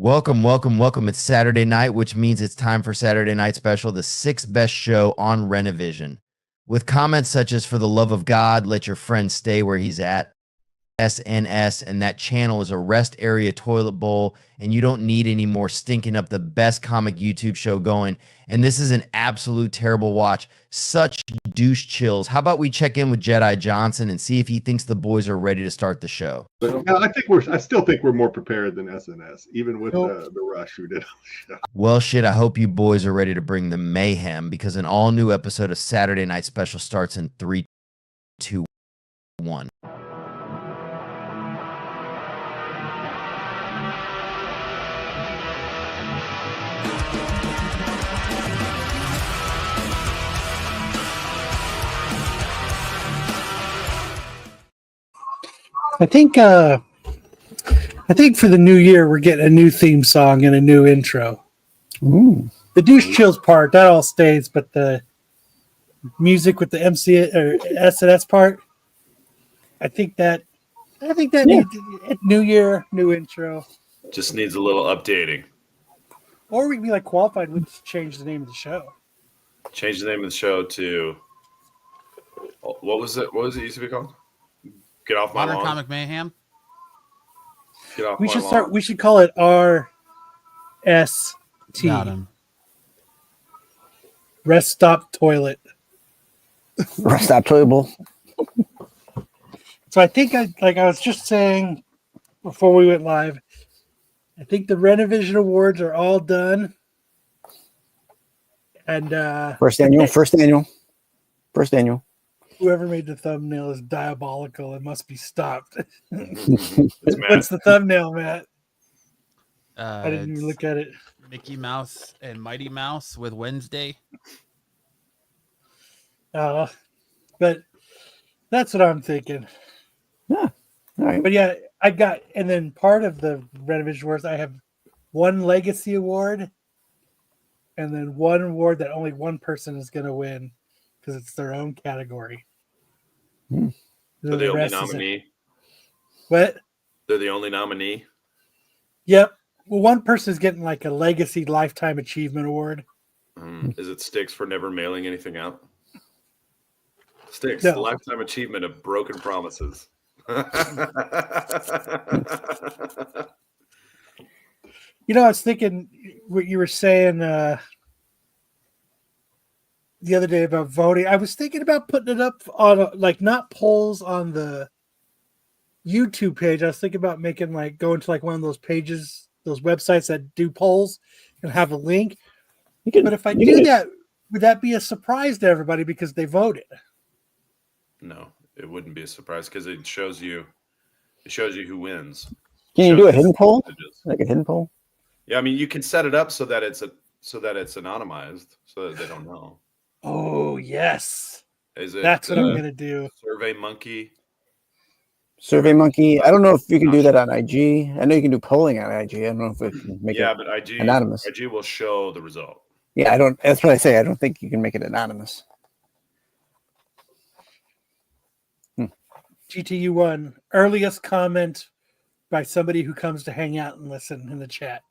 Welcome, welcome, welcome. It's Saturday night, which means it's time for Saturday Night Special, the sixth best show on Renovision. With comments such as, for the love of God, let your friend stay where he's at. SNS, and that channel is a rest area toilet bowl, and you don't need any more stinking up the best comic YouTube show going. And this is an absolute terrible watch. Such douche chills. How about we check in with Jedi Johnson and see if he thinks the boys are ready to start the show? But I still think we're more prepared than SNS, even with the rush who did on the show. Well, shit, I hope you boys are ready to bring the mayhem, because an all-new episode of Saturday Night Special starts in 3, 2, 1. I think for the new year we're getting a new theme song and a new intro. Ooh. The douche chills part that all stays, but the music with the MC or SNS part, I think that needs new year, new intro. Just needs a little updating. Or we can be like qualified. We just change the name of the show. Change the name of the show to what was it? What was it used to be called? Get off my Modern lawn. Comic Mayhem. Get off We my should lawn. start. We should call it RST. Got him. Rest Stop Toilet. Rest Stop Toilet Bowl. So I think I was just saying before we went live, I think the Renovision Awards are all done. And First annual. whoever made the thumbnail is diabolical and must be stopped. It's What's the thumbnail, Matt? I didn't even It's look at it. Mickey Mouse and Mighty Mouse with Wednesday. But that's what I'm thinking. Yeah. All right. But yeah, I got, and then part of the Renovision Awards, I have one Legacy Award and then one award that only one person is going to win because it's their own category. Hmm. They're the only rest is nominee. What? They're the only nominee. Yep. Well, one person is getting like a Legacy Lifetime Achievement Award. Is it Sticks for never mailing anything out? Sticks, No. the lifetime achievement of broken promises. You know, I was thinking what you were saying the other day about voting. I was thinking about putting it up on not polls on the YouTube page. I was thinking about making going to one of those pages, those websites that do polls and have a link. But if I do that, would that be a surprise to everybody because they voted? No, it wouldn't be a surprise because it shows you who wins. Can you do a hidden poll? Like a hidden poll? Yeah, I mean you can set it up so that it's anonymized so that they don't know. Oh yes. Is it That's what I'm gonna do. Survey Monkey? Survey Monkey. I don't know if you can do that on IG. I know you can do polling on IG. I don't know if it can make it but IG anonymous. IG will show the result. Yeah, I don't. That's what I say. I don't think you can make it anonymous. GTU1, earliest comment by somebody who comes to hang out and listen in the chat.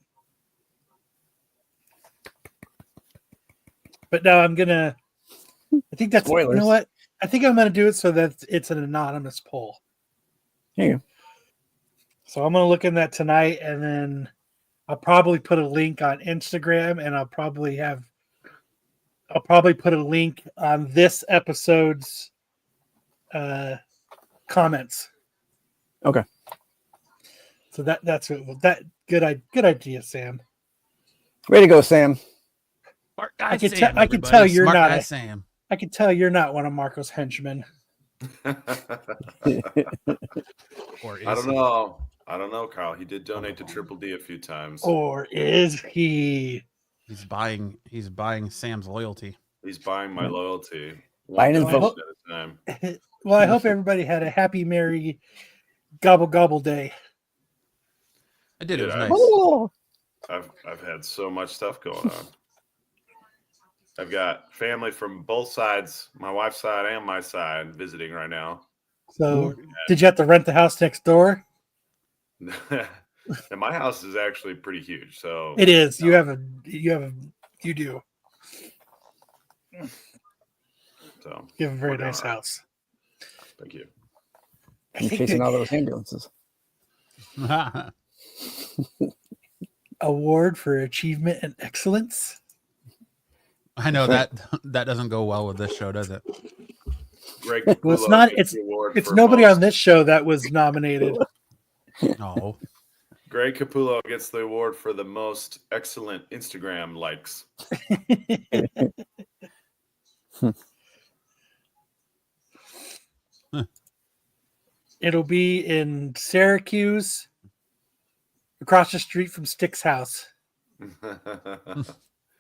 But now I think that's, Spoilers. You know what? I think I'm going to do it so that it's an anonymous poll. Here you go. So I'm going to look in that tonight, and then I'll probably put a link on Instagram, and I'll probably put a link on this episode's comments. Okay. So that's good idea, Sam. Way to go, Sam. Smart I guy can Sam, tell you're Smart not guy a- Sam. I can tell you're not one of Marco's henchmen. Or is I don't he? know. I don't know, Carl. He did donate to Triple D a few times. Or is he? He's buying Sam's loyalty. He's buying my loyalty. Buying his donation vote. at a time. Well, I hope everybody had a happy, merry, gobble gobble day. I did. It was Dude, nice. Oh, I've had so much stuff going on. I've got family from both sides, my wife's side and my side, visiting right now. So, did you have to rent the house next door? And my house is actually pretty huge. So It is. You do. So You have a very we're doing nice all right. house. Thank you. I I'm think chasing the all those ambulances. award for achievement and excellence. I know That's that doesn't go well with this show, does it? Greg Well, it's Capullo not. gets the award It's for nobody most- on this show that was nominated. No. Greg Capullo gets the award for the most excellent Instagram likes. It'll be in Syracuse, across the street from Stick's house.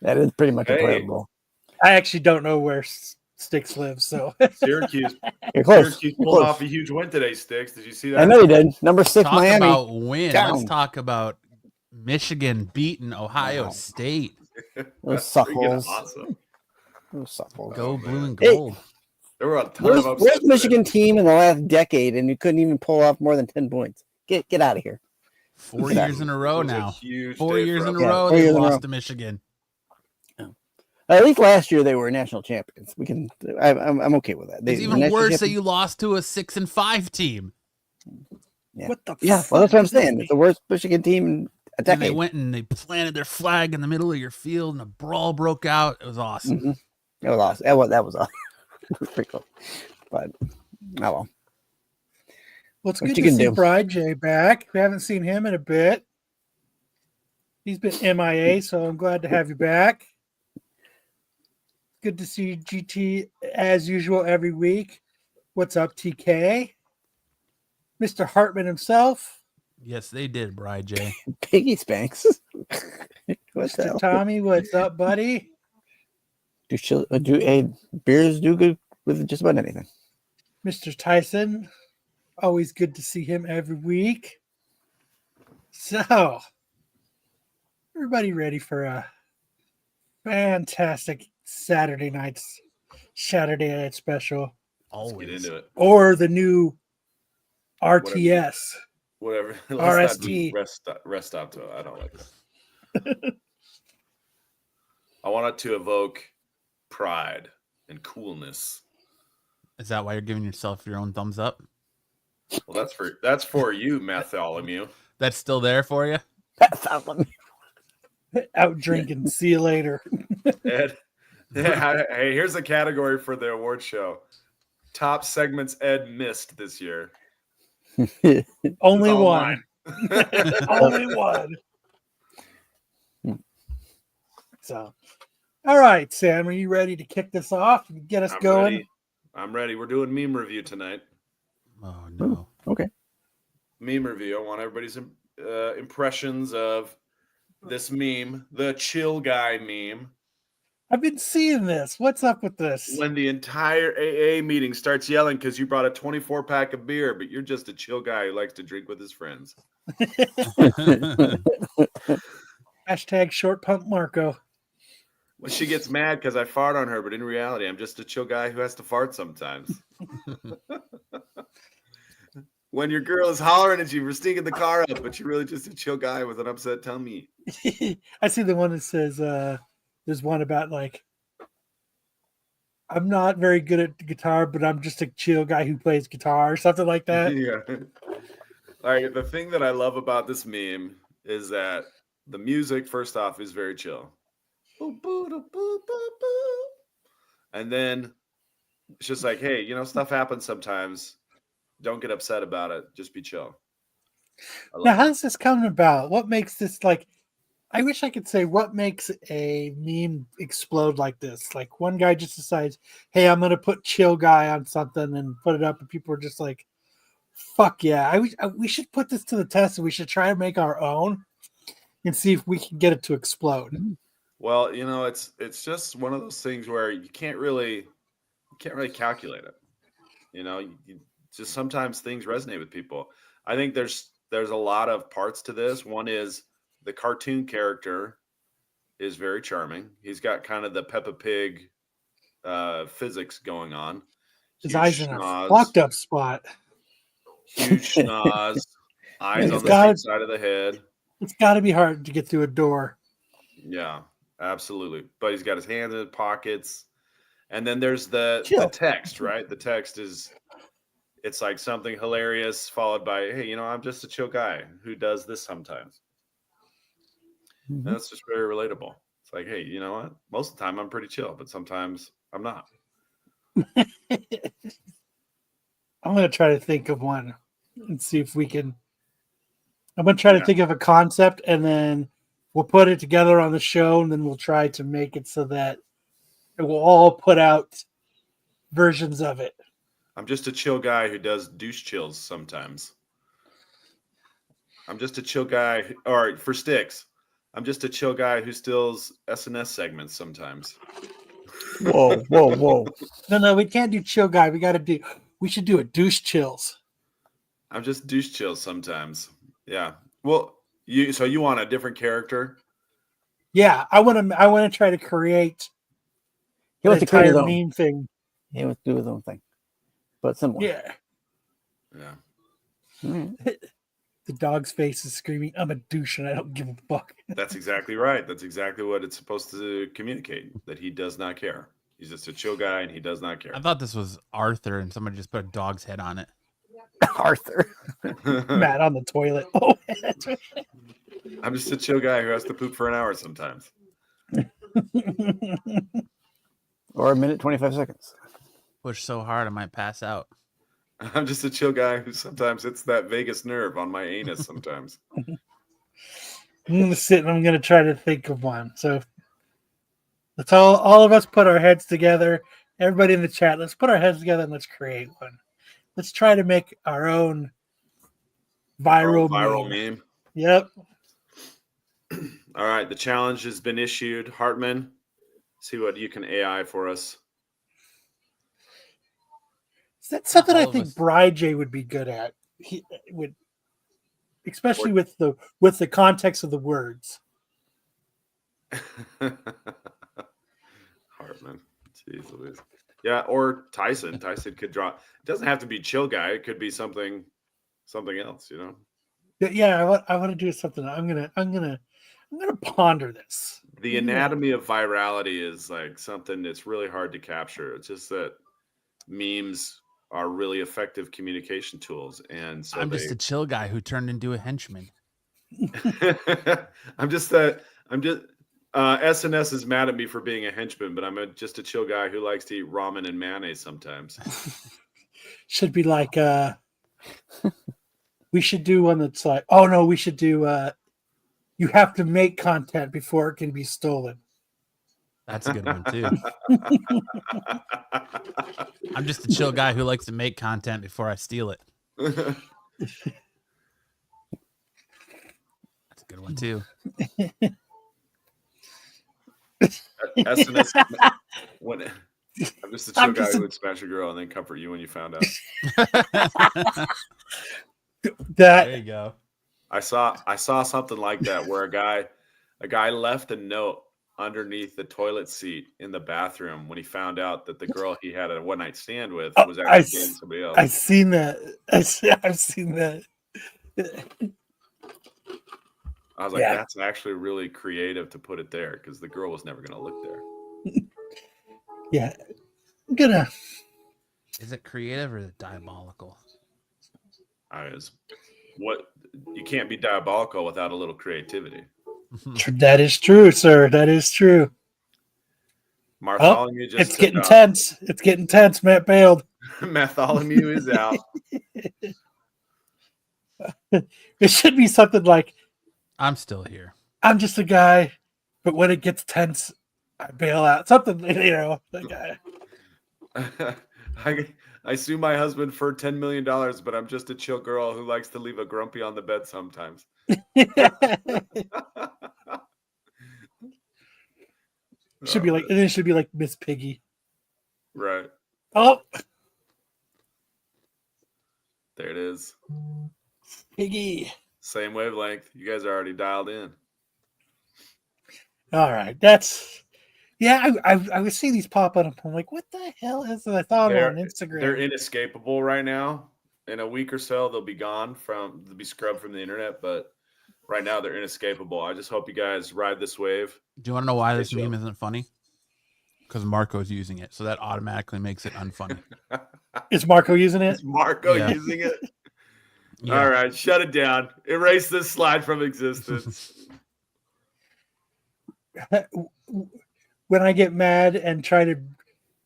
That is pretty much a Hey. playable. I actually don't know where Sticks lives, so Syracuse You're close. Syracuse You're pulled close. off a huge win today, Sticks. Did you see that? I know you did. Number 6, Talk Miami. about win. Down. Let's talk about Michigan beating Ohio Wow. State. Those Freaking suckholes. awesome. Those suckholes. Go Oh, blue man. and gold. There were a ton Where's, of upsets. where's today. Michigan team in the last decade, and you couldn't even pull off more than 10 points? Get out of here. 4 Exactly. years in a It row was a now. huge 4 day years for in a upsets. row 4 they years in a row. lost to Michigan. At least last year they were national champions. I'm okay with that. It's even worse that you lost to a 6-5 team. Yeah. what the Yeah, fuck well, that's what I'm does this saying. mean? It's the worst Michigan team in a And they decade. went and they planted their flag in the middle of your field and a brawl broke out. It was awesome. Mhm. That was awesome. That was awesome. It was pretty cool. But oh well. Well, it's What good you to can see do. Bride J back. We haven't seen him in a bit. He's been MIA, so I'm glad to have you back. Good to see GT as usual every week. What's up, TK? Mr. Hartman himself. Yes, they did, Bri J. Piggy Spanks. What the Mr. hell? Tommy, what's up, buddy? Beers do good with just about anything. Mr. Tyson. Always good to see him every week. So, everybody ready for a fantastic Saturday night special, Let's Always. get into it. or the new RTS. Whatever. Let's not do RST. rest stop to it. I don't like that. I want it to evoke pride and coolness. Is that why you're giving yourself your own thumbs up? Well, that's for you, Bartholomew. That's still there for you? Out drinking. See you later. Ed, hey, here's a category for the award show. Top segments Ed missed this year. Only It's all one. Only one. So, all right, Sam, are you ready to kick this off and get us I'm going? ready. I'm ready. We're doing meme review tonight. Oh, no. Okay. Meme review. I want everybody's impressions of this meme, the chill guy meme. I've been seeing this. What's up with this? When the entire AA meeting starts yelling because you brought a 24-pack of beer, but you're just a chill guy who likes to drink with his friends. Hashtag short pump Marco. When she gets mad because I fart on her, but in reality, I'm just a chill guy who has to fart sometimes. When your girl is hollering at you for stinking the car up, but you're really just a chill guy with an upset tummy. I see the one that says there's one about like I'm not very good at guitar, but I'm just a chill guy who plays guitar or something like that. Yeah. All right. The thing that I love about this meme is that the music, first off, is very chill. And then it's just like, hey, stuff happens sometimes. Don't get upset about it. Just be chill. Now, how does this come about? What makes this like? I wish I could say what makes a meme explode like this. Like one guy just decides, "Hey, I'm gonna put chill guy on something and put it up," and people are just like, "Fuck yeah!" We should put this to the test, and we should try to make our own and see if we can get it to explode. Well, it's just one of those things where you can't really calculate it. Just sometimes things resonate with people. I think there's a lot of parts to this. One is the cartoon character is very charming. He's got kind of the Peppa Pig physics going on. His Huge eyes in a schnoz, fucked up spot. huge schnoz, Eyes It's on the gotta- same side of the head. It's got to be hard to get through a door. Yeah, absolutely. But he's got his hands in his pockets. And then there's the Chill. text, right? The text is, it's like something hilarious followed by, hey, I'm just a chill guy who does this sometimes. And that's just very relatable. It's like, hey, you know what? Most of the time I'm pretty chill, but sometimes I'm not. I'm going to try to think of one and see if we can. I'm going to try to think of a concept, and then we'll put it together on the show, and then we'll try to make it so that it will all put out versions of it. I'm just a chill guy who does douche chills sometimes. I'm just a chill guy, or for sticks, I'm just a chill guy who steals SNS segments sometimes. Whoa. No, we can't do chill guy. We should do a douche chills. I'm just douche chills sometimes. Yeah. Well, you want a different character? Yeah, I want to try to create He an wants to create entire his own. meme thing. He wants to do his own thing, but similar. Yeah. Yeah. The dog's face is screaming, "I'm a douche and I don't give a fuck." That's exactly right. That's exactly what it's supposed to communicate, that he does not care. He's just a chill guy and he does not care. I thought this was Arthur, and somebody just put a dog's head on it. Arthur. Matt on the toilet. Oh, that's right. I'm just a chill guy who has to poop for an hour sometimes. Or a minute 25 seconds. Push so hard I might pass out. I'm just a chill guy who sometimes hits that vagus nerve on my anus sometimes. I'm going to sit and I'm going to try to think of one. So let's all of us put our heads together. Everybody in the chat, let's put our heads together and let's create one. Let's try to make our own viral meme. Yep. All right, the challenge has been issued. Hartman, see what you can AI for us. That's something All I of think us. Bri J would be good at. He would, especially with the context of the words. Hartman. Jeez Louise. Yeah, or Tyson. Tyson could draw. It doesn't have to be chill guy. It could be something else, Yeah, I want to do something. I'm gonna ponder this. The anatomy of virality is like something that's really hard to capture. It's just that memes are really effective communication tools, and so I'm just a chill guy who turned into a henchman. SNS is mad at me for being a henchman, but I'm just a chill guy who likes to eat ramen and mayonnaise sometimes. Should be like we should do one that's like, oh no, we should do you have to make content before it can be stolen. That's a good one too. I'm just a chill guy who likes to make content before I steal it. That's a good one too. SNS. I'm just a chill guy who would smash a girl and then comfort you when you found out. There you go. I saw something like that where a guy left a note underneath the toilet seat in the bathroom when he found out that the girl he had a one night stand with was actually dating somebody else. I've seen that. I've seen that. I was like, that's actually really creative to put it there because the girl was never going to look there. Yeah, I'm gonna. Is it creative or is it diabolical? You can't be diabolical without a little creativity. That is true, sir. That is true. Bartholomew just it's getting tense. It's getting tense. Matt bailed. Bartholomew is out. It should be something like, I'm still here. I'm just a guy, but when it gets tense, I bail out. Something, like I sue my husband for $10 million, but I'm just a chill girl who likes to leave a grumpy on the bed sometimes. Should be like, and then it should be like Miss Piggy. Right. Oh, there it is. Piggy. Same wavelength. You guys are already dialed in. All right. That's, yeah, I would see these pop up. I'm like, what the hell is that? I thought on Instagram. They're inescapable right now. in a week or so, they'll be scrubbed from the internet. But right now, they're inescapable. I just hope you guys ride this wave. Do you want to know why this Good show. meme isn't funny? Because Marco's using it, so that automatically makes it unfunny. Is Marco using it? Is Marco Yeah. using it? Yeah. All right, shut it down. Erase this slide from existence. When I get mad and try to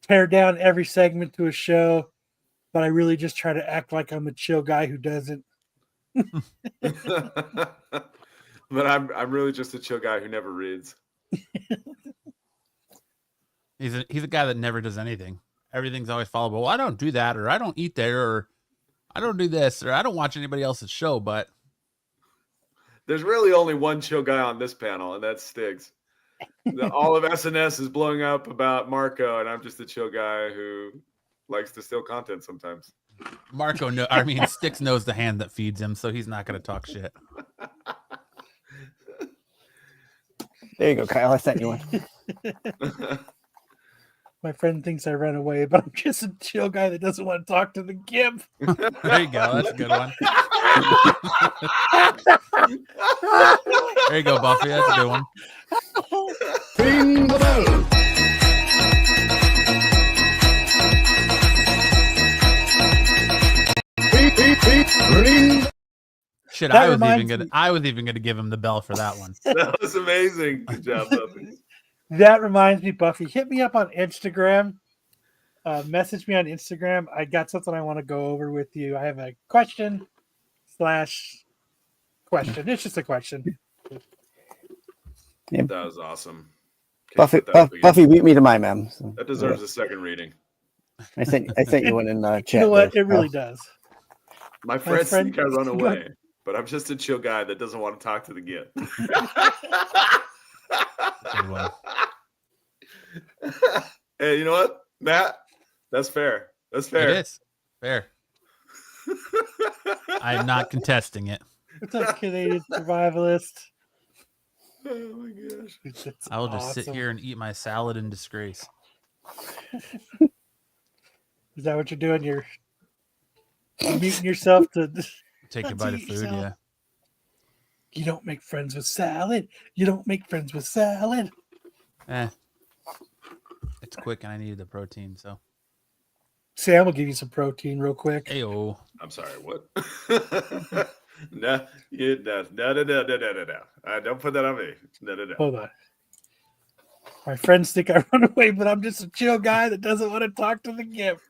tear down every segment to a show, but I really just try to act like I'm a chill guy who doesn't. But I'm really just a chill guy who never reads. He's a guy that never does anything. Everything's always followable. Well, I don't do that, or I don't eat there, or I don't do this, or I don't watch anybody else's show. But there's really only one chill guy on this panel, and that's Stiggs. All of SNS is blowing up about Marco, and I'm just a chill guy who likes to steal content sometimes. Sticks knows the hand that feeds him, so he's not going to talk shit. There you go, Kyle. I sent you one. My friend thinks I run away, but I'm just a chill guy that doesn't want to talk to the gimp. There you go. That's a good one. There you go, Buffy. That's a good one. Ring the bell. Ring. Shit, That I was reminds even gonna give him the bell for that one. That was amazing. Good job, Buffy. That reminds me, Buffy, hit me up on Instagram. Message me on Instagram. I got something I want to go over with you. I have a question. It's just a question. Yeah. That was awesome. Can't Buffy, put that up again. Buffy beat me to my mem. So, That deserves a second reading. I sent you one in chat. You know what? there. It really does. My friends friend- think I run away, but I'm just a chill guy that doesn't want to talk to the git. Good one. Hey, you know what, Matt? That's fair. That's fair. It is fair. I'm not contesting it. What's up, Canadian survivalist? Oh my gosh. That's I will just sit awesome. here and eat my salad in disgrace. Is that what you're doing? You're muting yourself to Take a Let's bite of eat food, salad. yeah. You don't make friends with salad. You don't make friends with salad. It's quick and I needed the protein, so. Sam will give you some protein real quick. Ayo. I'm sorry, what? No. Don't put that on me. No. Hold on. My friends think I run away, but I'm just a chill guy that doesn't want to talk to the gift.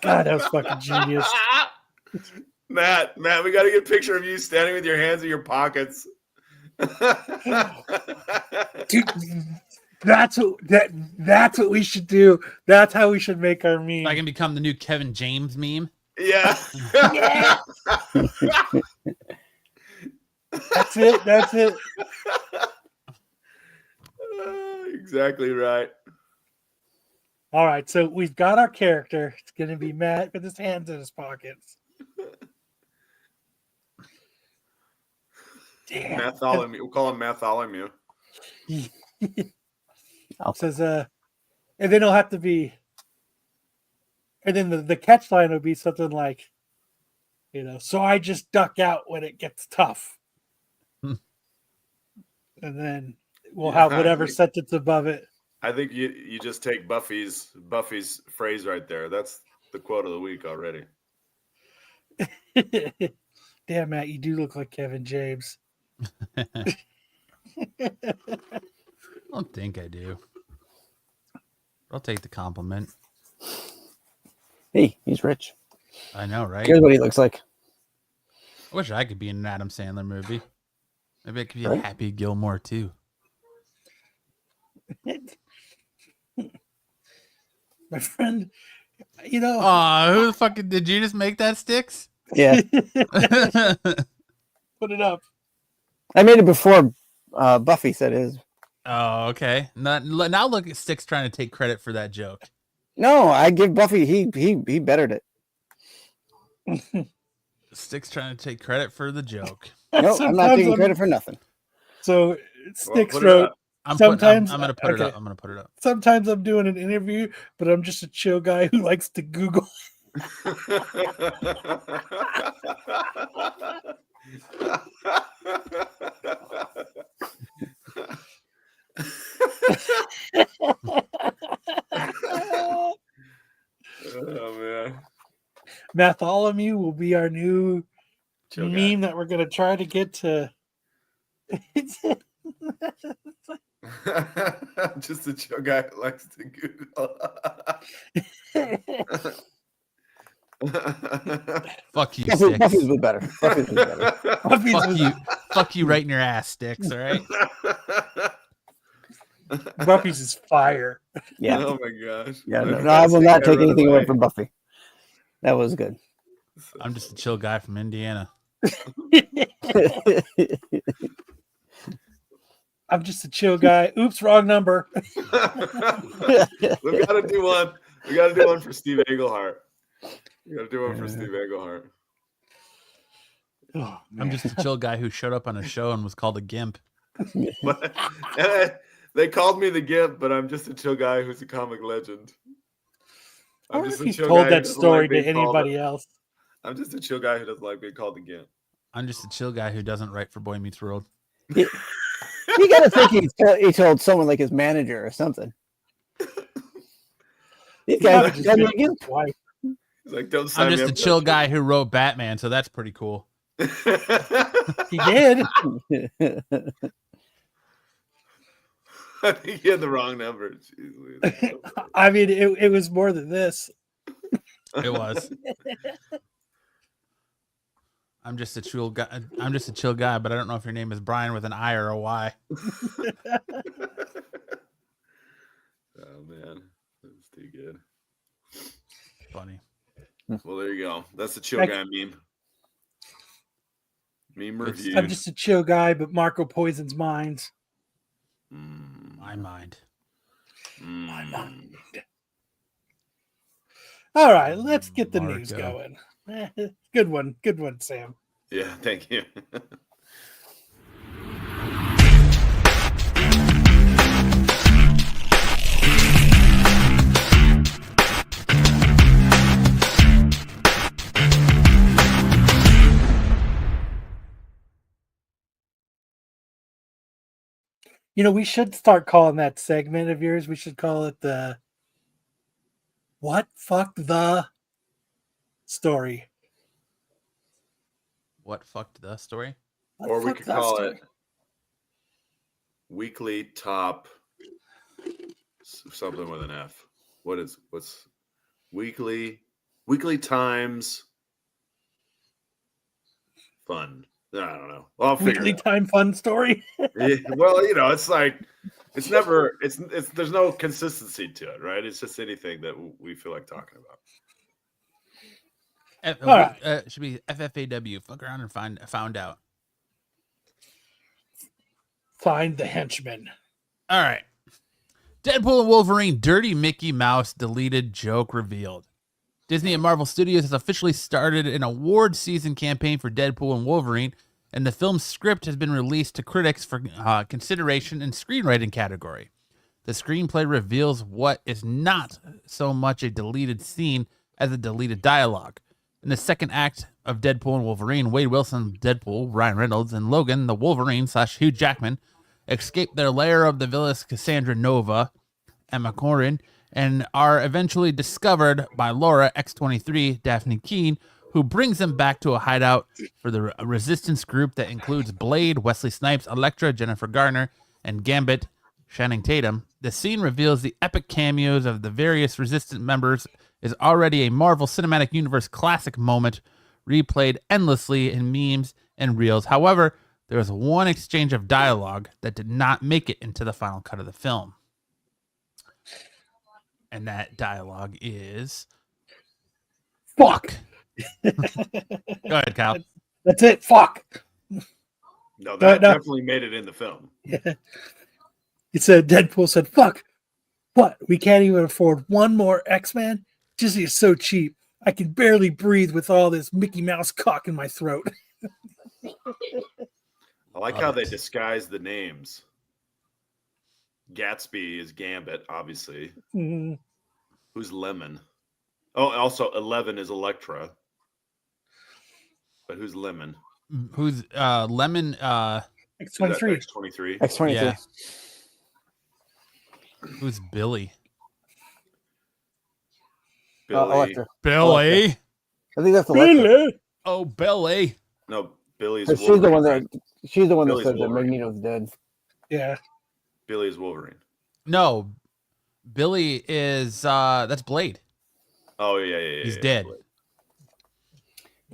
God, that was fucking genius. Matt, we got to get a picture of you standing with your hands in your pockets. Dude, that's what we should do. That's how we should make our meme. I can become the new Kevin James meme. Yeah. Yeah. That's it. Exactly right. All right, so we've got our character. It's going to be Matt with his hands in his pockets. Damn. Matholomew. We'll call him Matholomew. Says, and then it'll have to be, and then the catch line will be something like, so I just duck out when it gets tough. And then we'll have whatever sentence above it. I think you just take Buffy's phrase right there. That's the quote of the week already. Damn, Matt, you do look like Kevin James. I don't think I do. I'll take the compliment. Hey, he's rich. I know, right? Here's what he looks like. I wish I could be in an Adam Sandler movie. Maybe I could be a Right? Happy Gilmore too. My friend, Oh, who the fuck did you just make that, Sticks? Yeah, put it up. I made it before Buffy said his. Oh, okay. Now look at Sticks trying to take credit for that joke. No, I give Buffy. He bettered it. Sticks trying to take credit for the joke. No, I'm not Sometimes taking credit for nothing. So Sticks put it wrote. up. I'm Sometimes- going to put it okay. up. I'm going to put it up. Sometimes I'm doing an interview, but I'm just a chill guy who likes to Google. Oh man. Bartholomew will be our new Chill meme that we're gonna try to get to. Just a chill guy who likes to Google. Fuck you, Buffy's Sticks. would be better. Buffy's would be better. Fuck you. Fuck you right in your ass, Sticks. All right. Buffy's is fire. Yeah. Oh my gosh. Yeah. No, I will not take anything away from Buffy. That was good. I'm just a chill guy from Indiana. I'm just a chill guy. Oops, wrong number. We gotta do one. We gotta do one for Steve Englehart. We gotta do one for Steve Englehart. Oh, I'm just a chill guy who showed up on a show and was called a gimp. But, they called me the Gimp, but I'm just a chill guy who's a comic legend. I I'm wonder just if a he's chill told guy who that doesn't story like to being called anybody else. I'm just a chill guy who doesn't like being called the Gimp. I'm just a chill guy who doesn't write for Boy Meets World. You gotta think he told someone like his manager or something. These guys Probably are just again. twice. He's like, don't sign I'm me just up a for chill that guy who wrote Batman, so that's pretty cool. shit. He did. I think he had the wrong number. Jeez, I mean, it was more than this. It was. I'm just a chill guy. I'm just a chill guy, but I don't know if your name is Brian with an I or a Y. Oh man, that's too good. Funny. Well, there you go. That's the chill Thank- guy meme. Meme It's- review. I'm just a chill guy, but Marco poisons minds. My mind. My mind. All right, let's get the news Marco. going. Good one. Good one, Sam. Yeah, thank you. You know, we should start calling that segment of yours. We should call it the "What Fucked the Story." What fucked the story? What Or we fucked could the call story? it weekly top something with an F. What's weekly times fun? I don't know. Well, I'll figure Weekly it out. Time Fun Story. Yeah, well, you know, it's like it's never it's there's no consistency to it, right? It's just anything that we feel like talking about. All right. Should be FFAW. Fuck around and found out. Find the henchman. All right. Deadpool and Wolverine Dirty Mickey Mouse deleted joke revealed. Disney and Marvel Studios has officially started an award season campaign for Deadpool and Wolverine, and the film's script has been released to critics for consideration in screenwriting category. The screenplay reveals what is not so much a deleted scene as a deleted dialogue. In the second act of Deadpool and Wolverine, Wade Wilson, Deadpool, Ryan Reynolds, and Logan, the Wolverine / Hugh Jackman, escape their lair of the villainous Cassandra Nova, Emma Corrin, and are eventually discovered by Laura X-23, Daphne Keene, who brings them back to a hideout for the resistance group that includes Blade, Wesley Snipes, Elektra, Jennifer Garner, and Gambit, Channing Tatum. The scene reveals the epic cameos of the various resistance members is already a Marvel Cinematic Universe classic moment, replayed endlessly in memes and reels. However, there was one exchange of dialogue that did not make it into the final cut of the film. And that dialogue is fuck. Go ahead, Kyle. That's it. Fuck. No, that No. definitely made it in the film. It said Deadpool said, "Fuck. What? We can't even afford one more X-Man? Disney is so cheap. I can barely breathe with all this Mickey Mouse cock in my throat." I like Love how it. they disguise the names. Gatsby is Gambit, obviously. Mm, Who's Lemon? Oh, also 11 is Electra. But who's Lemon? Who's Lemon? X-23. X-23. X-23. Yeah. Who's Billy? Billy. Electra. Billy. I think that's Electra. Oh, Billy. No, Billy's She's Wolverine. the one that Billy's said that Wolverine. Magneto's dead. Yeah. Billy's Wolverine. No, Billy is that's Blade. Oh yeah. He's dead.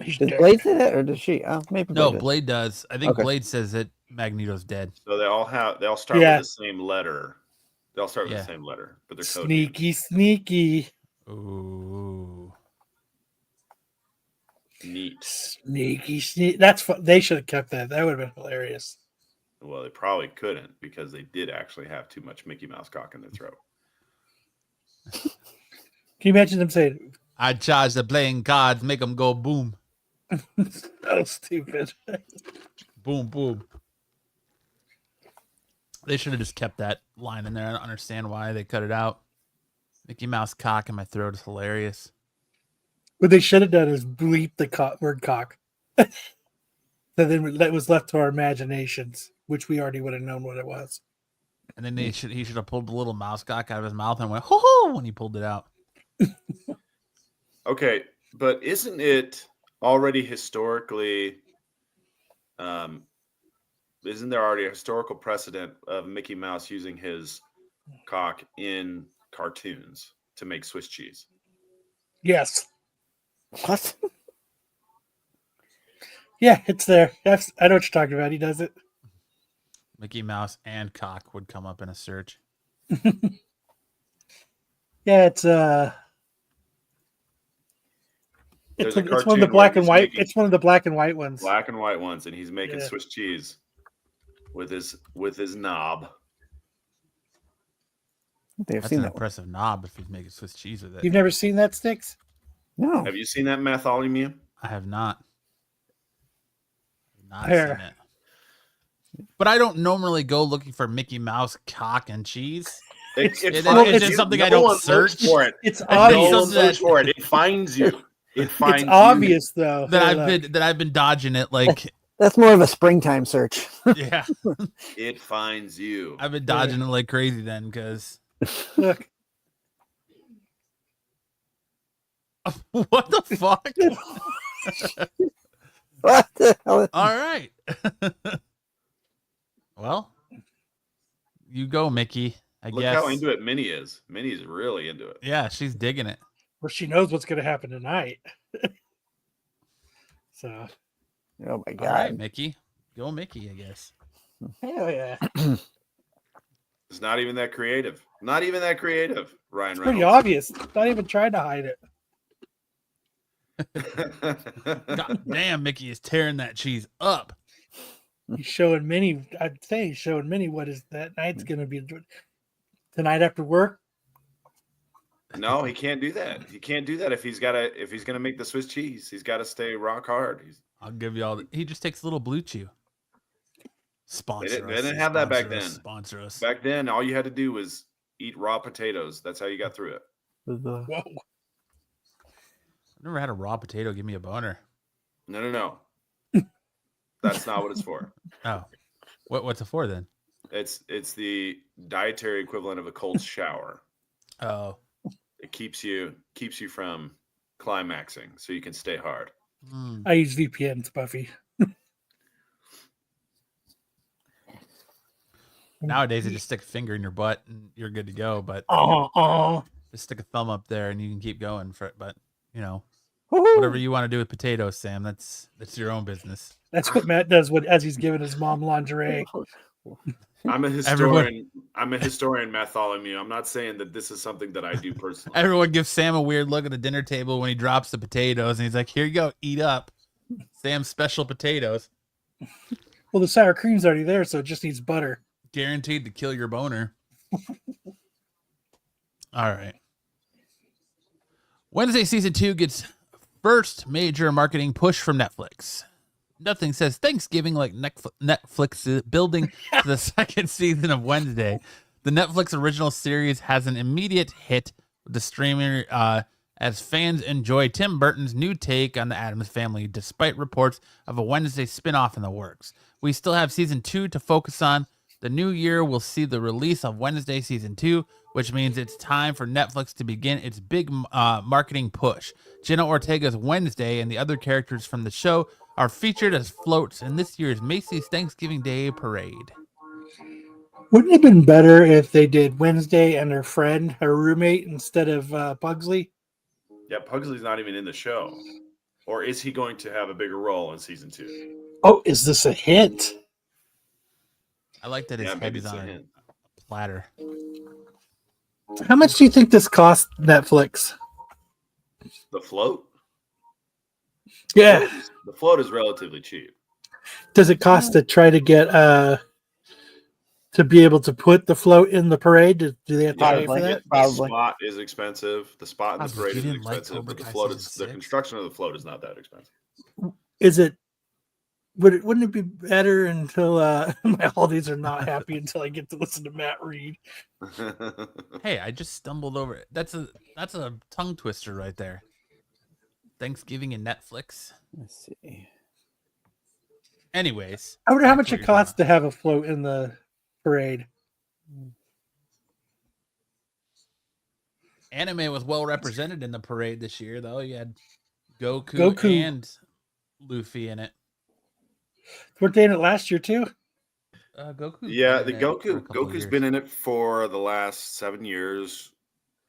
He's Does dead. Blade say that, or does she? Maybe. No, does. Blade does. I think Okay. Blade says that Magneto's dead. So they all start Yeah. with the same letter. They all start with Yeah. the same letter, but they're code Sneaky. Ooh. neat. Sneaky. That's fun. They should have kept that. That would have been hilarious. Well, they probably couldn't because they did actually have too much Mickey Mouse cock in their throat. Can you imagine them saying, I charge the playing cards, make them go boom, "So stupid"? boom, boom. They should have just kept that line in there. I don't understand why they cut it out. Mickey Mouse cock in my throat is hilarious. What they should have done is bleep the word cock. So then that was left to our imaginations, which we already would have known what it was. And then he should have pulled the little mouse cock out of his mouth and went hoo hoo when he pulled it out. Okay, but isn't it already historically? Isn't there already a historical precedent of Mickey Mouse using his cock in cartoons to make Swiss cheese? Yes. What? Yeah, it's there. I know what you're talking about. He does it. Mickey Mouse and cock would come up in a search. Yeah, it's There's a it's one of cartoon the black where and he's white. making It's one of the black and white ones. black and white ones, and he's making Yeah. Swiss cheese with his knob. They've That's seen an that one. impressive knob if he's making Swiss cheese with it. You've never seen that, Sticks? No. Have you seen that Matholomew? I have not. Not Here. seen it. But I don't normally go looking for Mickey Mouse cock and cheese. It's just something I don't search. for it. It's I No think obvious. one something that- search for it. It finds you. It finds It's obvious though. That I've been dodging it like That's more of a springtime search. yeah. you. It finds you. I've been dodging it like crazy then because Look, what the fuck? What the hell? All right. Well, you go, Mickey. I Look guess. how into it Minnie is. Minnie's really into it. Yeah, she's digging it. well, she knows what's going to happen tonight. So, Oh my All right, god. Mickey. Go, Mickey. I guess. hell yeah. It's not even that creative. Not even that creative, Ryan It's pretty Reynolds. obvious. Not even trying to hide it. God damn, Mickey is tearing that cheese up. He's showing Minnie. I'd say he's showing Minnie what is that night's going to be tonight after work. No, he can't do that. He can't do that if he's gonna make the Swiss cheese. He's got to stay rock hard. I'll give you all. He just takes a little Blue Chew. Sponsor They us. didn't have that back sponsor us, then. Sponsor us. Back then, all you had to do was eat raw potatoes. That's how you got through it. Whoa. I've never had a raw potato give me a boner. No. That's not what it's for. Oh, what's it for then? It's the dietary equivalent of a cold shower. Oh, It keeps you from climaxing, so you can stay hard. I use VPNs, Buffy. nowadays they just stick a finger in your butt and you're good to go. But just stick a thumb up there and you can keep going for it. But you know, whatever you want to do with potatoes, Sam, that's your own business. That's what Matt does as he's giving his mom lingerie. I'm a historian. I'm a historian, Matholomew. I'm not saying that this is something that I do personally. Everyone gives Sam a weird look at the dinner table when he drops the potatoes and he's like, "Here you go, eat up." Sam's special potatoes, Well, the sour cream's already there, so it just needs butter. guaranteed to kill your boner. All right. Wednesday season 2 gets first major marketing push from Netflix. Nothing says Thanksgiving like Netflix is building to the second season of Wednesday. The Netflix original series has an immediate hit with the streamer as fans enjoy Tim Burton's new take on the Addams Family, despite reports of a Wednesday spinoff in the works. We still have season 2 to focus on. The new year will see the release of Wednesday season 2, which means it's time for Netflix to begin its big marketing push. Jenna Ortega's Wednesday and the other characters from the show are featured as floats in this year's Macy's Thanksgiving Day Parade. Wouldn't it have been better if they did Wednesday and her friend, her roommate, instead of Pugsley? Yeah, Pugsley's not even in the show. Or is he going to have a bigger role in season 2? Oh, is this a hint? I like that his head maybe is it's a on a hint. platter. How much do you think this cost Netflix? The float? Yeah. The float is relatively cheap. Does it cost to try to get to be able to put the float in the parade? Do they have to pay for that? The Probably. spot is expensive. The spot in the Probably. parade You is didn't like expensive, Cobra but the Kai float season is the 6? construction of the float is not that expensive. Is it? Wouldn't it be better until my holidays are not happy until I get to listen to Matt Reed? Hey, I just stumbled over it. That's a tongue twister right there. Thanksgiving and Netflix. Let's see. Anyways, I wonder how back much to what it you're talking costs to have a float in the parade. Anime was well represented in the parade this year, though. You had Goku. and Luffy in it. Weren't they in it last year too? Goku. Yeah, the Goku's been in it for the last 7 years,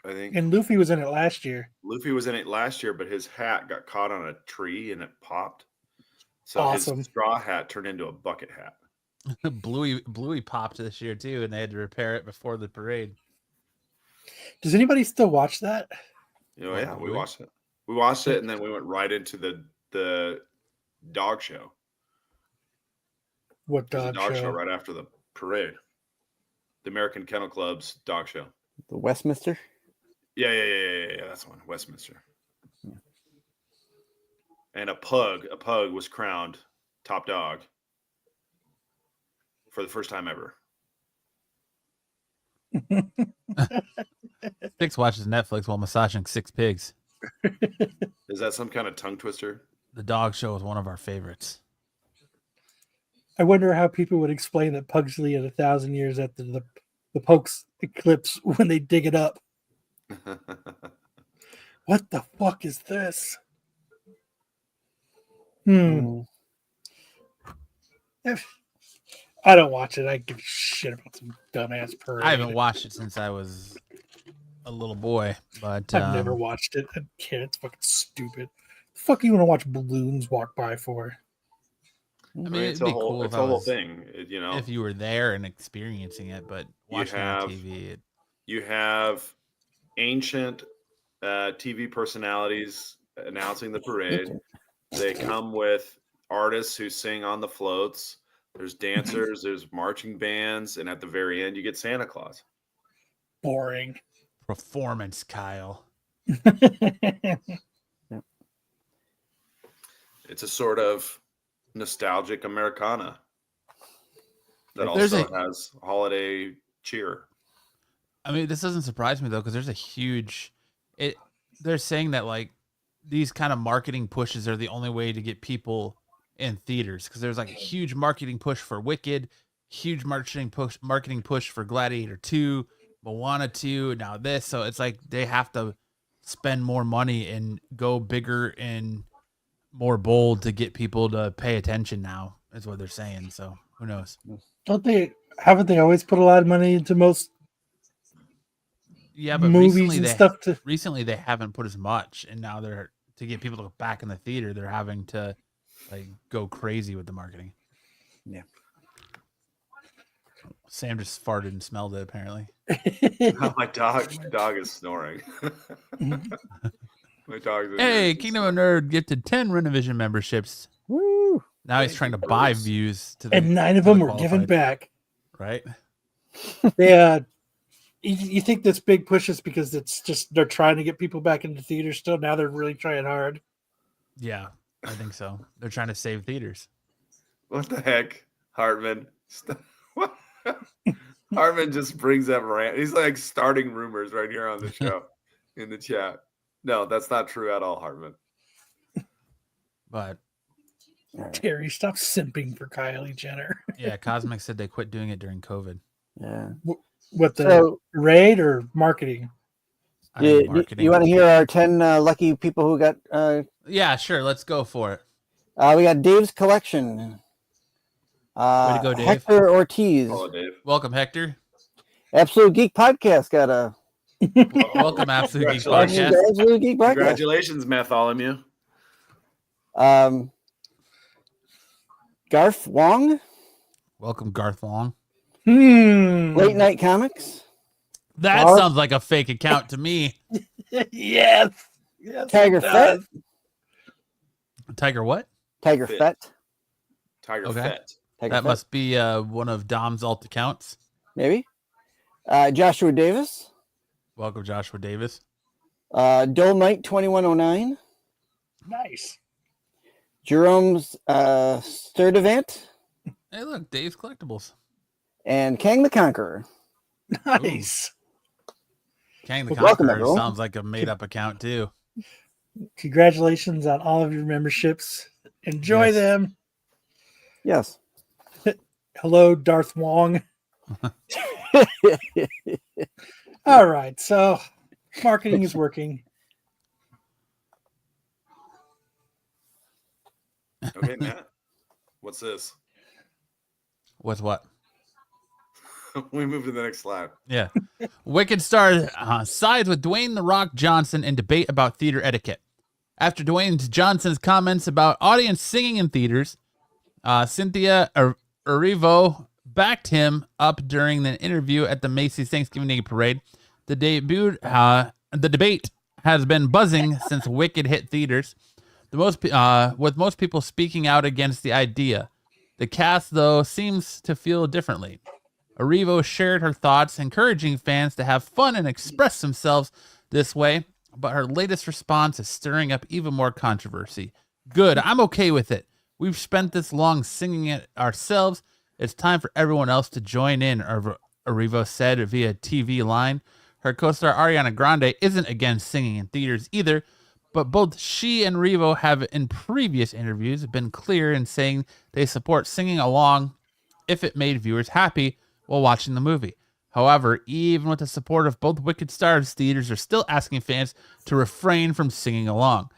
I think. And Luffy was in it last year. Luffy was in it last year, but his hat got caught on a tree and it popped. So Awesome. his straw hat turned into a bucket hat. Bluey popped this year too, and they had to repair it before the parade. Does anybody still watch that? You know, What, yeah, we Bluey? watched it. We watched it, and then we went right into the dog show. What There's a dog show? right after the parade. The American Kennel Club's dog show. The Westminster? Yeah. That's one. Westminster. Yeah. And a pug was crowned top dog for the first time ever. Six watches Netflix while massaging 6 pigs. Is that some kind of tongue twister? The dog show is one of our favorites. I wonder how people would explain that Pugsley in 1,000 years after the Pokes eclipse when they dig it up. What the fuck is this? I don't watch it. I give a shit about some dumbass parade. I haven't watched it since I was a little boy, but I've never watched it. I can't. It's fucking stupid. The fuck you want to watch balloons walk by for? I mean, it's it'd be a whole, cool it's if a I whole was, thing. You know, if you were there and experiencing it, but watching it on have- TV, you have ancient TV personalities announcing the parade. They come with artists who sing on the floats. There's dancers, there's marching bands, and at the very end, you get Santa Claus. Boring. performance, Kyle. It's a sort of nostalgic Americana that There's also has holiday cheer. I mean, this doesn't surprise me though, because there's a huge. They're saying that like these kind of marketing pushes are the only way to get people in theaters, because there's like a huge marketing push for Wicked, huge marketing push for Gladiator 2, Moana 2, now this. So it's like they have to spend more money and go bigger and more bold to get people to pay attention now, is what they're saying. So who knows? Haven't they always put a lot of money into most Yeah, but movies and stuff recently they haven't put as much, and now they're to get people to go back in the theater, they're having to like go crazy with the marketing. Yeah. Sam just farted and smelled it apparently. My dog is snoring. My dog's Hey, Kingdom of Nerd gifted 10 Renovision memberships. Woo! Now he's trying to buy views to the, and 9 of to the them were given qualified, back. right? Yeah. You think this big push is because it's just they're trying to get people back into theaters still? Now they're really trying hard. Yeah, I think so. They're trying to save theaters. What the heck, Hartman? What? Hartman just brings up rant. He's like starting rumors right here on the show in the chat. No, that's not true at all, Hartman. But Terry, stop simping for Kylie Jenner. yeah, Cosmic said they quit doing it during COVID. Yeah. What the So, raid or marketing? I mean, you marketing. want to hear our 10 lucky people who got? Yeah, sure. Let's go for it. We got Dave's collection. Way to go, Dave. Hector Ortiz. Hello, Dave. Welcome, Hector. Absolute Geek Podcast got a. Welcome, Absolute Geek Congratulations. Podcast. Absolute Geek Podcast. Congratulations, Bartholomew. Garth Wong. Welcome, Garth Long. Late Night Comics. That Garth? sounds like a fake account to me. Yes. Tiger it Fett. does. Tiger what? Tiger Fit. Fett. Tiger Okay. Fett. Tiger That Fett, must be one of Dom's alt accounts. maybe. Joshua Davis. Welcome, Joshua Davis. Dole Knight 2109. Nice. Jerome's Sturdivant. Hey, look, Dave's Collectibles. And Kang the Conqueror. Nice. Kang the Welcome, Conqueror everyone. sounds like a made-up account, too. Congratulations on all of your memberships. Enjoy Yes. them. Yes. Hello, Darth Wong. All right. So marketing is working. Okay, Matt. What's this? What's what? We move to the next slide. Yeah. Wicked Star sides with Dwayne "The Rock" Johnson in debate about theater etiquette. After Dwayne Johnson's comments about audience singing in theaters, Cynthia Erivo backed him up during the interview at the Macy's Thanksgiving Day Parade. The debate has been buzzing since Wicked hit theaters. With most people speaking out against the idea. The cast, though, seems to feel differently. Erivo shared her thoughts, encouraging fans to have fun and express themselves this way, but her latest response is stirring up even more controversy. Good, I'm okay with it. We've spent this long singing it ourselves. It's time for everyone else to join in, Erivo said via TV line. Her co-star Ariana Grande isn't against singing in theaters either, but both she and Erivo have in previous interviews been clear in saying they support singing along if it made viewers happy while watching the movie. However, even with the support of both Wicked stars, theaters are still asking fans to refrain from singing along.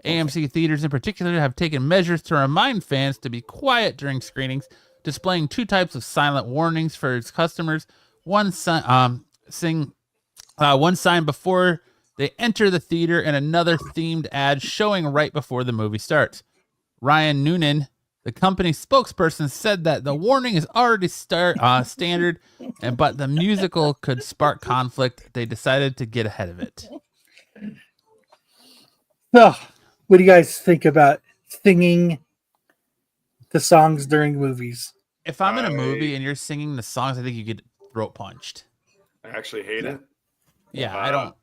AMC theaters in particular have taken measures to remind fans to be quiet during screenings, displaying two types of silent warnings for its customers. One sign before they enter the theater and another themed ad showing right before the movie starts. Ryan Noonan, the company spokesperson, said that the warning is already standard, but the musical could spark conflict. They decided to get ahead of it. So, what do you guys think about singing the songs during movies? If I'm in a movie and you're singing the songs, I think you get throat punched. I actually hate it. Yeah, I don't.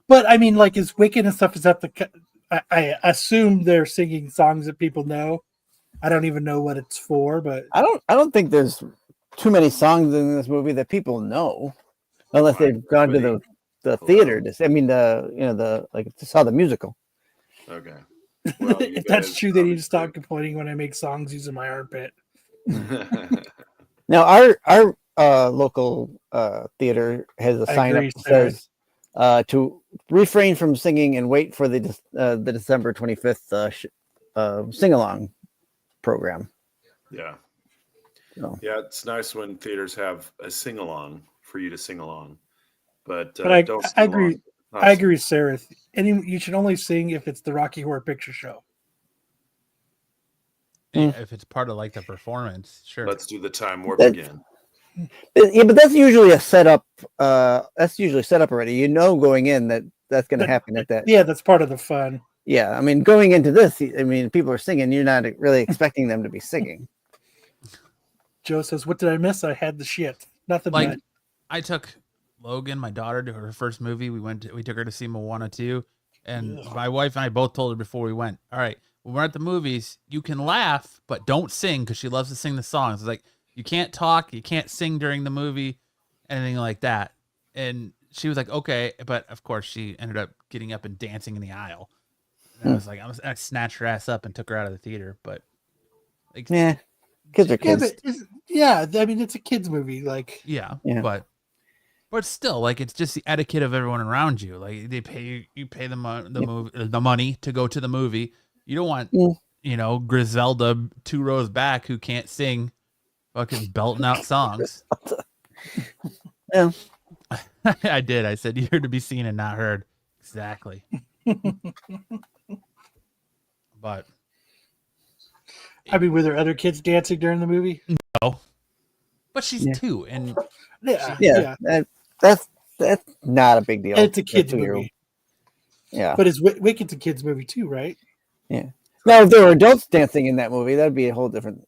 But I mean, like, is Wicked and stuff? Is that I assume they're singing songs that people know. I don't even know what it's for, but I don't think there's too many songs in this movie that people know, unless they've gone to the theater. To saw the musical. Okay. Well, if that's true, they need to stop complaining when I make songs using my armpit. Now, our local theater has a sign up that says to refrain from singing and wait for the December 25th sing along program. Yeah. So. Yeah, it's nice when theaters have a sing along for you to sing along, but I don't sing agree. along. Not I sing. agree, Sarah. You should only sing if it's the Rocky Horror Picture Show. If it's part of like the performance, sure. Let's do the time warp That's- again. Yeah, but that's usually a setup. That's usually set up already. You know, going in that's going to happen at that. Yeah, that's part of the fun. Yeah, I mean, going into this, I mean, people are singing. You're not really expecting them to be singing. Joe says, "What did I miss? I had the shit. Nothing Like, but." I took Logan, my daughter, to her first movie. We took her to see Moana 2, and my wife and I both told her before we went, all right, when we're at the movies, you can laugh, but don't sing, because she loves to sing the songs. It's like, you can't talk, you can't sing during the movie, anything like that. And she was like, okay, but of course she ended up getting up and dancing in the aisle. And I was like, I snatched her ass up and took her out of the theater. But like, Yeah, kids are Yeah, kids. but I mean, it's a kids movie. Like, yeah, Yeah. but still, like, it's just the etiquette of everyone around you. Like, they pay you pay the money to go to the movie. You don't want Griselda 2 rows back who can't sing, fucking belting out songs. Yeah. I did. I said you're to be seen and not heard. Exactly. But I mean, were there other kids dancing during the movie? no. But she's 2, and Yeah. That's not a big deal. It's a kids That's 2-year-old. movie. Yeah. But it's Wicked's a kids movie too, right? Yeah. Now, if there were adults dancing in that movie, that'd be a whole different.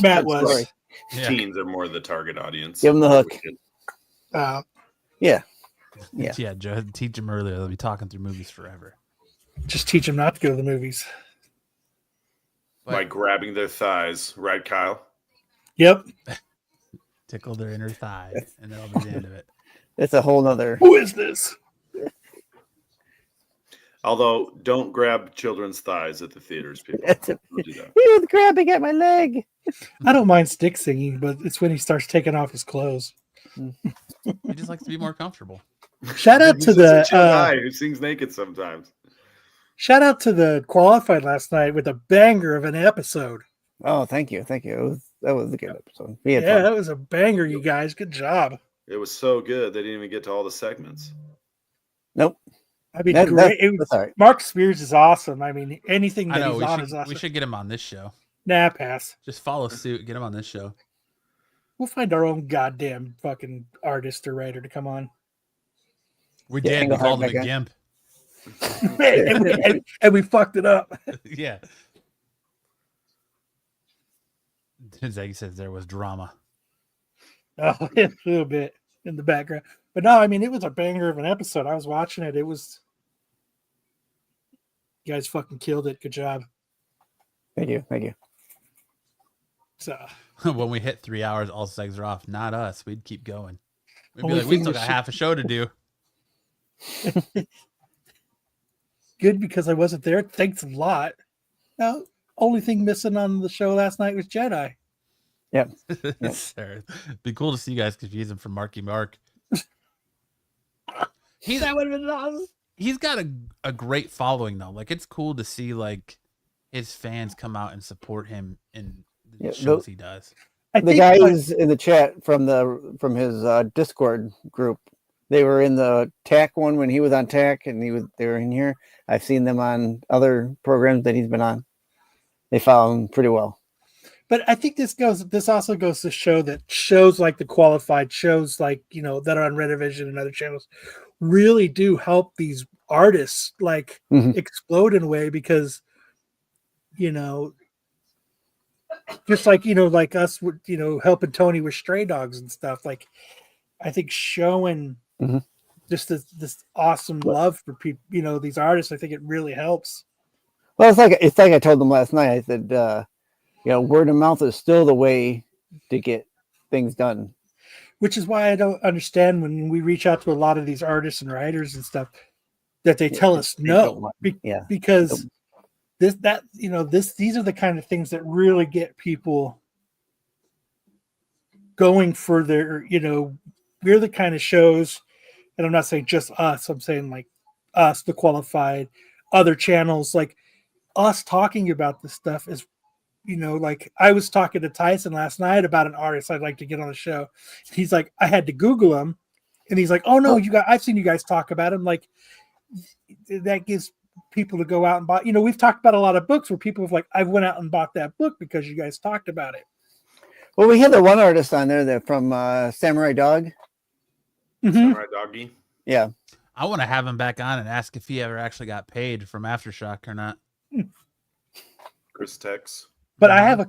Matt was. Story. yeah. Teens are more the target audience. Give them the hook. Yeah. Yeah, Joe, teach them earlier. They'll be talking through movies forever. Just teach them not to go to the movies. By grabbing their thighs, right, Kyle? Yep. Tickle their inner thigh, and that'll be the end of it. It's a whole nother. Who is this? Although, don't grab children's thighs at the theaters, people. That's Don't do that. He was grabbing at my leg. I don't mind stick singing, but it's when he starts taking off his clothes. He just likes to be more comfortable. Shout out He's to just a chill the guy who sings naked sometimes. shout out to the qualified last night with a banger of an episode. Oh, thank you. That was a good episode. We had Yeah, fun. that was a banger, you guys. Good job. It was so good they didn't even get to all the segments. Nope. I mean, That- great. that's all right. Mark Spears is awesome. I mean, anything I that know he's on is awesome. we should get him on this show. Nah, pass. Just follow suit, get him on this show. We'll find our own goddamn fucking artist or writer to come on. We Yeah, did. We Engelhart called him a back gimp. and we fucked it up. Yeah. Zaggy says there was drama. Oh, a little bit in the background. But no, I mean, it was a banger of an episode. I was watching it. It was. You guys fucking killed it. Good job. Thank you. So, When we hit 3 hours, all segs are off. Not us. We'd keep going. We'd be Only like, we thing still that got should- half a show to do. good because I wasn't there. Thanks a lot. Now, only thing missing on the show last night was Jedi. Yep. Sarah, be cool to see you guys confuse him for Marky Mark. That would have been awesome. He's got a great following though. Like, it's cool to see like his fans come out and support him in the Yeah, shows he does. I The think guys in the chat from his Discord group, they were in the TAC one when he was on TAC, and they were in here. I've seen them on other programs that he's been on. They follow him pretty well. But I think this also goes to show that shows like the qualified shows like, that are on Renovision and other channels really do help these artists like Mhm. explode in a way because, just like, like us, with, helping Tony with Stray Dogs and stuff. Like, I think showing Mhm. just this awesome love for people, these artists, I think it really helps. Well, it's like I told them last night. I said, word of mouth is still the way to get things done. Which is why I don't understand when we reach out to a lot of these artists and writers and stuff that they tell us They don't no, want- because these are the kind of things that really get people going for their, we're the kind of shows, and I'm not saying just us, I'm saying like us, the qualified, other channels, like us talking about this stuff is, like I was talking to Tyson last night about an artist I'd like to get on the show. He's like, I had to Google him, and he's like, oh no, I've seen you guys talk about him. Like that gives people to go out and buy. We've talked about a lot of books where people have like, I went out and bought that book because you guys talked about it. Well, we had the one artist on there that from Samurai Dog. Mhm. Samurai Doggy. Yeah. I want to have him back on and ask if he ever actually got paid from Aftershock or not. Chris Tex. But I have a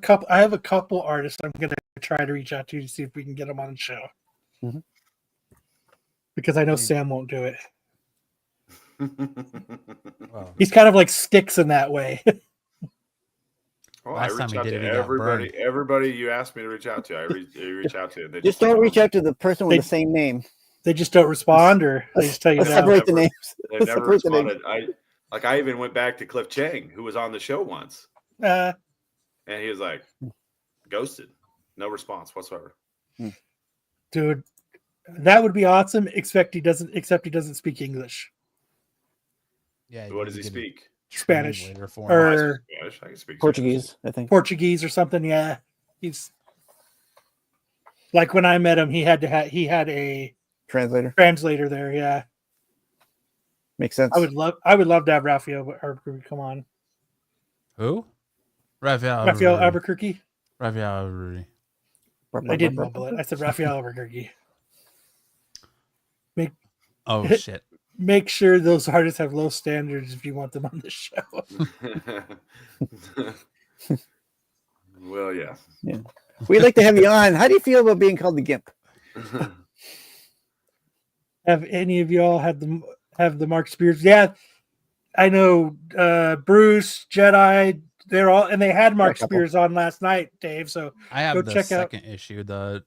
couple artists I'm gonna try to reach out to see if we can get them on the show. Mhm. Because I know Sam won't do it. Well, He's kind of like Sticks in that way. Oh, I Last time reach he out did it, to he got everybody you asked me to reach out to. I reach out to. They Just don't reach out to the person with They- the same name. They just don't respond, or they just tell you Let's no. separate the names. They Let's never separate the names. responded. I even went back to Cliff Chang, who was on the show once, Uh, and he was like, ghosted, no response whatsoever. dude, that would be awesome. Except he doesn't speak English, Yeah. What does he speak? Spanish, Translator for him. or Spanish. I can speak Portuguese, I think. Portuguese or something. Yeah, he's like when I met him, he had a Translator. translator there. Yeah, Makes sense. I would love to have Raphael Albuquerque come on. Who? Raphael Albuquerque. Raphael Albuquerque. I did mumble it. I said Raphael Albuquerque. Oh shit. Make sure those artists have low standards if you want them on the show. Well, yeah. We'd like to have you on. How do you feel about being called the Gimp? Have any of y'all have the Mark Spears? Yeah, I know Bruce, Jedi, they're all, and they had Mark Spears on last night, Dave. So I have go the check out. second issue, the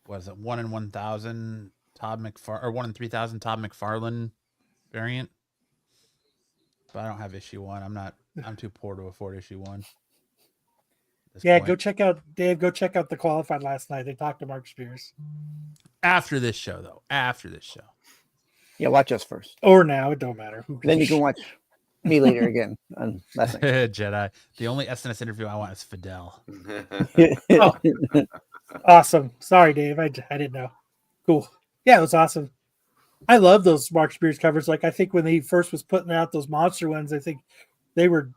what is it, 1 in 1,000 Todd McFarlane, or 1 in 3,000 Todd McFarlane variant. But I don't have issue 1. I'm too poor to afford issue 1. Yeah, go check out Dave. Go check out the Qualified last night. They talked to Mark Spears. After this show, though. After this show. Yeah, watch us first. Or now, it don't matter. Then you can watch me later again on last night. Jedi. The only SNS interview I want is Fidel. Oh, awesome. Sorry, Dave. I didn't know. Cool. Yeah, it was awesome. I love those Mark Spears covers. Like, I think when he first was putting out those monster ones, I think they were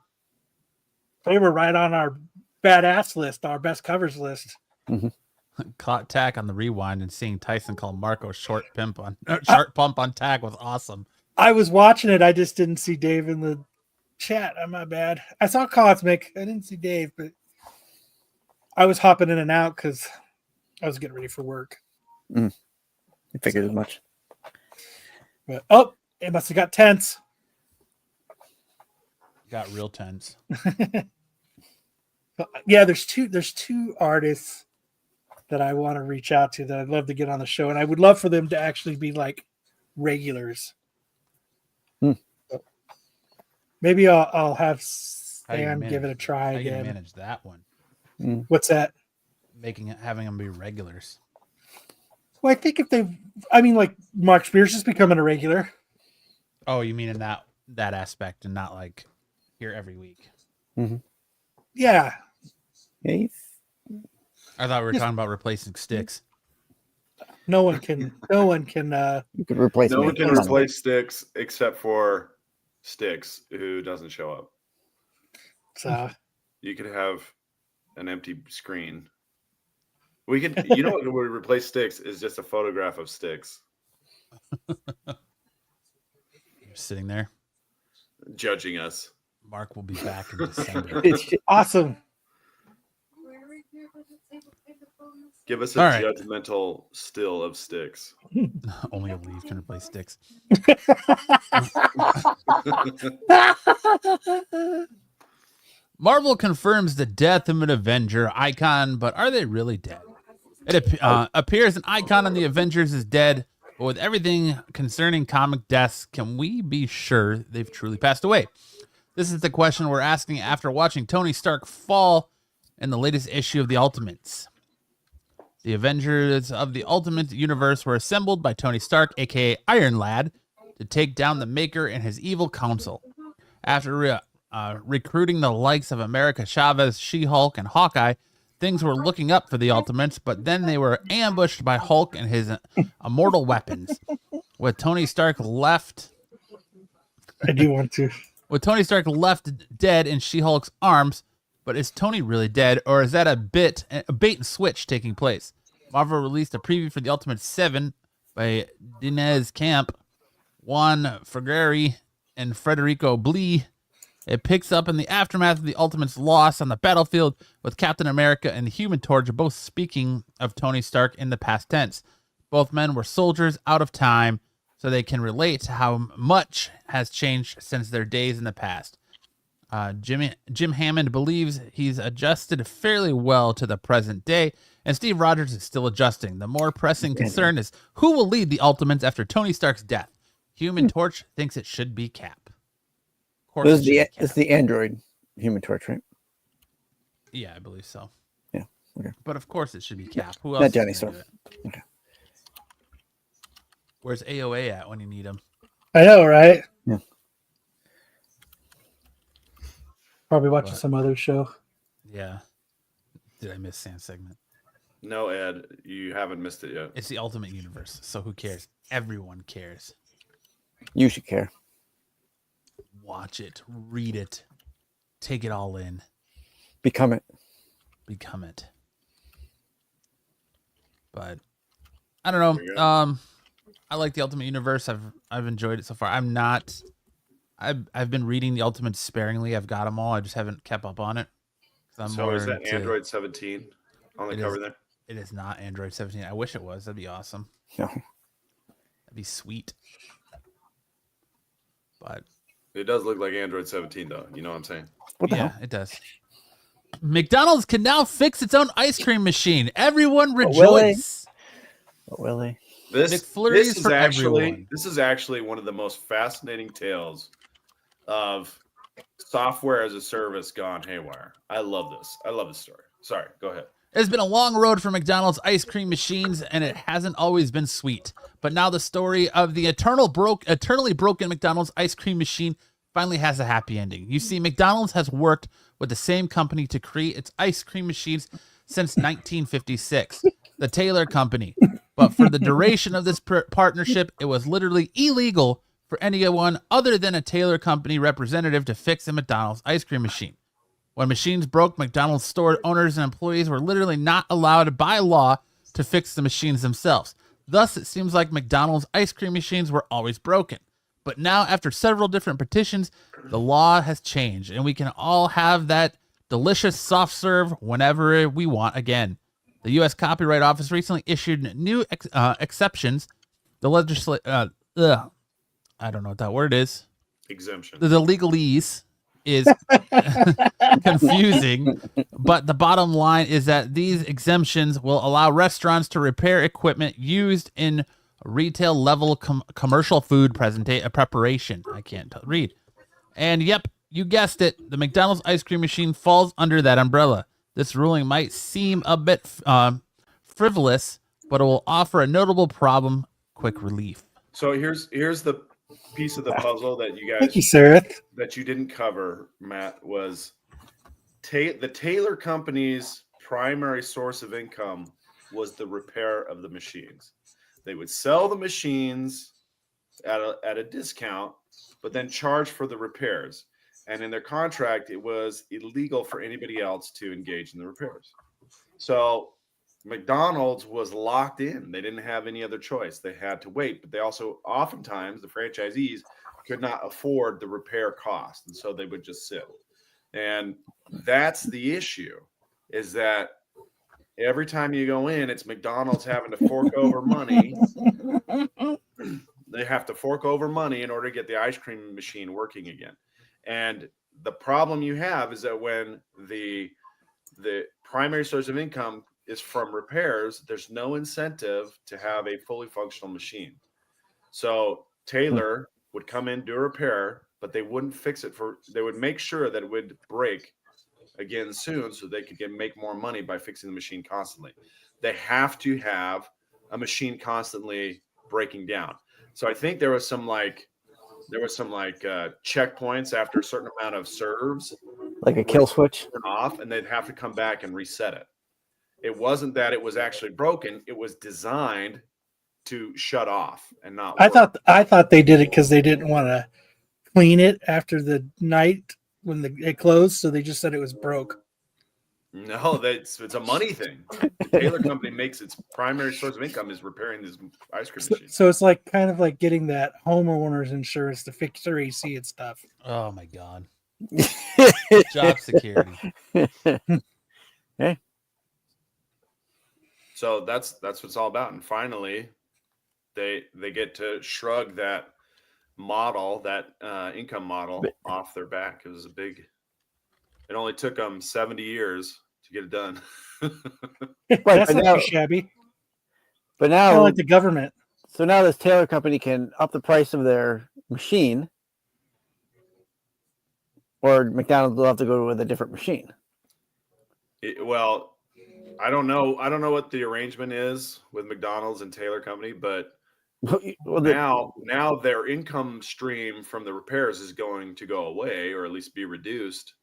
right on our badass list, our best covers list. Mm-hmm. Caught Tack on the rewind and seeing Tyson call Marco short pump on Tack was awesome. I was watching it. I just didn't see Dave in the chat. I'm not bad. I saw Cosmic. I didn't see Dave, but I was hopping in and out because I was getting ready for work. I figured as much. But, oh, it must have got tense. Got real tense. Yeah, there's two artists that I want to reach out to that I'd love to get on the show, and I would love for them to actually be like regulars. Maybe I'll have Stan give it a try again. How you manage that one? What's that? Having them be regulars. Well, I think like Mark Spears is becoming a regular. Oh, you mean in that aspect, and not like here every week? Mm-hmm. Yeah. I thought we were talking about replacing Sticks. No one can. You could replace. No one can replace Sticks except for Sticks, who doesn't show up. So you could have an empty screen. We could. You know what would replace Sticks is just a photograph of Sticks. You're sitting there judging us. Mark will be back in December. Awesome. Give us a judgmental still of Sticks. Only a leaf can replace Sticks. Marvel confirms the death of an Avenger icon, but are they really dead? It appears an icon on the Avengers is dead, but with everything concerning comic deaths, can we be sure they've truly passed away? This is the question we're asking after watching Tony Stark fall in the latest issue of The Ultimates. The Avengers of the Ultimate Universe were assembled by Tony Stark, aka Iron Lad, to take down the Maker and his evil council. After recruiting the likes of America Chavez, She-Hulk, and Hawkeye, things were looking up for the Ultimates, but then they were ambushed by Hulk and his immortal weapons. With Tony Stark left... I do want to. With Tony Stark left dead in She-Hulk's arms, but is Tony really dead, or is that a bait and switch taking place? Marvel released a preview for The Ultimate 7 by Dinez Camp, Juan Ferrari, and Federico Blee. It picks up in the aftermath of the Ultimate's loss on the battlefield, with Captain America and the Human Torch both speaking of Tony Stark in the past tense. Both men were soldiers out of time, so they can relate to how much has changed since their days in the past. Jim Hammond believes he's adjusted fairly well to the present day and Steve Rogers is still adjusting. The more pressing concern is who will lead the Ultimates after Tony Stark's death. Human Torch thinks it should be Cap. Of course, it's the android Human Torch, right? Yeah, I believe so. Yeah. Okay. But of course, it should be Cap. Who else? Not Johnny Storm. Okay. Where's AOA at when you need him? I know, right? Yeah. Probably watching some other show. Yeah. Did I miss Sam's segment? No, Ed, you haven't missed it yet. It's the Ultimate Universe, so who cares? Everyone cares. You should care. Watch it, read it, take it all in. Become it. But I don't know. I like the Ultimate Universe. I've enjoyed it so far. I've been reading the Ultimates sparingly. I've got them all. I just haven't kept up on it. So is that Android 17 on the cover there? It is not Android 17. I wish it was. That'd be awesome. No. That'd be sweet. But it does look like Android 17, though. You know what I'm saying? What the hell? It does. McDonald's can now fix its own ice cream machine. Everyone rejoice. Will they? This McFlurries for everyone. This is actually one of the most fascinating tales of software as a service gone haywire. I love this. I love this story. Sorry, go ahead. It's been a long road for McDonald's ice cream machines, and it hasn't always been sweet. But now the story of the eternally broken McDonald's ice cream machine finally has a happy ending. You see, McDonald's has worked with the same company to create its ice cream machines since 1956, the Taylor Company. But for the duration of this partnership, it was literally illegal for anyone other than a Taylor Company representative to fix a McDonald's ice cream machine. When machines broke, McDonald's store owners and employees were literally not allowed by law to fix the machines themselves. Thus, it seems like McDonald's ice cream machines were always broken. But now, after several different petitions, the law has changed, and we can all have that delicious soft serve whenever we want again. The U.S. Copyright Office recently issued new exceptions. The I don't know what that word is. Exemption. The legalese is confusing, but the bottom line is that these exemptions will allow restaurants to repair equipment used in retail level commercial food preparation. I can't read. And yep, you guessed it, the McDonald's ice cream machine falls under that umbrella. This ruling might seem a bit frivolous, but it will offer a notable problem quick relief. So here's the piece of the puzzle that you guys Thank you, Sarah. that you didn't cover, Matt, was the Taylor Company's primary source of income was the repair of the machines. They would sell the machines at a discount, but then charge for the repairs. And in their contract, it was illegal for anybody else to engage in the repairs. So McDonald's was locked in. They didn't have any other choice. They had to wait, but they also oftentimes, the franchisees could not afford the repair cost. And so they would just sit. And that's the issue, is that every time you go in, it's McDonald's having to fork over money. They have to fork over money in order to get the ice cream machine working again. And the problem you have is that when the primary source of income is from repairs, there's no incentive to have a fully functional machine. So Taylor would come in, do a repair, but they wouldn't fix it they would make sure that it would break again soon so they could make more money by fixing the machine constantly. They have to have a machine constantly breaking down. So I think there was some checkpoints after a certain amount of serves, like a kill switch, turn off, and they'd have to come back and reset it. It wasn't that it was actually broken; it was designed to shut off and not work. I thought they did it because they didn't want to clean it after the night when it closed, so they just said it was broke. No, it's a money thing. The Taylor Company makes its primary source of income is repairing these ice cream machines. So it's like kind of like getting that homeowner's insurance to fix your AC and stuff. Oh my God. Job security. Hey. So that's what it's all about. And finally, they get to shrug that model, that income model off their back. It only took them 70 years to get it done. That's but not now- too shabby. But Kind of now, like the government. so now this Taylor company can up the price of their machine, or McDonald's will have to go with a different machine. Well, I don't know. I don't know what the arrangement is with McDonald's and Taylor Company, but Well, now their income stream from the repairs is going to go away, or at least be reduced,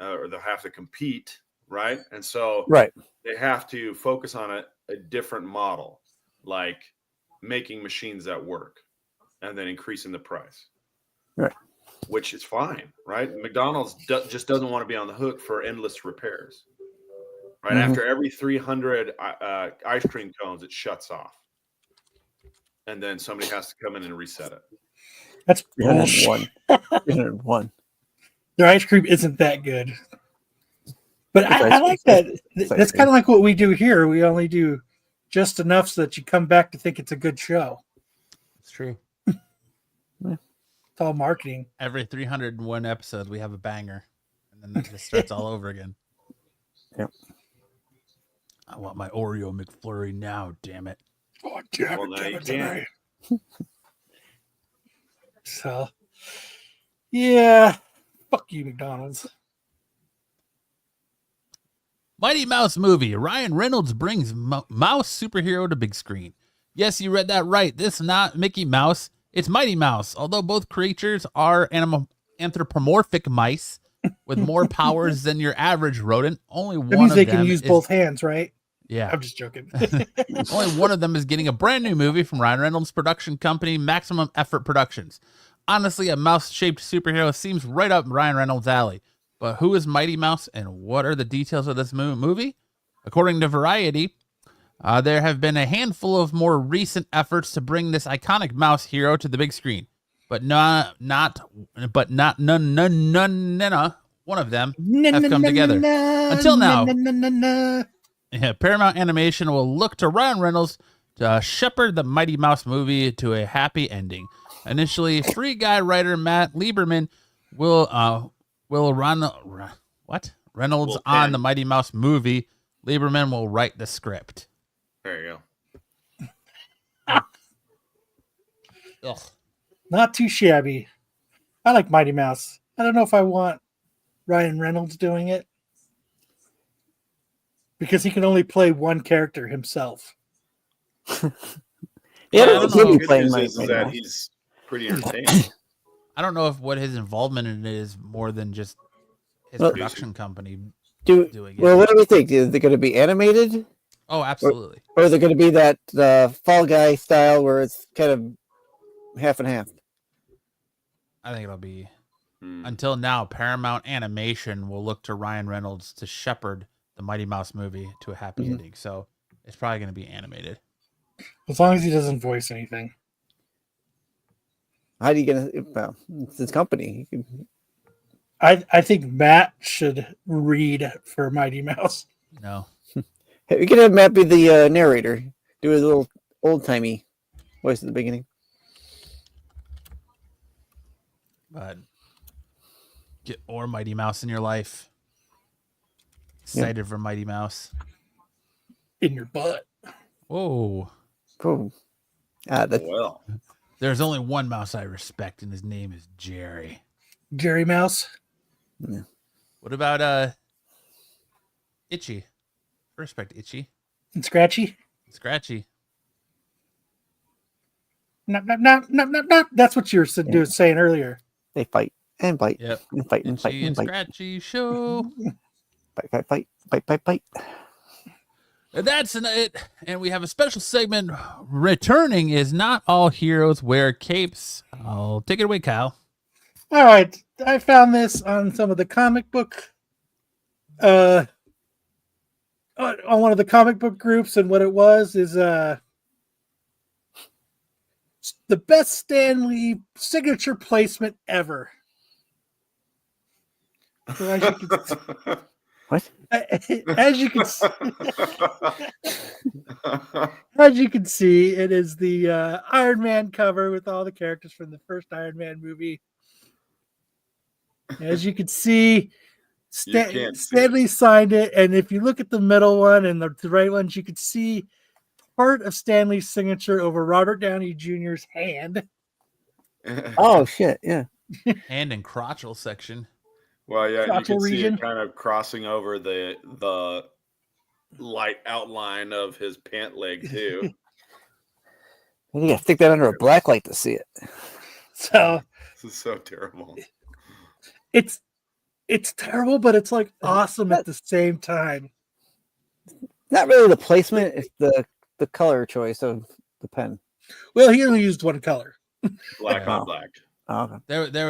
or they'll have to compete, right? And so right. they have to focus on a different model, like making machines that work and then increasing the price. Right. Which is fine, right? McDonald's just doesn't want to be on the hook for endless repairs. Right. Mhm. After every 300 ice cream cones, it shuts off. And then somebody has to come in and reset it. That's bullshit. 301. Their ice cream isn't that good. But It's I like that. It's ice That's cream. kind of like what we do here. We only do just enough so that you come back to think it's a good show. It's true. It's all marketing. Every 301 episodes, we have a banger, and then it just starts all over again. Yep. I want my Oreo McFlurry now, damn it. Oh, damn Well, it, now damn you it, can. damn it. So, yeah. Fuck you, McDonald's. Mighty Mouse movie. Ryan Reynolds brings mouse superhero to big screen. Yes, you read that right. This is not Mickey Mouse. It's Mighty Mouse. Although both creatures are anthropomorphic mice with more powers than your average rodent, only That one means of they them can use is, both hands, right? Yeah. I'm just joking. Only one of them is getting a brand new movie from Ryan Reynolds' production company, Maximum Effort Productions. Honestly, a mouse-shaped superhero seems right up Ryan Reynolds' alley. But who is Mighty Mouse and what are the details of this movie? According to Variety, there have been a handful of more recent efforts to bring this iconic mouse hero to the big screen, but none one of them have come together. Until now. Yeah, Paramount Animation will look to Ryan Reynolds to shepherd the Mighty Mouse movie to a happy ending. Initially, Free Guy writer Matt Lieberman will run Reynolds on the Mighty Mouse movie. Lieberman will write the script. There you Ugh. Oh. Not too shabby. I like Mighty Mouse. I don't know if I want Ryan Reynolds doing it because he can only play one character himself. Yeah, I don't know. Good news is that he's pretty entertaining. I don't know if what his involvement in it is more than just his production company doing it. Well, what do we think? Is it going to be animated? Oh, absolutely. Or is it going to be that Fall Guy style where it's kind of half and half? I think it'll be. Until now, Paramount Animation will look to Ryan Reynolds to shepherd the Mighty Mouse movie to a happy ending. So it's probably going to be animated. As long as he doesn't voice anything. How are you going to? Well, it's his company. I think Matt should read for Mighty Mouse. No. We could have Matt be the narrator, do his little old timey voice at the beginning. But get more Mighty Mouse in your life. Excited for Mighty Mouse. In your butt. Whoa. Cool. Well, there's only one mouse I respect, and his name is Jerry. Jerry Mouse. Yeah. What about Itchy? I respect Itchy. And Scratchy. Scratchy. No. That's what you were saying earlier. They fight and bite. Yep. And fight and fight Itchy and and bite. Scratchy show. Bite. And that's it. And we have a special segment returning is Not All Heroes Wear Capes. I'll take it away, Kyle. All right. I found this on some of the comic book on one of the comic book groups, and what it was is the best Stan Lee signature placement ever. So as you can, What? As you can as you can see, it is the Iron Man cover with all the characters from the first Iron Man movie. As you can see, You can't see Stanley signed it, and if you look at the middle one and the right ones, you could see part of Stanley's signature over Robert Downey Jr.'s hand. Oh shit! Yeah. Hand and crotchal section. Well, yeah, you Crotchal can see region. it kind of crossing over the light outline of his pant leg too. You gotta stick that under a black light to see it. So This is so terrible. it's terrible, but it's like awesome at the same time. Not really the placement; it's the color choice of the pen. Well, he only used one color. Black on Oh. black. Oh, okay. There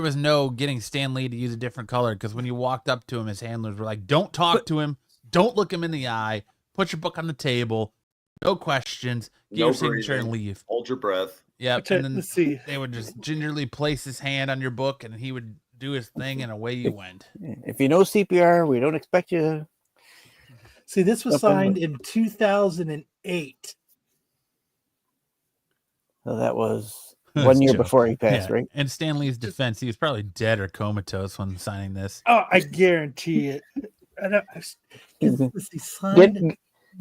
was no getting Stan Lee to use a different color because when you walked up to him, his handlers were like, "Don't talk to him. Don't look him in the eye. Put your book on the table. No questions. Get No your signature breathing. and leave." Hold your breath. Yep. And then Let's see. they would just gingerly place his hand on your book, and he would do his thing, and away you went. If you know CPR, we don't expect you to. See, this was Nothing signed but- in 2008. So that was That's 1 year joke. before he passed, Yeah. right? In Stan Lee's defense, he was probably dead or comatose when signing this. Oh, I guarantee it. I know. Was he signed?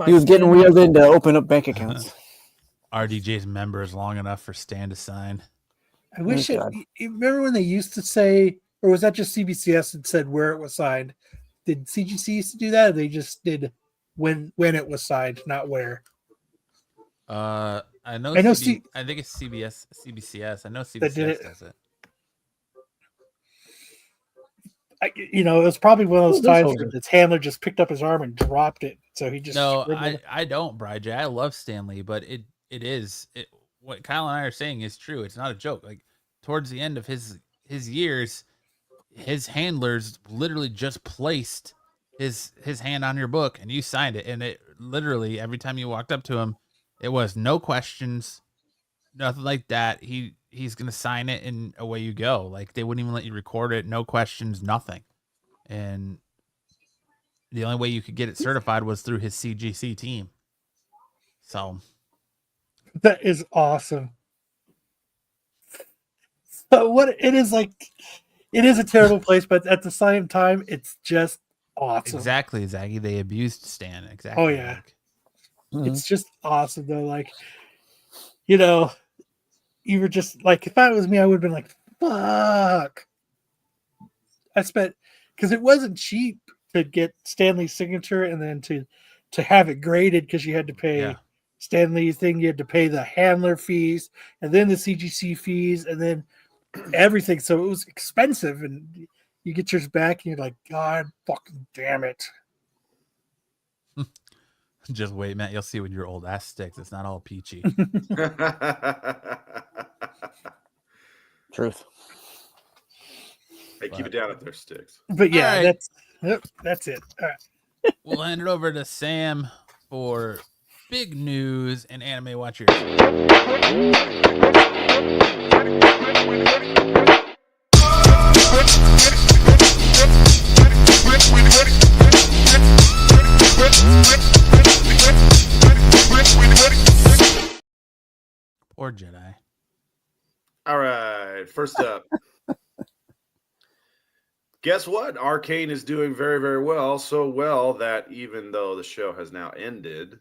He was getting Stanley? wheeled in to open up bank accounts. RDJ's member is long enough for Stan to sign. I wish Oh, it. God. You remember when they used to say, or was that just CBCS that said where it was signed? Did CGC used to do that? Or they just did when it was signed, not where. I know. I know I think it's CBCS. I know That did CBCS it. does it. It was probably one of those Who does times hold where it? his handler just picked up his arm and dropped it. So he just No, scribbled. I don't, Bri J. I love Stanley, but it is what Kyle and I are saying is true. It's not a joke. Like towards the end of his years, his handlers literally just placed his hand on your book and you signed it, and it literally every time you walked up to him, it was no questions, nothing like that. He's gonna sign it and away you go. Like they wouldn't even let you record it, no questions, nothing. And the only way you could get it certified was through his CGC team. So That is awesome. So what it is like, it is a terrible place, but at the same time, it's just awesome. exactly, Zaggy, they abused Stan. Exactly. Oh, yeah. Mhm. It's just awesome though. Like, you were just like, if that was me, I would have been like, fuck. I spent, because it wasn't cheap to get Stanley's signature and then to have it graded because you had to pay Yeah. Stanley's thing, you had to pay the handler fees and then the CGC fees and then everything. So it was expensive, and you get yours back and you're like, God fucking damn it. Just wait, Matt. You'll see when your old ass sticks. It's not all peachy. Truth. Hey, keep it down if there's sticks. But yeah, All right. that's it. All right. We'll hand it over to Sam for big news and anime watchers. Poor Jedi. All right, first up. Guess what? Arcane is doing very, very well. So well that even though the show has now ended,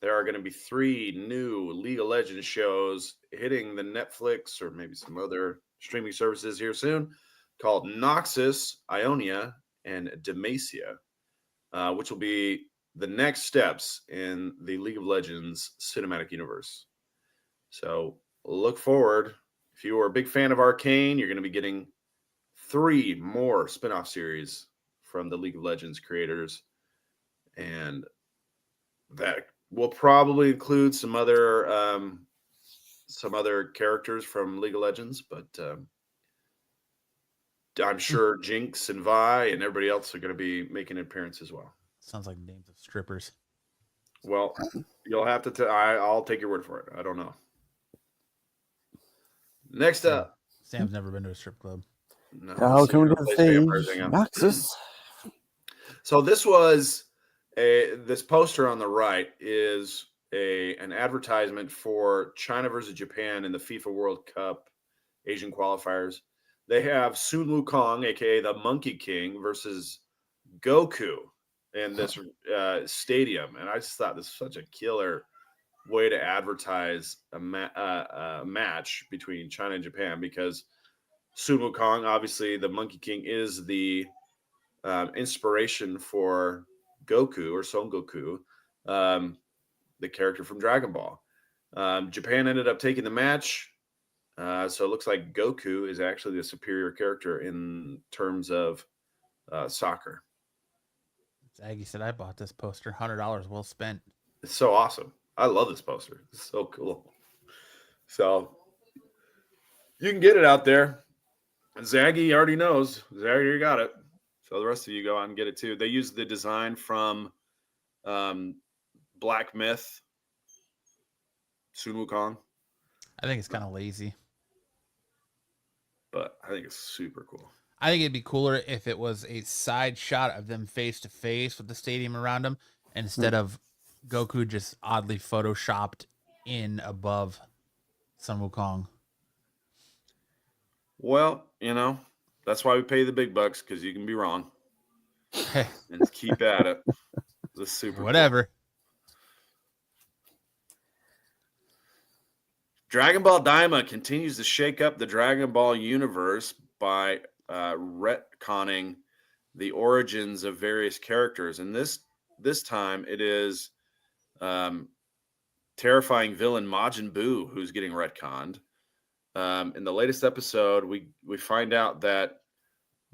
there are going to be 3 new League of Legends shows hitting the Netflix or maybe some other streaming services here soon, called Noxus, Ionia, and Demacia, which will be the next steps in the League of Legends cinematic universe. So look forward. If you are a big fan of Arcane, you're going to be getting 3 more spinoff series from the League of Legends creators. And that will probably include some other characters from League of Legends, but I'm sure Jinx and Vi and everybody else are going to be making an appearance as well. Sounds like names of strippers. Well, you'll have to. I'll take your word for it. I don't know. Next up, Sam's never been to a strip club. no, Welcome to the place stage, vampires, hang on. Noxus. So this was this poster on the right is an advertisement for China versus Japan in the FIFA World Cup Asian qualifiers. they have Sun Wukong, aka the Monkey King, versus Goku in this stadium, and I just thought this was such a killer way to advertise a match between China and Japan, because Sun Wukong, obviously the Monkey King, is the inspiration for Goku, or Son Goku, the character from Dragon Ball. Japan ended up taking the match, so it looks like Goku is actually the superior character in terms of soccer. Aggie said, I bought this poster, $100 well spent. It's so awesome. I love this poster. It's so cool. So you can get it out there. Zaggy already knows. Zaggy got it. So the rest of you go out and get it too. They use the design from Black Myth, Sun Wukong. I think it's kind of lazy. But I think it's super cool. I think it'd be cooler if it was a side shot of them face to face with the stadium around them, instead of Goku just oddly photoshopped in above Sun Wukong. Well, that's why we pay the big bucks, because you can be wrong. And keep at it. This super whatever. Cool. Dragon Ball Daima continues to shake up the Dragon Ball universe by retconning the origins of various characters, and this time it is terrifying villain Majin Buu who's getting retconned. In the latest episode, we find out that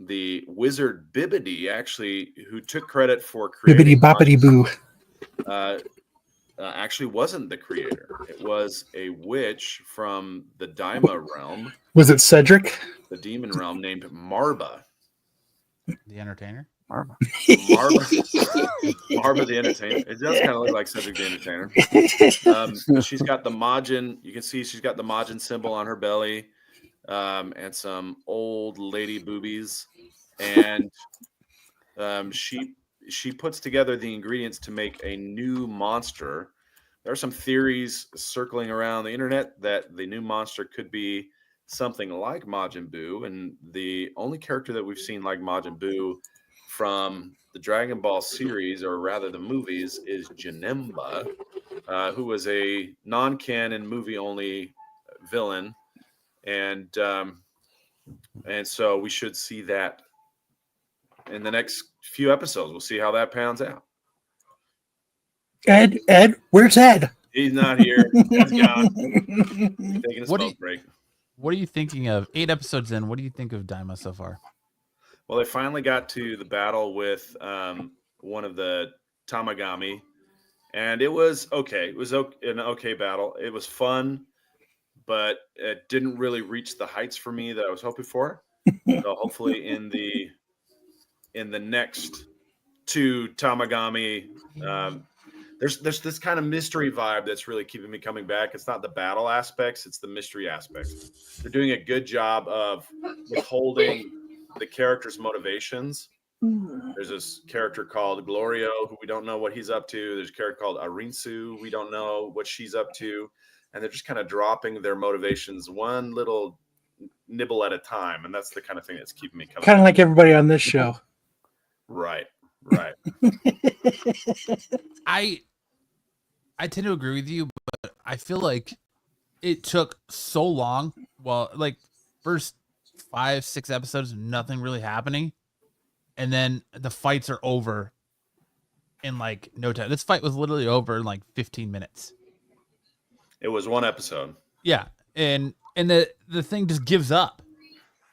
the wizard Bibbidi, actually, who took credit for creating Bibbidi Boppity Boo, actually wasn't the creator. It was a witch from the Daima realm. Was it Cedric? The demon realm, named Marba. The Entertainer? Marba the Entertainer. It does kind of look like Cedric the Entertainer. She's got the Majin. You can see she's got the Majin symbol on her belly, and some old lady boobies. And she puts together the ingredients to make a new monster. There are some theories circling around the internet that the new monster could be something like Majin Buu, and the only character that we've seen like Majin Buu from the Dragon Ball series, or rather the movies, is Janemba, who was a non-canon movie-only villain, and so we should see that in the next few episodes. We'll see how that pans out. Ed, where's Ed? He's not here. He's gone. He's taking a smoke break. What are you thinking of? 8 episodes in, what do you think of Daima so far? Well, they finally got to the battle with one of the Tamagami, and it was okay. It was an okay battle. It was fun, but it didn't really reach the heights for me that I was hoping for. So hopefully in the next 2 Tamagami, there's this kind of mystery vibe that's really keeping me coming back. It's not the battle aspects, it's the mystery aspects. They're doing a good job of withholding the character's motivations. There's this character called Glorio, who we don't know what he's up to. There's a character called Arinsu, we don't know what she's up to. And they're just kind of dropping their motivations one little nibble at a time. And that's the kind of thing that's keeping me coming. Kind of like everybody on this show. Right. I tend to agree with you, but I feel like it took so long. Well, like first 5-6 episodes, nothing really happening, and then the fights are over in like no time. This fight was literally over in like 15 minutes. It was one episode. Yeah, and the thing just gives up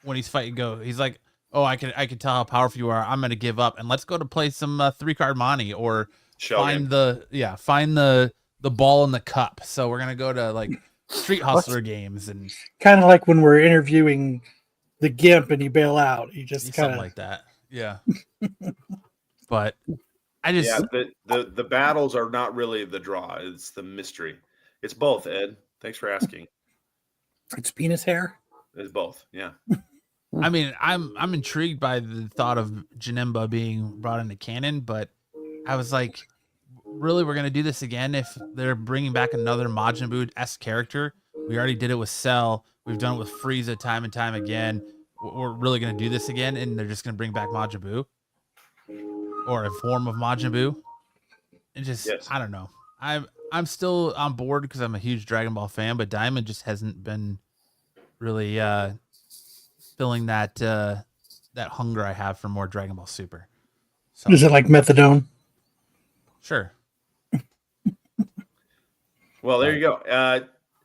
when he's fighting. He's like, oh, I can tell how powerful you are. I'm gonna give up, and let's go to play some 3-card money or find the ball in the cup. So we're gonna go to like Street Hustler games, and kind of like when we're interviewing the Gimp and you bail out. You just kind of like that. Yeah. But I just the battles are not really the draw. It's the mystery. It's both, Ed. Thanks for asking. It's penis hair. It's both. Yeah. I mean, I'm intrigued by the thought of Janemba being brought into canon, but I was like, really, we're gonna do this again if they're bringing back another Majin Buu-esque character? We already did it with Cell. We've done it with Frieza time and time again. we're really going to do this again, and they're just going to bring back Majin Buu or a form of Majin Buu. It just, Yes. I don't know. I'm still on board because I'm a huge Dragon Ball fan, but Diamond just hasn't been really filling that hunger I have for more Dragon Ball Super. So, Is it like methadone? sure. Well, there you go.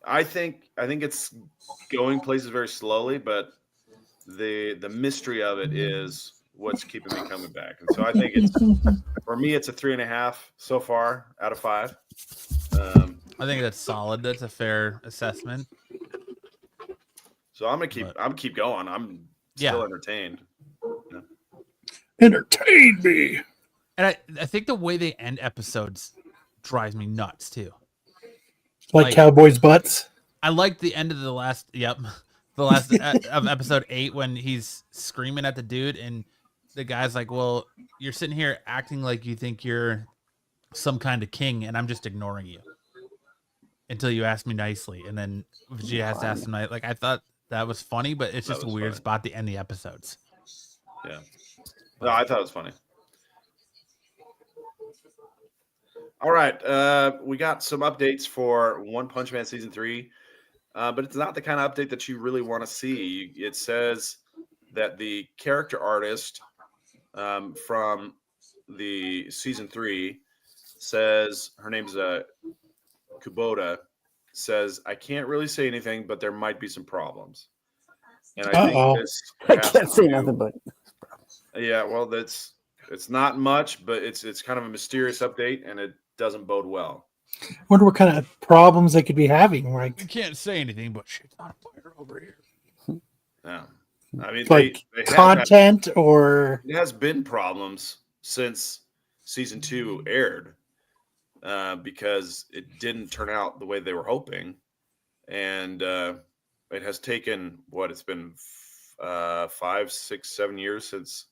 I think it's going places very slowly, but the mystery of it is what's keeping me coming back. And so I think for me, it's a 3.5 so far out of 5. I think that's solid. That's a fair assessment. So I'm gonna keep going. I'm still entertained. Yeah. Entertain me. And I think the way they end episodes drives me nuts too. Like cowboys' butts. I like the end of the last of episode 8 when he's screaming at the dude and the guy's like, well, you're sitting here acting like you think you're some kind of king and I'm just ignoring you until you ask me nicely. And then Vegeta has to ask him, like, I thought that was funny, but it's just a weird spot to end the episodes. Yeah. No, I thought it was funny. All right. We got some updates for One Punch Man Season 3, but it's not the kind of update that you really want to see. It says that the character artist from the Season 3 says, her name's Kubota, says, I can't really say anything, but there might be some problems. And I think this I can't say nothing but. Yeah, well, it's not much, but it's kind of a mysterious update, and it doesn't bode well. Wonder what kind of problems they could be having. Like, I can't say anything, but shit's on fire over here. Yeah, I mean, like they content or it has been problems since Season 2 aired because it didn't turn out the way they were hoping, and it has taken it's been 5, 6, 7 years since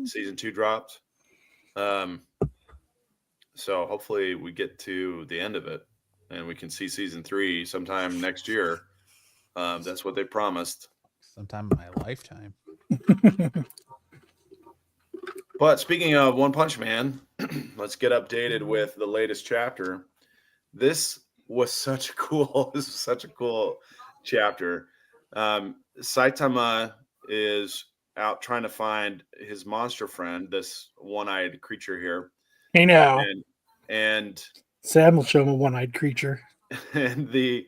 Season 2 dropped. So hopefully we get to the end of it and we can see Season 3 sometime next year. That's what they promised. Sometime in my lifetime. But speaking of One Punch Man, let's get updated with the latest chapter. This was such a cool chapter. Saitama is out trying to find his monster friend, this one-eyed creature here. Hey now. And Sam will show him a one-eyed creature. And the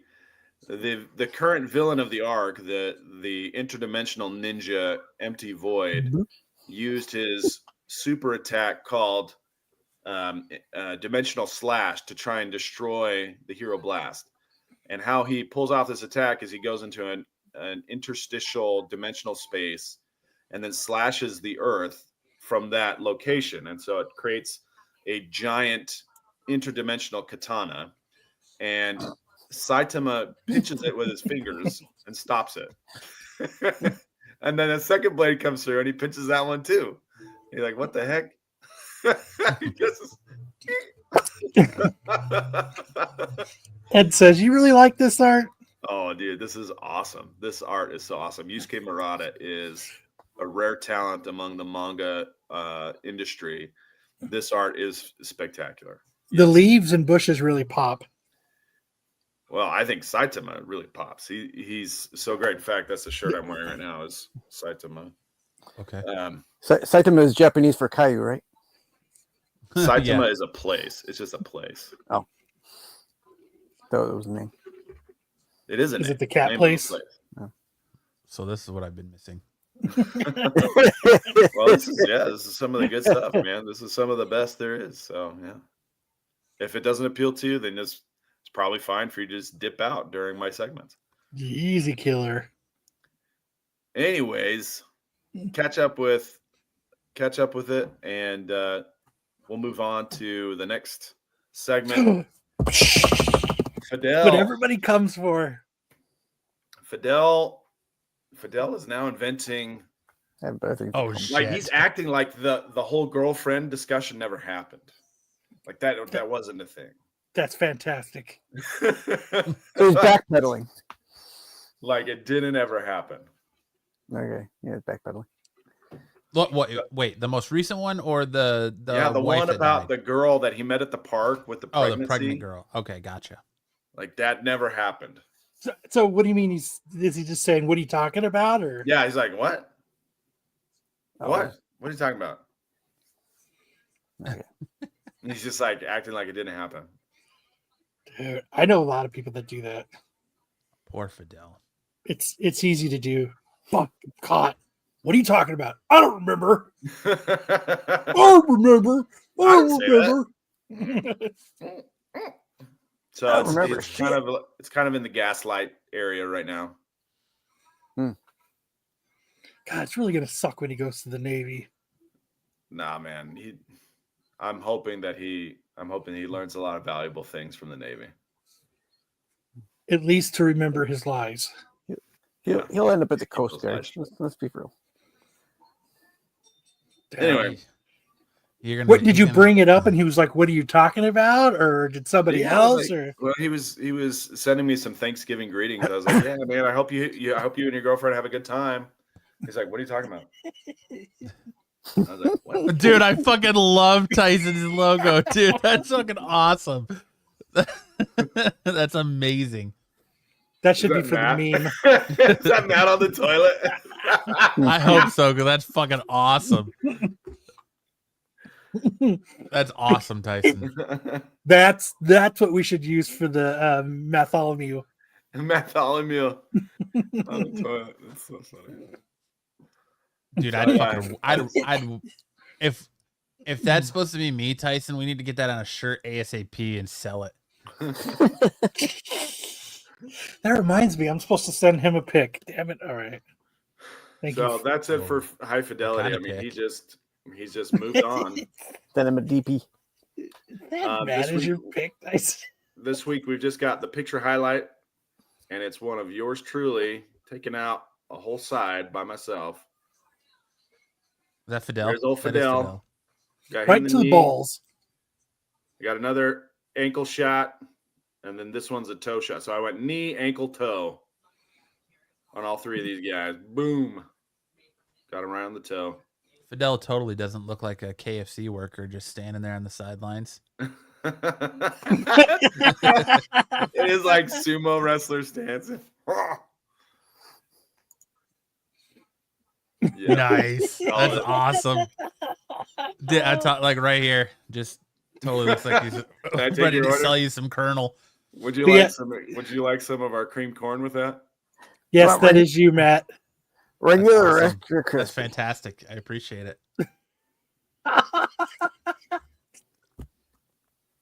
current villain of the arc, the interdimensional ninja Empty Void, used his super attack called Dimensional Slash to try and destroy the Hero Blast. And how he pulls off this attack is he goes into an interstitial dimensional space and then slashes the earth from that location. And so it creates a giant interdimensional katana. And Saitama pinches it with his fingers and stops it. And then a second blade comes through and he pinches that one too. He's like, what the heck? Ed says, you really like this art? Oh, dude, this is awesome. This art is so awesome. Yusuke Murata is a rare talent among the manga industry. This art is spectacular. The leaves and bushes really pop. Well, I think Saitama really pops. He's so great. In fact, that's the shirt I'm wearing right now is Saitama. Okay. Saitama is Japanese for Caillou, right? Saitama is a place. It's just a place. Oh. That was the name. It is a name. Is it the cat place? Oh. So this is what I've been missing. Well, this is some of the good stuff, man. This is some of the best there is. So, yeah. If it doesn't appeal to you, then it's probably fine for you to just dip out during my segments. Easy killer. Anyways, catch up with it, and we'll move on to the next segment. Fidel. What everybody comes for. Fidel is now inventing. Oh shit! Like he's acting like the whole girlfriend discussion never happened. Like that wasn't a thing. That's fantastic. It was backpedaling. Like it didn't ever happen. Okay, yeah, backpedaling. What? Wait, the most recent one or the the wife one that about died? the girl that he met at the park with the Oh, pregnancy. the pregnant girl. Okay, gotcha. Like that never happened. So what do you mean? Is he just saying, "What are you talking about?" Or Yeah, he's like, what? Oh. What? What are you talking about? Okay. He's just like acting like it didn't happen. Dude, I know a lot of people that do that. Poor Fidel. It's easy to do. Fuck, I'm caught. What are you talking about? I don't remember. I remember. I remember. So I don't remember it's kind of in the gaslight area right now. God, it's really gonna suck when he goes to the Navy. Nah, man. I'm hoping he learns a lot of valuable things from the Navy. At least to remember his lies. He'll end up at the Coast Guard. Let's be real. Anyway, What did you bring it up? And he was like, "What are you talking about?" Or did somebody else? Like, or well, he was sending me some Thanksgiving greetings. I was like, "Yeah, man. I hope you and your girlfriend have a good time." He's like, "What are you talking about?" I was like, "What?" Dude, I fucking love Tyson's logo, dude. That's fucking awesome. That's amazing. that should be for the meme. Is that Matt on the toilet? I hope so, because that's fucking awesome. That's awesome, Tyson. That's what we should use for the Bartholomew. Bartholomew on the toilet. That's so funny. Dude, I'd if that's supposed to be me, Tyson, we need to get that on a shirt ASAP and sell it. That reminds me, I'm supposed to send him a pic. Damn it! All right. Thank you. That's it for high fidelity. I mean, he's just moved on. Send him a DP. That is your pic. Nice. This week we've just got the picture highlight, and it's one of yours truly taking out a whole side by myself. Is that Fidel? There's old Fidel. Right to the balls. We got another ankle shot, and then this one's a toe shot. So I went knee, ankle, toe on all three of these guys. Boom. Got him right on the toe. Fidel totally doesn't look like a KFC worker just standing there on the sidelines. It is like sumo wrestlers dancing. Yeah. Nice. That's awesome. I talk like right here. Just totally looks like he's ready to sell you some Colonel. Would you like some of our cream corn with that? Yes, that is you, Matt. Regular That's awesome. extra crispy. That's fantastic. I appreciate it.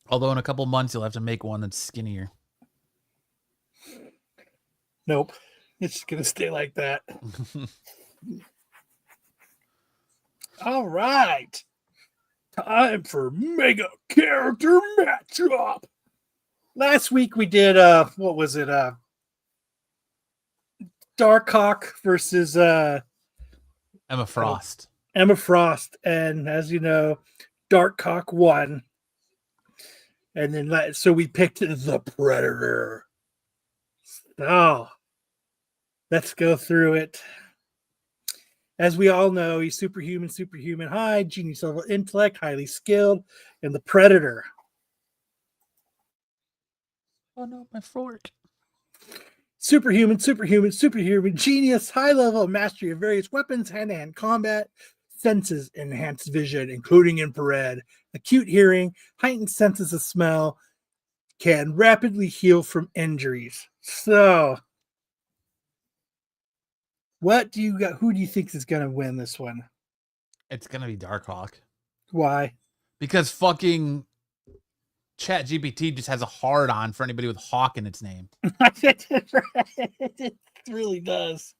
Although in a couple months you'll have to make one that's skinnier. Nope. It's gonna stay like that. All right. Time for mega character matchup. Last week we did what was it? Darkhawk versus Emma Frost. Emma Frost, and as you know, Darkhawk won. And then so we picked the Predator. So let's go through it. As we all know, he's superhuman high, genius level intellect, highly skilled, and the Predator. Oh no, my fork. Superhuman, genius, high level mastery of various weapons, hand-to-hand combat, senses, enhanced vision, including infrared, acute hearing, heightened senses of smell, can rapidly heal from injuries. So, what do you got? Who do you think is going to win this one? It's gonna be Darkhawk. Why? Because fucking ChatGPT just has a hard on for anybody with Hawk in its name. It really does.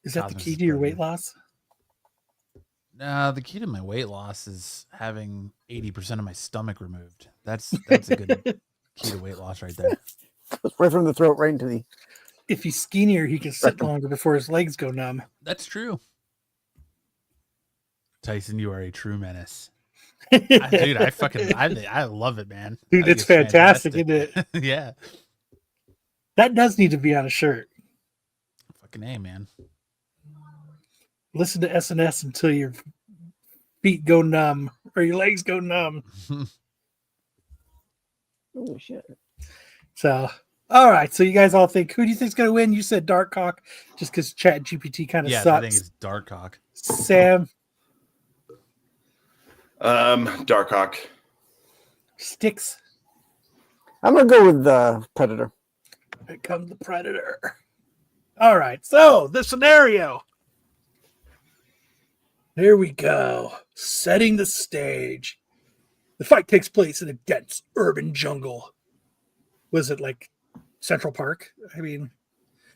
Is that the key to your weight loss? No, the key to my weight loss is having 80% of my stomach removed. That's a good key to weight loss right there. Goes right from the throat right into the. If he's skinnier, he can sit longer before his legs go numb. That's true. Tyson, you are a true menace. Dude, I love it, man. Dude, it's fantastic, isn't it? Yeah. That does need to be on a shirt. Fucking A, man. Listen to SNS until your feet go numb or your legs go numb. Oh shit! So, all right. So you guys all think, who do you think's going to win? You said Darkhawk just because Chat GPT kind of Yes, sucks. I think it's Darkhawk. Sam, Darkhawk. Sticks. I'm gonna go with the Predator. Here comes the Predator. All right. So the scenario. Here we go. Setting the stage. The fight takes place in a dense urban jungle. Was it like Central Park? I mean,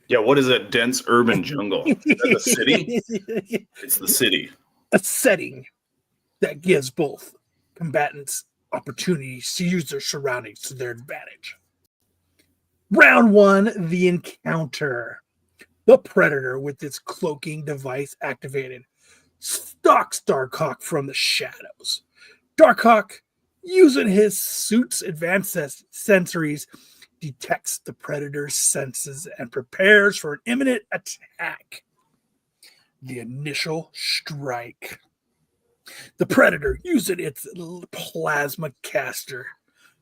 Yeah, what is a dense urban jungle? Is that the city? It's the city. A setting that gives both combatants opportunities to use their surroundings to their advantage. Round one, the encounter. The Predator, with its cloaking device activated, stalks Darkhawk from the shadows. Darkhawk, using his suit's advanced sensories, detects the Predator's senses and prepares for an imminent attack. The initial strike. The Predator, using its plasma caster,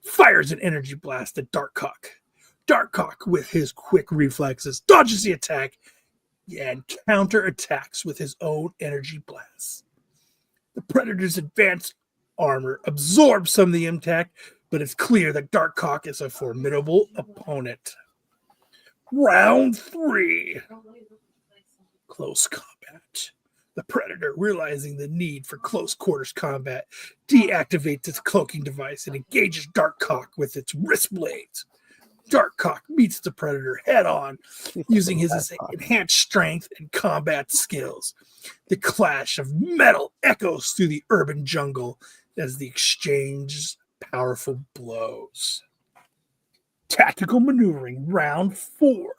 fires an energy blast at Darkhawk. Darkhawk, with his quick reflexes, dodges the attack and counterattacks with his own energy blasts. The Predator's advanced armor absorbs some of the impact, but it's clear that Darkhawk is a formidable opponent. Round three. Close combat. The Predator, realizing the need for close quarters combat, deactivates its cloaking device and engages Darkhawk with its wrist blades. Darkhawk meets the Predator head on, using his enhanced strength and combat skills. The clash of metal echoes through the urban jungle as the exchange powerful blows. Tactical maneuvering, round four.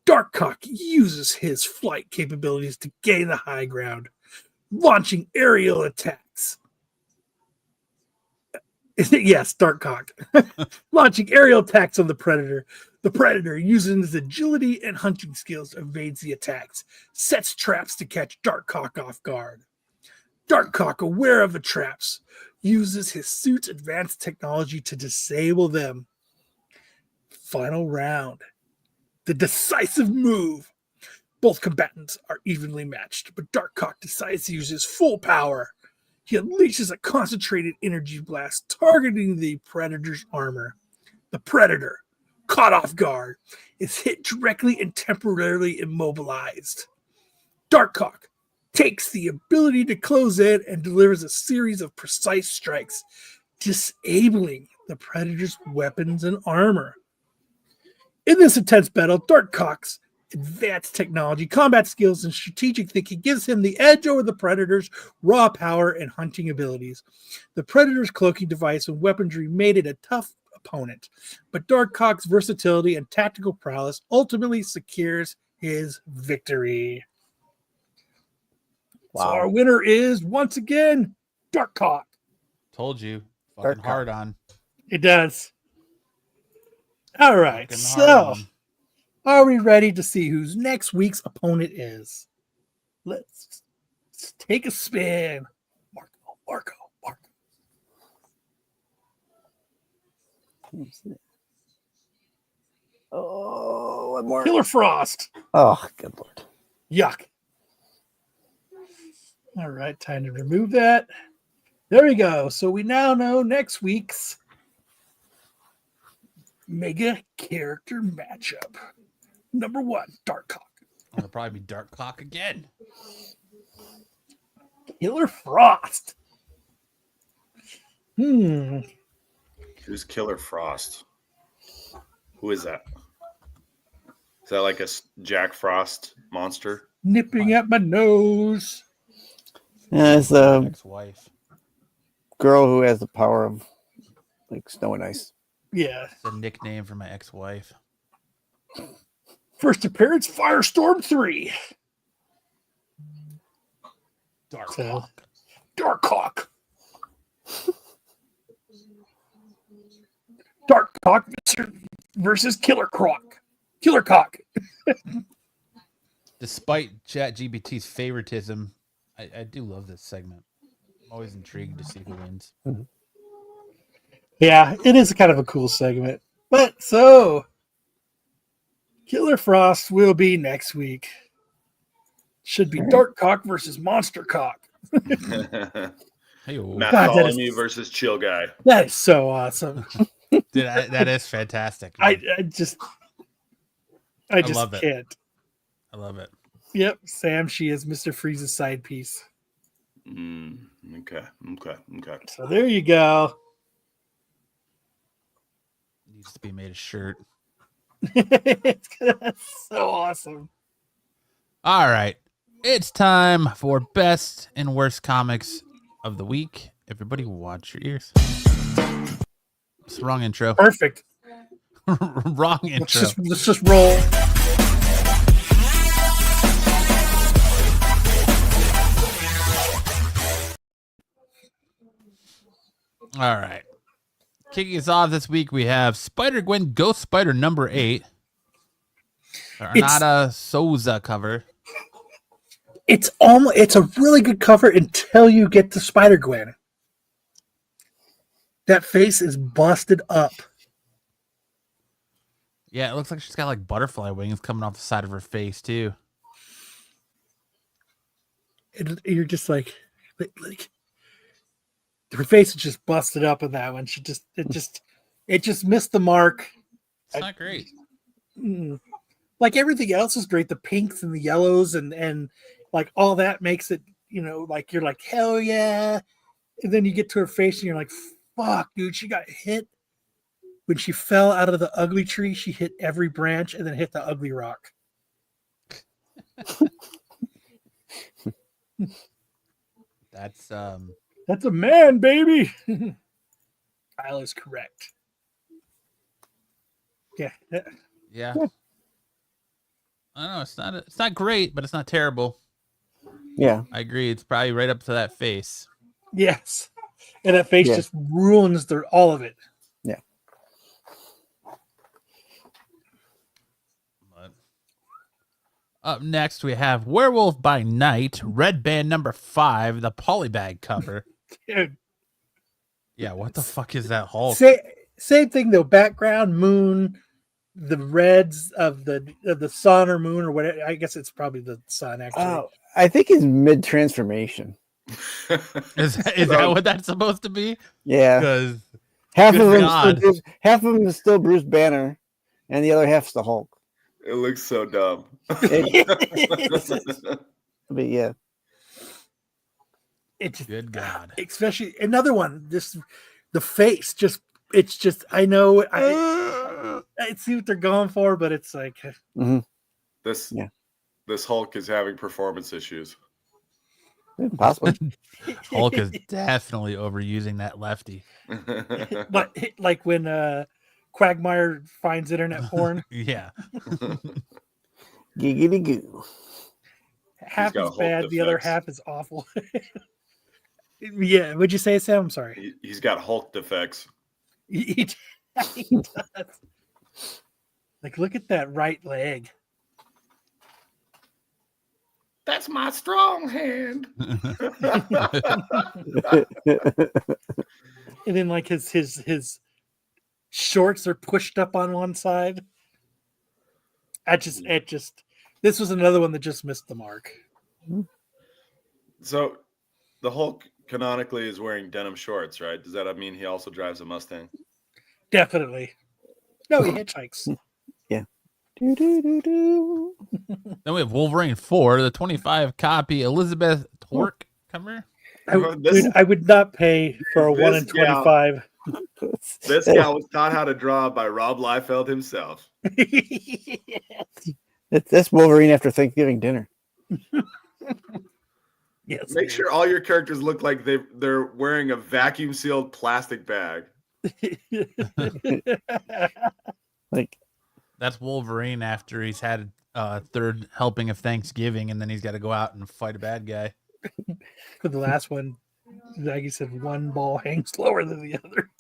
Darkhawk uses his flight capabilities to gain the high ground, launching aerial attacks. Yes, Darkhawk. Launching aerial attacks on the Predator. The Predator, using his agility and hunting skills, evades the attacks, sets traps to catch Darkhawk off guard. Darkhawk, aware of the traps, uses his suit's advanced technology to disable them. Final round. The decisive move. Both combatants are evenly matched, but Darkhawk decides to use his full power. He unleashes a concentrated energy blast, targeting the Predator's armor. The Predator, caught off guard, is hit directly and temporarily immobilized. Darkhawk takes the ability to close in and delivers a series of precise strikes, disabling the Predator's weapons and armor. In this intense battle, Darkhawk's advanced technology, combat skills, and strategic thinking gives him the edge over the Predator's raw power and hunting abilities. The Predator's cloaking device and weaponry made it a tough opponent, but Darkhawk's versatility and tactical prowess ultimately secures his victory. Wow. So our winner is, once again, Darkhawk. Told you. Fucking Darkhawk. hard on. It does. All right, Fucking so hard on. are we ready to see who's next week's opponent is? Let's take a spin. Marco. Oh, one more. Killer Frost. Oh, good lord. Yuck. All right, time to remove that. There we go. So we now know next week's mega character matchup. Number one, Darkhawk. It'll probably be Darkhawk again. Killer Frost. Who's Killer Frost? Who is that? Is that like a Jack Frost monster? Nipping at my nose. Yeah, it's a Ex-wife. girl who has the power of like snow and ice. Yeah. It's a nickname for my ex-wife. First appearance, Firestorm 3. Darkhawk. Darkhawk. Darkhawk, Mr. versus Killer Croc. Killer Cock. Despite ChatGPT's favoritism, I do love this segment. I'm always intrigued to see who wins. Yeah, it is kind of a cool segment. But so, Killer Frost will be next week. Should be Dark Cock versus Monster Cock. Hey-o. Matt God, that Bartholomew is- versus Chill Guy. That is so awesome. Dude, that is fantastic. I man. just love it. can't. I love it. Yep, Sam, she is Mr. Freeze's side piece. Okay. So there you go. Needs to be made a shirt. It's so awesome. All right. It's time for best and worst comics of the week. Everybody watch your ears. It's the wrong intro. Perfect. Wrong intro. Let's just roll. All right. Kicking us off this week, we have Spider-Gwen Ghost Spider number 8. Arnada Souza cover. It's a really good cover until you get to Spider-Gwen. That face is busted up. Yeah, it looks like she's got like butterfly wings coming off the side of her face too. You're just like her face is just busted up in that one. It just missed the mark. It's not great. Like everything else is great. The pinks and the yellows and like all that makes it, like you're like, hell yeah. And then you get to her face and you're like, fuck, dude, she got hit. When she fell out of the ugly tree, she hit every branch and then hit the ugly rock. That's a man, baby. Kyle is correct. Yeah. yeah. I don't know. It's not great, but it's not terrible. Yeah. I agree. It's probably right up to that face. Yes. And that face just ruins all of it. Yeah. But up next, we have Werewolf by Night, Red Band number 5, the polybag cover. Dude. Yeah, what the fuck is that Hulk? Same thing though. Background, moon, the reds of the sun or moon or whatever. I guess it's probably the sun actually. Oh, I think he's mid transformation. Is that what that's supposed to be? Yeah. Because half of him is still Bruce Banner, and the other half's the Hulk. It looks so dumb. But yeah. Good God. Especially another one. The face it's just I know I see what they're going for, but it's like This Hulk is having performance issues. Possibly. Hulk is definitely overusing that lefty. but like when Quagmire finds internet porn. Yeah. Giggity goo. Half is bad, the other half is awful. Yeah, would you say, Sam? I'm sorry. He's got Hulk defects. He does. Like, look at that right leg. That's my strong hand. And then like his shorts are pushed up on one side. This was another one that just missed the mark. So the Hulk canonically is wearing denim shorts, right? Does that mean he also drives a Mustang? Definitely. No, he hitchhikes. Yeah. Then we have Wolverine 4, the 25 copy Elizabeth Torque cover. I would not pay for a 1 in 25. This guy was taught how to draw by Rob Liefeld himself. That's Wolverine after Thanksgiving dinner. Yes. Make sure all your characters look like they're wearing a vacuum sealed plastic bag. Like that's Wolverine after he's had a third helping of Thanksgiving, and then he's got to go out and fight a bad guy. For the last one, like you said, one ball hangs lower than the other.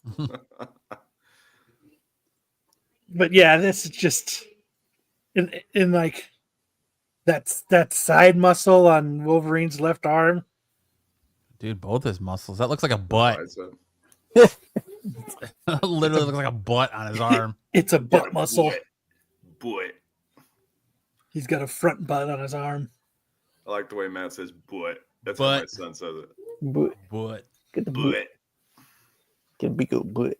But yeah, this is just in like that side muscle on Wolverine's left arm. Dude, both his muscles. That looks like a butt. Literally looks like a butt on his arm. It's a butt muscle. Butt. He's got a front butt on his arm. I like the way Matt says butt. That's Butt. how my son says it. Butt. Get the Butt. Get a big old butt.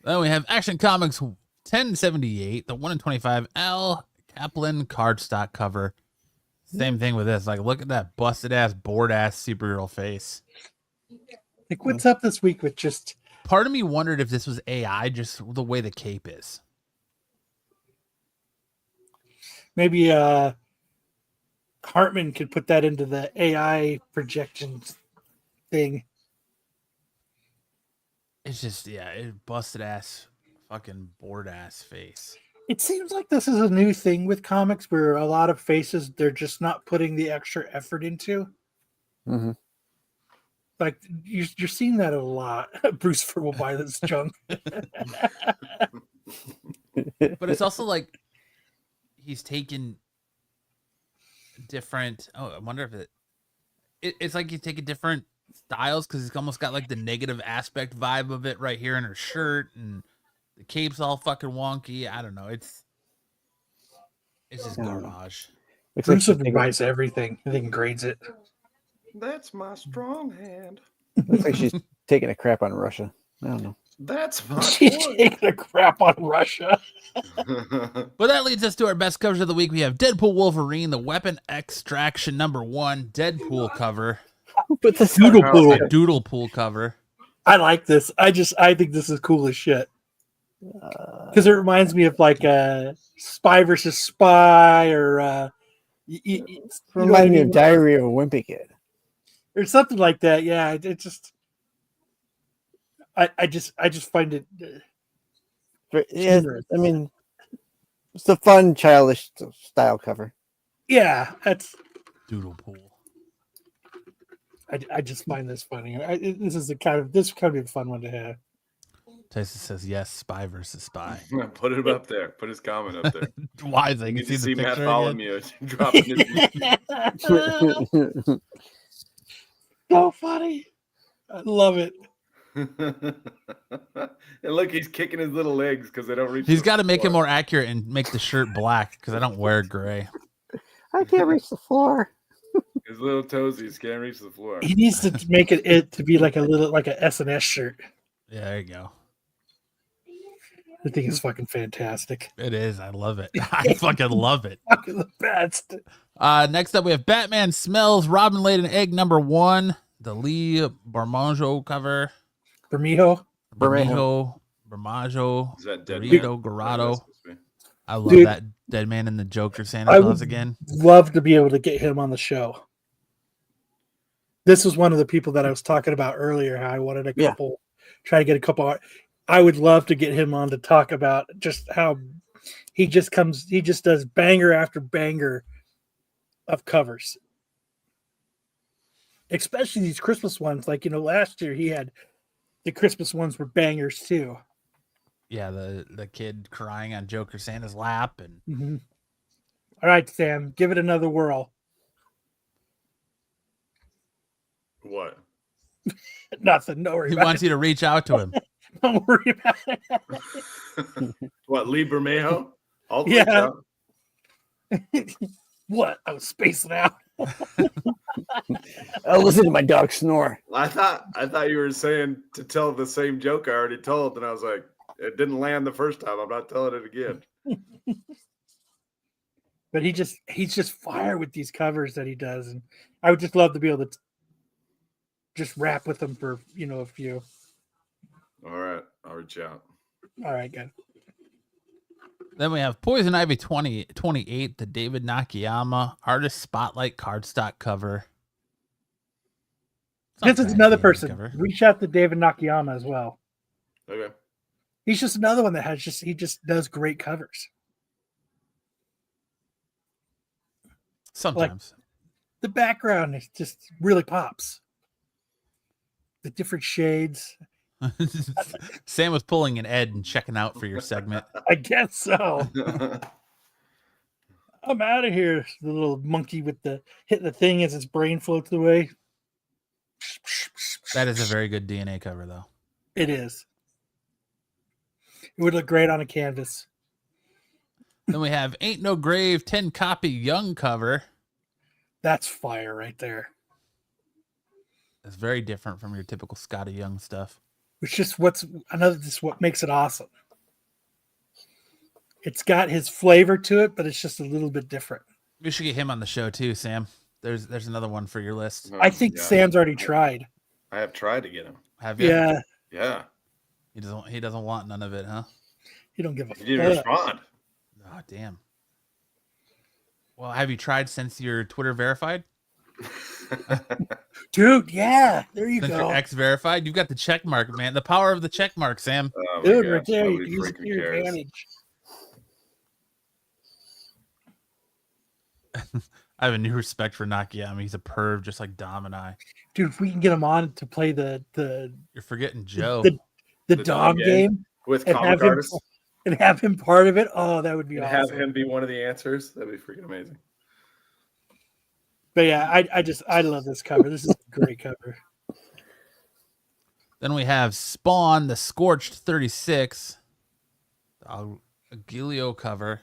Then we have Action Comics 1078, the 1 in 25 Al Kaplan cardstock cover. Same thing with this. Like, look at that busted ass, bored ass superhero face. Like, what's up this week with just... Part of me wondered if this was AI, just the way the cape is. Maybe Hartman could put that into the AI projections thing. It's just, yeah, busted ass, fucking bored ass face. It seems like this is a new thing with comics where a lot of faces they're just not putting the extra effort into. Mm-hmm. Like you're seeing that a lot. Bruce Fur will buy this junk. But it's also like he's taken different. Oh, I wonder if it's like he's taking different styles because he's almost got like the negative aspect vibe of it right here in her shirt, and the cape's all fucking wonky. I don't know. It's just garbage. Bruce buys everything. I think grades it. That's my strong hand. Looks like she's taking a crap on Russia. I don't know. That's my She's taking a crap on Russia. But that leads us to our best covers of the week. We have Deadpool Wolverine, the Weapon Extraction #1 Deadpool cover. But the Doodle pool. A doodle pool cover. I like this. I think this is cool as shit. Because it reminds me of like Spy versus Spy, or reminds me of Diary of a Wimpy Kid, or something like that. Yeah, it just, I just find it. Yeah, I mean, it's a fun, childish style cover. Yeah, that's Doodle pool. I just find this funny. This kind of be a fun one to have. Tyson says yes. Spy versus Spy. Put it up there. Put his comment up there. Why is I You can need to see the Matt picture Bartholomew dropping his. So funny. I love it. And look, he's kicking his little legs because they don't reach. He's got to make it more accurate and make the shirt black because I don't wear gray. I can't reach the floor. His little toesies can't reach the floor. He needs to make it to be like a SNS shirt. Yeah, there you go. I think it's fucking fantastic. It is. I love it. I fucking love it. Fucking the best. Next up, we have Batman Smells Robin Laid an Egg #1, the Lee Bermejo cover. Bermejo. Bermejo. Is that dead? Burrito Garado. I love Dude, that Dead Man in the Joker Santa Claus again. Love to be able to get him on the show. This was one of the people that I was talking about earlier. How I wanted a couple, try to get a couple. I would love to get him on to talk about just how he just does banger after banger of covers, especially these Christmas ones. Like, last year he had the Christmas ones were bangers too. Yeah, the kid crying on Joker Santa's lap. And mm-hmm. All right, Sam, give it another whirl. What? Nothing. Don't worry. He wants you to reach out to him. Don't worry about it. What, Lee Bermejo? Yeah. What? I was spacing out. I'll listen to my dog snore. I thought you were saying to tell the same joke I already told, and I was like, it didn't land the first time. I'm not telling it again. But he's just fire with these covers that he does, and I would just love to be able to just rap with him for a few. All right, I'll reach out. All right, good. Then we have Poison Ivy 2028, the David Nakayama Artist Spotlight cardstock cover. This is another person. Cover. Reach out to David Nakayama as well. Okay. He's just another one that he just does great covers. Sometimes. Like, the background is just really pops. The different shades. Sam was pulling an Ed and checking out for your segment. I guess so. I'm out of here. The little monkey with the hit the thing as its brain floats away. That is a very good DNA cover, though. It is. It would look great on a canvas. Then we have Ain't No Grave 10 copy Young cover. That's fire right there. It's very different from your typical Scotty Young stuff. It's just what makes it awesome. It's got his flavor to it, but it's just a little bit different. We should get him on the show too, Sam. There's another one for your list. I think Sam's already tried. I have tried to get him. Have you? Yeah. Yeah. He doesn't want none of it, huh? He don't give a He didn't fuck. respond. Oh, damn. Well, have you tried since you're Twitter verified? Dude, yeah. There you Since go. you're X verified? You've got the check mark, man. The power of the check mark, Sam. Oh my Dude, gosh, right there. You nobody use it freaking to your cares. advantage. I have a new respect for Nakayama. He's a perv just like Dom and I. Dude, if we can get him on to play the You're forgetting Joe. the The Dom Dom game With and comic have him artists. and have him part of it. Oh, that would be And awesome. have him be one of the answers. That'd be freaking amazing. But yeah, I love this cover. This is a great cover. Then we have Spawn, the Scorched 36. Aguilio cover.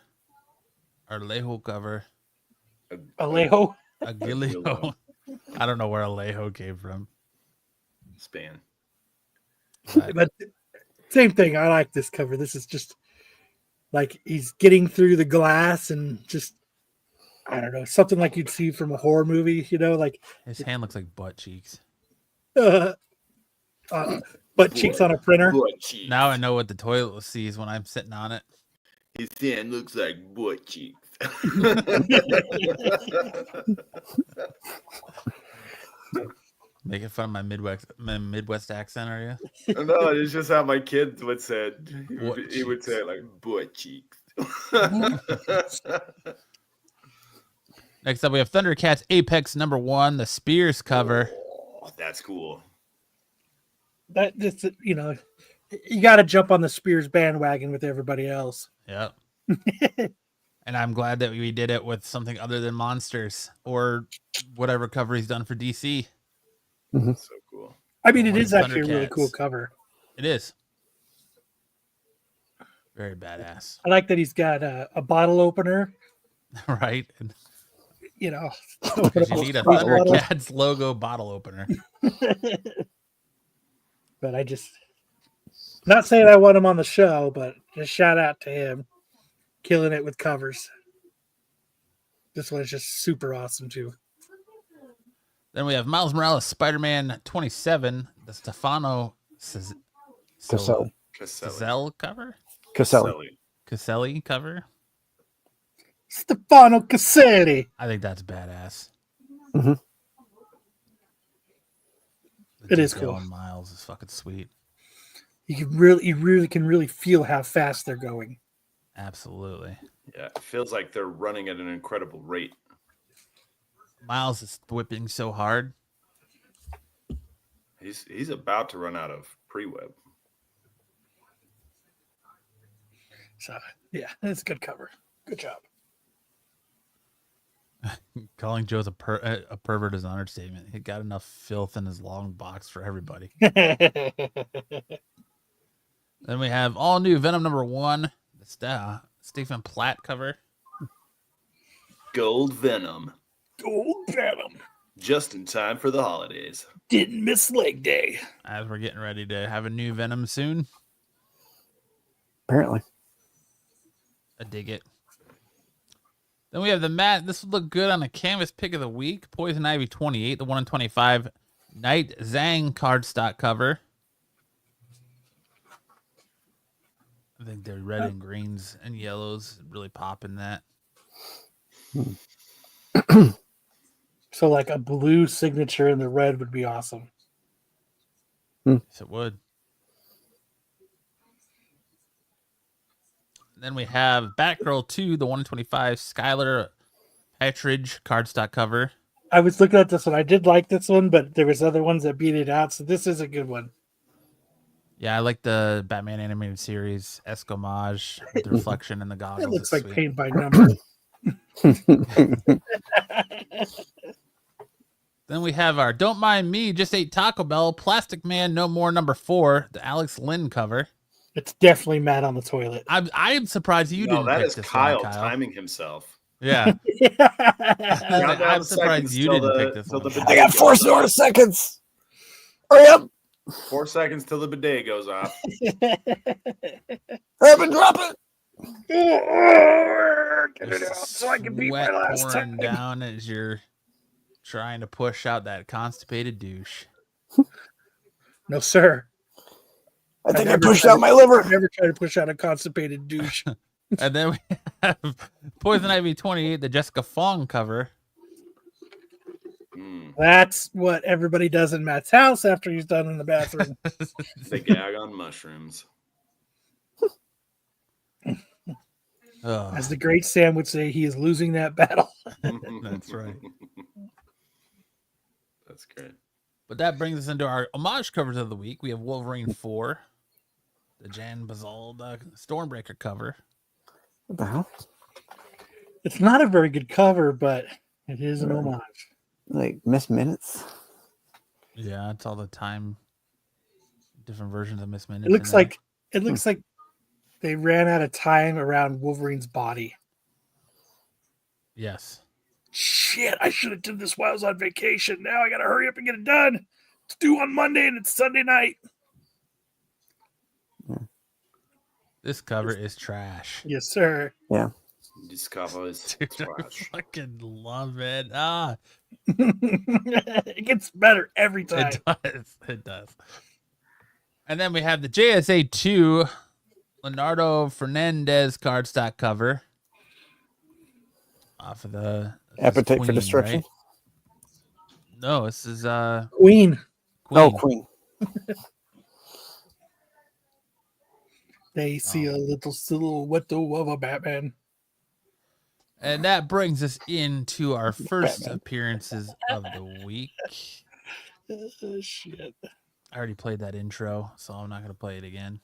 Alejo cover. Alejo. Aguilio. I don't know where Alejo came from. Span. But same thing. I like this cover. This is just like he's getting through the glass and just I don't know, something like you'd see from a horror movie, like His hand looks like butt cheeks. butt cheeks on a printer. Butt cheeks. Now I know what the toilet sees when I'm sitting on it. His hand looks like butt cheeks. Making fun of my Midwest accent, are you? No, it's just how my kids would say it. Butt He would cheeks. say it like butt cheeks. Next up, we have Thundercats Apex #1, the Spears cover. Oh, that's cool. That just you got to jump on the Spears bandwagon with everybody else. Yep. And I'm glad that we did it with something other than monsters or whatever cover he's done for DC. So cool. I mean, it One is of actually a really Thundercats. cool cover. It is. Very badass. I like that he's got a bottle opener. Right? And Because you need a Thundercats logo bottle opener. But I just not saying I want him on the show, but just shout out to him, killing it with covers. This one is just super awesome too. Then we have Miles Morales Spider-Man 27, the Stefano Caselli. Caselli cover? Caselli cover? Stefano Caselli. I think that's badass. Mhm. The It is detail cool. on Miles is fucking sweet. You really can feel how fast they're going. Absolutely. Yeah, it feels like they're running at an incredible rate. Miles is whipping so hard. He's about to run out of pre-web. So yeah, it's a good cover. Good job. Calling Joe's a pervert is an understatement. He got enough filth in his long box for everybody. Then we have all new Venom #1, the Stephen Platt cover. Gold Venom. Gold Venom. Just in time for the holidays. Didn't miss leg day. As we're getting ready to have a new Venom soon. Apparently. I dig it. Then we have the Matt. This would look good on a canvas pick of the week. Poison Ivy 28, the 1 in 25 Night Zhang cardstock cover. I think they're red and greens and yellows really pop in that. So like a blue signature in the red would be awesome. Yes, it would. Then we have Batgirl 2, the 1 in 25 Skylar Patridge cardstock cover. I was looking at this one. I did like this one, but there was other ones that beat it out. So this is a good one. Yeah, I like the Batman animated series Escomage with the reflection in the goggles. It looks It's like sweet. paint by number. Then we have our Don't Mind Me, Just Ate Taco Bell, Plastic Man No More #4, the Alex Lynn cover. It's definitely Matt on the toilet. I'm surprised you didn't that pick is this Kyle, one, Kyle. timing himself. Yeah. Count down I'm the surprised seconds you till didn't the- pick this till one. the Kyle. I got bidet 4 goes more off. seconds. Hurry up. 4 seconds till the bidet goes off. Hurry up and drop it. Get it out so I can beat my Sweat last pouring time. down as you're trying to push out that constipated douche. No, sir. I think I never pushed tried out to- my I liver. never try to push out a constipated douche. And then we have Poison Ivy 28, the Jessica Fong cover. That's what everybody does in Matt's house after he's done in the bathroom. They gag on mushrooms. Ugh, As the great Sam would say, he is losing that battle. that's right. That's great. But that brings us into our homage covers of the week. We have Wolverine 4, the Jan Bazalda Stormbreaker cover. What the hell? It's not a very good cover, but it is an homage. Like Miss Minutes. Yeah, it's all the time, different versions of Miss Minutes. It looks like they ran out of time around Wolverine's body. Yes. Shit, I should have done this while I was on vacation. Now I gotta hurry up and get it done. It's due on Monday and it's Sunday night. This cover is trash. Yes, sir. Yeah. This cover is Dude, I trash. fucking love it. It gets better every time. It does. It does. And then we have the JSA 2 Leonardo Fernandez cardstock cover. Off of the this is Appetite for Queen, Destruction. right? No, this is Queen. Oh, Queen. They see a little silhouette of a Batman. And that brings us into our first appearances of the week. Shit. I already played that intro, so I'm not going to play it again.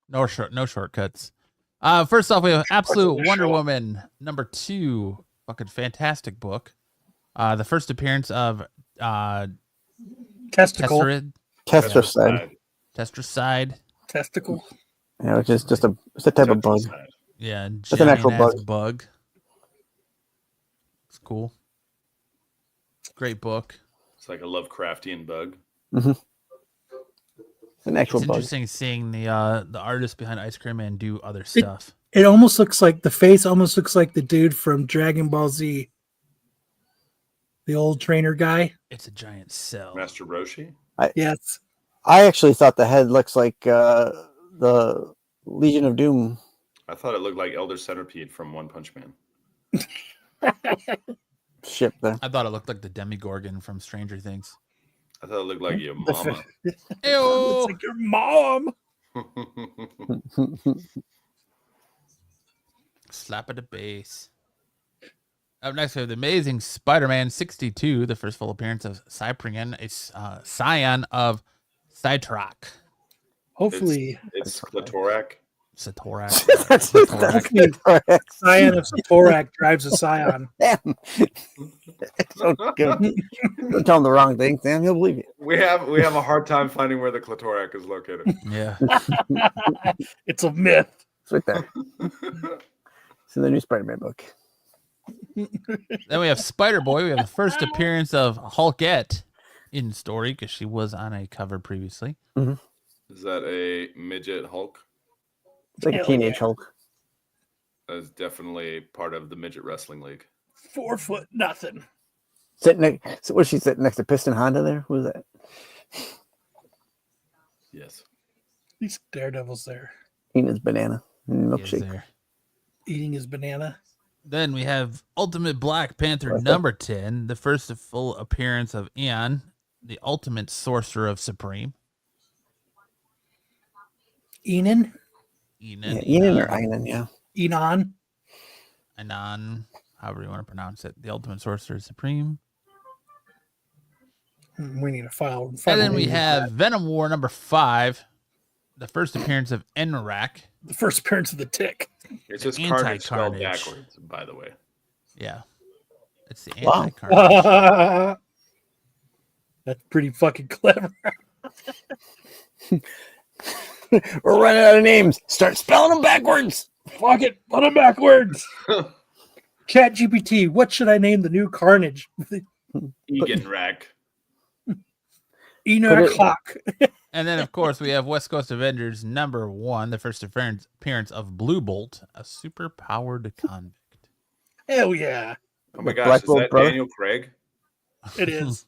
No shortcuts. First off, we have Absolute Wonder Woman #2. Fucking fantastic book. The first appearance of Testicle. Testricide. Testricide. Testicle. Yeah, which is just it's a type of bug. Yeah, It's an actual giant-ass bug. It's cool. Great book. It's like a Lovecraftian bug. Mm-hmm. It's an actual It's bug. interesting seeing the artist behind Ice Cream Man do other stuff. It almost looks like the face almost looks like the dude from Dragon Ball Z. The old trainer guy. It's a giant cell. Master Roshi? Yes. I actually thought the head looks like the Legion of Doom. I thought it looked like Elder Centipede from One Punch Man. Ship there. I thought it looked like the Demigorgon from Stranger Things. I thought it looked like your mama. It's like your mom. Slap at the base. Up next, we have the Amazing Spider-Man 62, the first full appearance of Cyprian, a scion of Cytrak. Hopefully, It's Clitorak. Satorak. That's correct. Scion of Satorak drives a Scion. Damn. Don't tell him the wrong thing, Sam. He'll believe you. We have a hard time finding where the Clitorak is located. Yeah. It's a myth. It's right there. It's in the new Spider-Man book. Then we have Spider-Boy. We have the first appearance of Hulkette in story because she was on a cover previously. Mm-hmm. Is that a midget Hulk? It's like a teenage Hulk. That is definitely part of the midget wrestling league. 4 foot nothing. So was she sitting next to Piston Honda there? Who was that? Yes. These Daredevil's there. Eating his banana and He is milkshake. there. Eating his banana. Then we have Ultimate Black Panther What's that? #10, the first full appearance of Eon, the ultimate sorcerer of Supreme. Enon? Enon, Yeah, Enon or Einon, yeah. Enon? Anon, however you want to pronounce it, the Ultimate Sorcerer Supreme. We need a file. And then we have Venom War number 5, the first appearance of Enrak. The first appearance of the Tick. It's just Carnage spelled backwards, by the way. Yeah. It's the Wow. anti-Carnage. That's pretty fucking clever. We're running out of names. Start spelling them backwards. Fuck it. Put them backwards. Chat GPT, what should I name the new Carnage? Egan Rack. Enoch Hawk. And then, of course, we have West Coast Avengers number 1, the first appearance of Blue Bolt, a super-powered convict. Hell yeah. Oh my gosh, is that Daniel Craig? It is.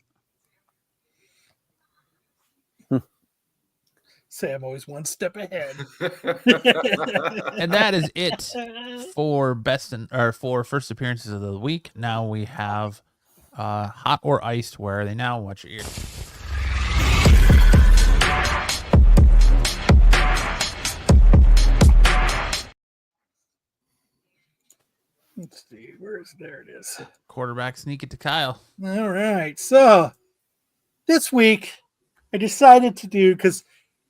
Sam always one step ahead. And that is it for for first appearances of the week. Now we have Hot or Iced, where are they now? Watch your ears. Let's see. There it is. Quarterback sneak it to Kyle. All right. So this week I decided to do, because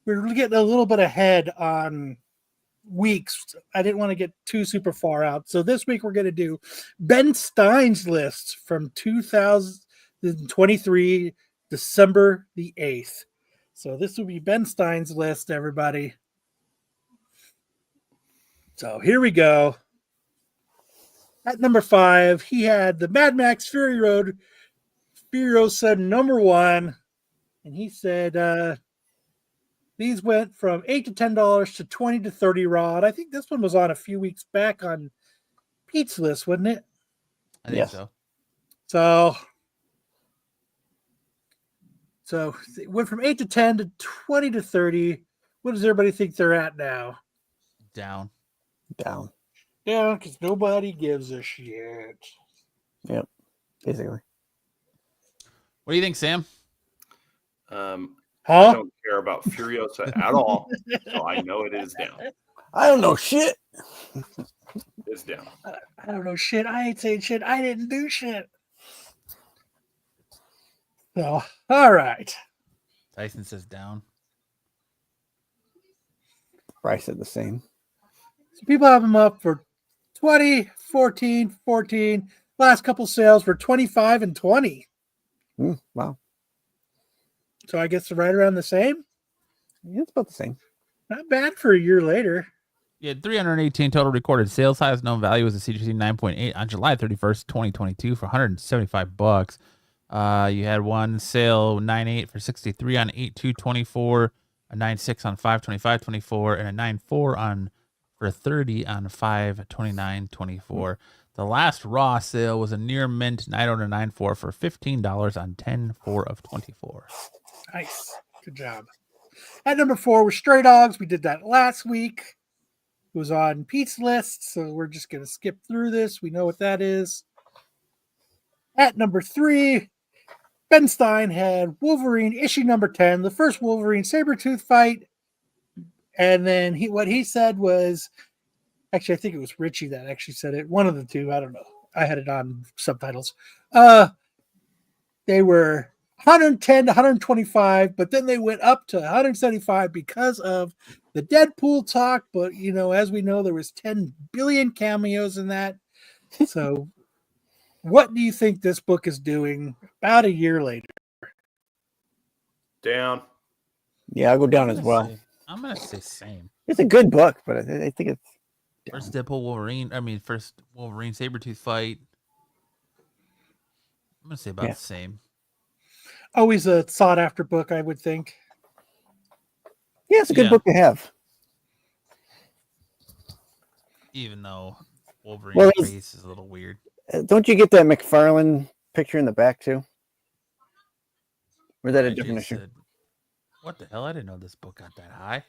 we're getting a little bit ahead on weeks. I didn't want to get too super far out. So this week we're going to do Ben Stein's list from 2023, December the 8th. So this will be Ben Stein's list, everybody. So here we go. At number 5, he had the Mad Max Fury Road. Fury Road said number 1. And he said these went from $8 to $10 to $20 to $30 raw. I think this one was on a few weeks back on Pete's list, wasn't it? I think so. So it went from 8 to 10 to 20 to 30. What does everybody think they're at now? Down. Yeah, because nobody gives a shit. Yep, basically. What do you think, Sam? I don't care about Furiosa at all, so I know it is down. I don't know shit. It's down. I don't know shit. I ain't saying shit. I didn't do shit. So, all right. Tyson says down. Bryce said the same. So people have them up for 20, 14, 14. Last couple sales were 25 and 20. Wow. So I guess right around the same. Yeah, it's about the same. Not bad for a year later. You had 318 total recorded sales. Highest known value was a CGC 9.8 on July 31st, 2022 for $175. You had one sale 9.8 for 63 on 8/2/24, a 9.6 on 5/25/24, and a 9.4 on for 30 on 5/29/24. The last raw sale was a near mint 9.0 to 9.4 for $15 on 10/4/24. Nice. Good job. At number 4 was Stray Dogs. We did that last week. It was on Pete's list, so we're just going to skip through this. We know what that is. At number 3, Ben Stein had Wolverine issue number 10, the first Wolverine Sabretooth fight. And then what he said was, actually, I think it was Richie that actually said it. One of the two. I don't know. I had it on subtitles. They were 110 to 125, but then they went up to 175 because of the Deadpool talk. But, you know, as we know, there was 10 billion cameos in that. So what do you think this book is doing about a year later? Down. Yeah, I'll go down as well. I'm going to say same. It's a good book, but I think it's down. First Deadpool first Wolverine Sabretooth fight. I'm going to say about the same. Always a sought after book, I would think. Yeah, it's a good book to have. Even though Wolverine's face is a little weird. Don't you get that McFarlane picture in the back too? Or is that a different issue? What the hell? I didn't know this book got that high.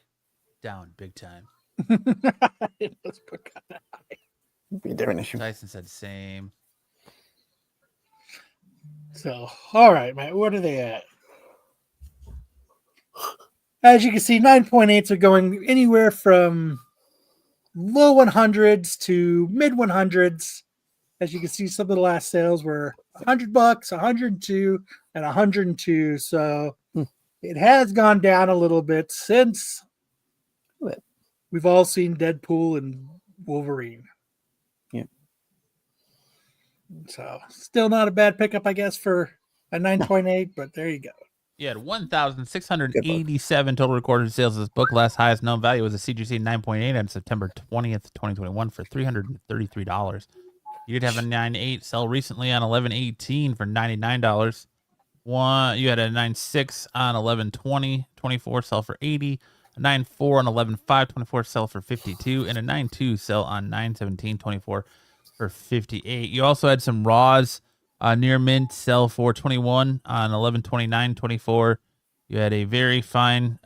Down big time. This book got that high. It'd be a different issue. Tyson said same. So, all right, Matt, what are they at? As you can see, 9.8s are going anywhere from low 100s to mid 100s. As you can see, some of the last sales were $100, 102, and 102. So it has gone down a little bit since we've all seen Deadpool and Wolverine. Yeah. So still not a bad pickup, I guess, for a 9.8, but there you go. You had 1,687 total recorded sales of this book. Last highest known value was a CGC 9.8 on September 20th, 2021 for $333. You did have a 9.8 sell recently on 11/18 for $99. You had a 9.6 on 11/20/24 sell for $80. A 9.4 on 11/5/24 sell for $52, and a 9.2 sell on 9/17/24 for $58. You also had some raws near mint sell for $21 on 11/29/24. You had a very fine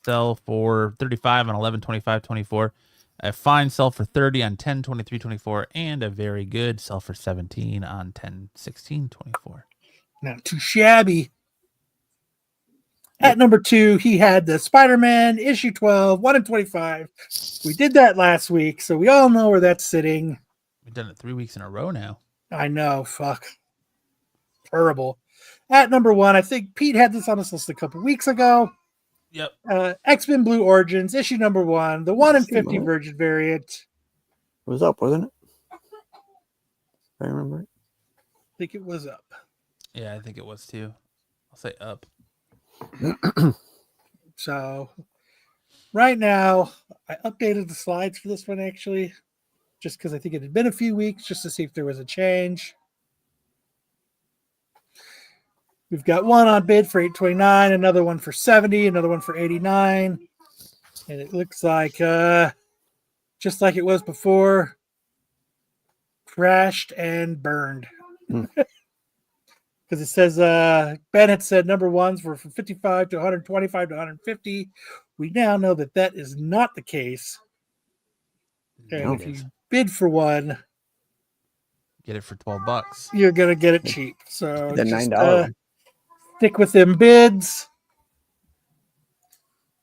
sell for $35 on 11/25/24. A fine sell for $30 on 10/23/24, and a very good sell for $17 on 10/16/24. Not too shabby. At number 2, he had the Spider-Man issue 12, 1 in 25. We did that last week, so we all know where that's sitting. We've done it 3 weeks in a row now. I know, fuck. Terrible. At number 1, I think Pete had this on his list a couple weeks ago. Yep. X-Men Blue Origins, issue number 1, the 1 in 50 Virgin variant. It was up, wasn't it? I remember it. I think it was up. Yeah, I think it was too. I'll say up. So right now, I updated the slides for this one actually, just because I think it had been a few weeks, just to see if there was a change. We've got one on bid for $8.29, another one for $70, another one for $89, and it looks like just like it was before, crashed and burned. Because it says Ben had said number ones were from 55 to 125 to 150. We now know that that is not the case. And if you bid for one, get it for $12. You're gonna get it cheap. So the just, $9. Stick with them bids.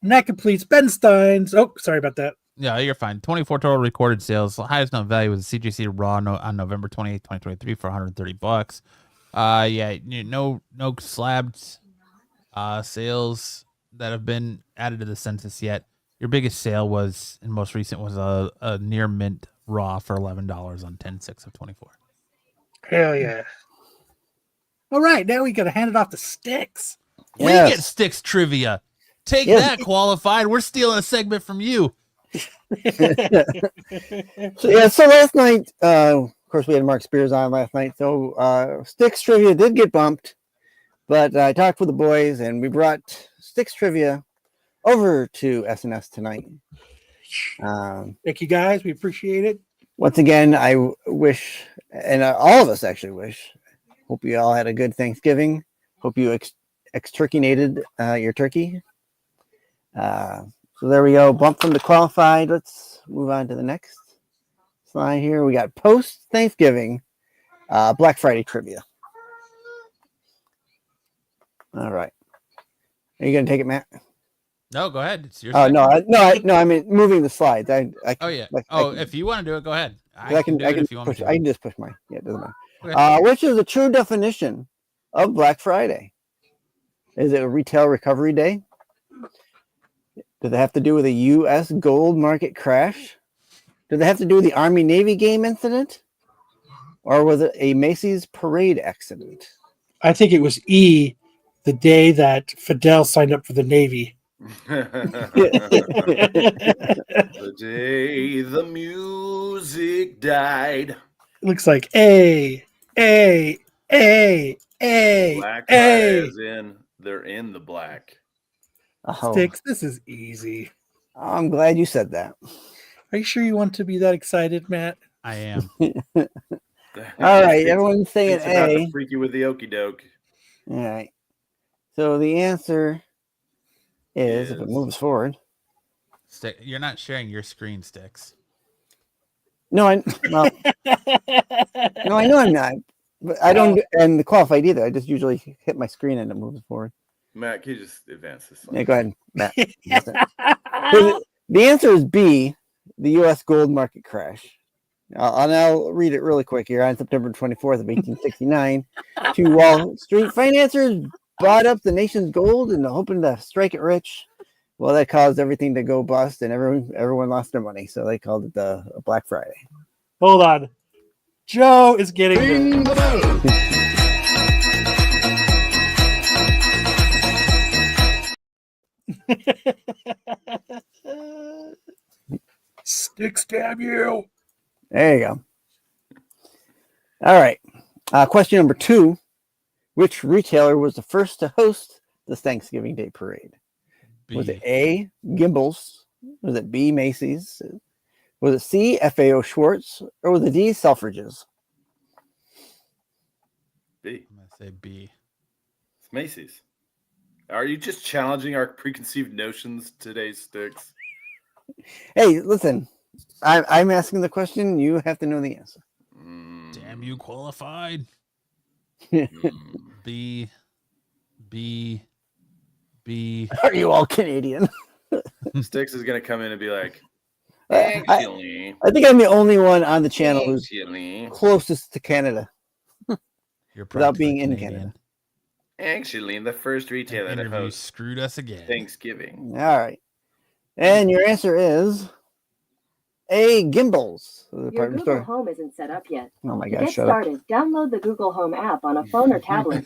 And that completes Ben Stein's. Oh, sorry about that. Yeah, you're fine. 24 total recorded sales. The highest known value was CGC Raw on November 28th, 2023 for $130. Yeah, no slabbed sales that have been added to the census yet. Your biggest sale was, and most recent, was a near mint Raw for $11 on 10/6/24. Hell yeah. All right, now we got to hand it off to Sticks. We get Sticks trivia. Take that, Qualified. We're stealing a segment from you. So last night, of course, we had Mark Spears on last night. So Sticks trivia did get bumped, but I talked with the boys and we brought Sticks trivia over to SNS tonight. Thank you guys. We appreciate it. Once again, I wish, and all of us actually wish, hope you all had a good Thanksgiving. Hope you extricated your turkey. So there we go. Bump from the qualified. Let's move on to the next slide here. We got post Thanksgiving Black Friday trivia. All right. Are you going to take it, Matt? No, go ahead. It's your Oh, no, I mean, moving the slides. Oh, yeah. If you want to do it, go ahead. I can just push mine. Yeah, it doesn't matter. Okay. Which is the true definition of Black Friday? Is it a retail recovery day? Does it have to do with a U.S. gold market crash? Does it have to do with the Army-Navy game incident? Or was it a Macy's parade accident? I think it was E, the day that Fidel signed up for the Navy. The day the music died. Looks like A. Black Friday is in. They're in the black. Oh, Sticks, this is easy. I'm glad you said that. Are you sure you want to be that excited, Matt? I am. All right, everyone's saying It's about A. to freak you with the okie doke. All right. So the answer is, if it moves forward. Stick. You're not sharing your screen, Sticks. No, I know I'm not. But I don't, and the qualified either. I just usually hit my screen and it moves forward. Matt, can you just advance this slide? Yeah, go ahead, Matt. So the answer is B. the U.S. gold market crash. I'll read it really quick here. On September 24th of 1869, two Wall Street financiers bought up the nation's gold and hoping to strike it rich. Well, that caused everything to go bust, and everyone lost their money. So they called it the Black Friday. Hold on. Joe is getting Ring the bell. Stick stab you. There you go. All right. Question number 2. Which retailer was the first to host the Thanksgiving Day Parade? B. Was it A, Gimbels? Was it B, Macy's? Was it C, FAO Schwartz? Or was it D, Selfridges? B. I'm gonna say B. It's Macy's. Are you just challenging our preconceived notions today, Sticks? Hey, listen. I'm asking the question. You have to know the answer. Damn, you qualified. Mm. B. B. B. Are you all Canadian? Sticks is gonna come in and be like, I actually, think I'm the only one on the channel who's actually, closest to Canada You're without practically being in Canadian. Canada. actually, the first retailer to Interview host screwed us again. Thanksgiving. All right. And your answer is A, Gimbels. The Your department Google store. Home isn't set up yet. Oh my To God, get shut up. started, download the Google Home app on a phone or tablet.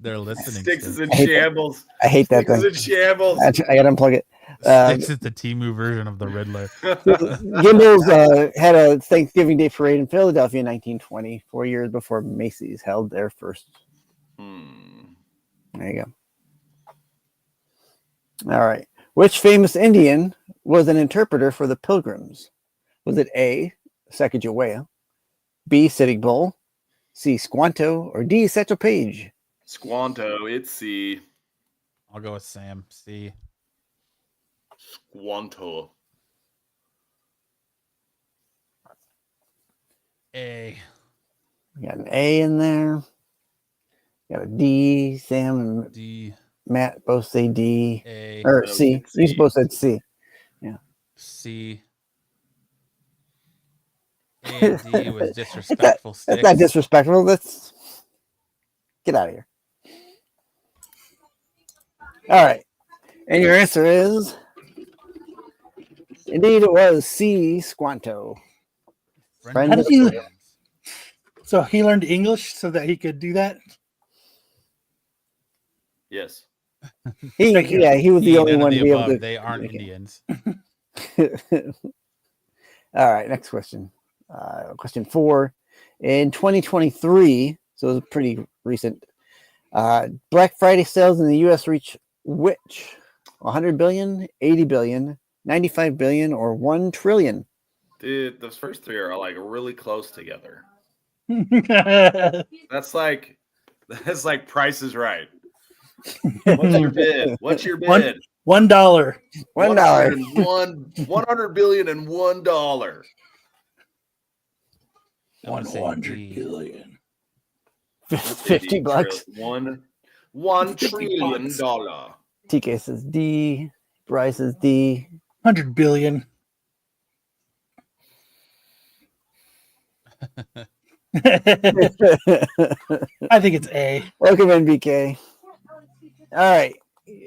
They're listening. Sticks is Sticks. in I hate that. shambles. I hate that Sticks is thing. in shambles. I gotta unplug it. Sticks is the Timu version of the Riddler. Gimbels had a Thanksgiving Day parade in Philadelphia in 1920, 4 years before Macy's held their first. There you go. All right. Which famous Indian was an interpreter for the Pilgrims? Was it A, Sacagawea, B, Sitting Bull, C, Squanto, or D, Satchel Paige? Squanto, it's C. I'll go with Sam. C. Squanto. A. We got an A in there. Got a D. Sam and D. Matt both say D. A. Or No, C. it's You C. both said C. C. A and D was disrespectful. That's Sticks. not disrespectful. Let's get out of here. All right. And your answer is indeed it was C, Squanto. Friend How of did you- friends. So he learned English so that he could do that. Yes. He was the E, only none of one the to be able above. to. They aren't Indians. All right, next question. Question 4. In 2023, so it was pretty recent, Black Friday sales in the U.S. reach which? 100 billion, 80 billion, 95 billion, or 1 trillion? Dude, those first three are like really close together. That's That's like Price is Right. What's your bid? What's your bid? $1. $1. 100 billion and $1. I'm gonna say 100 D. billion. 50 bucks. $1 trillion. TK says D. Bryce says D. 100 billion. I think it's A. Welcome, NBK. All right.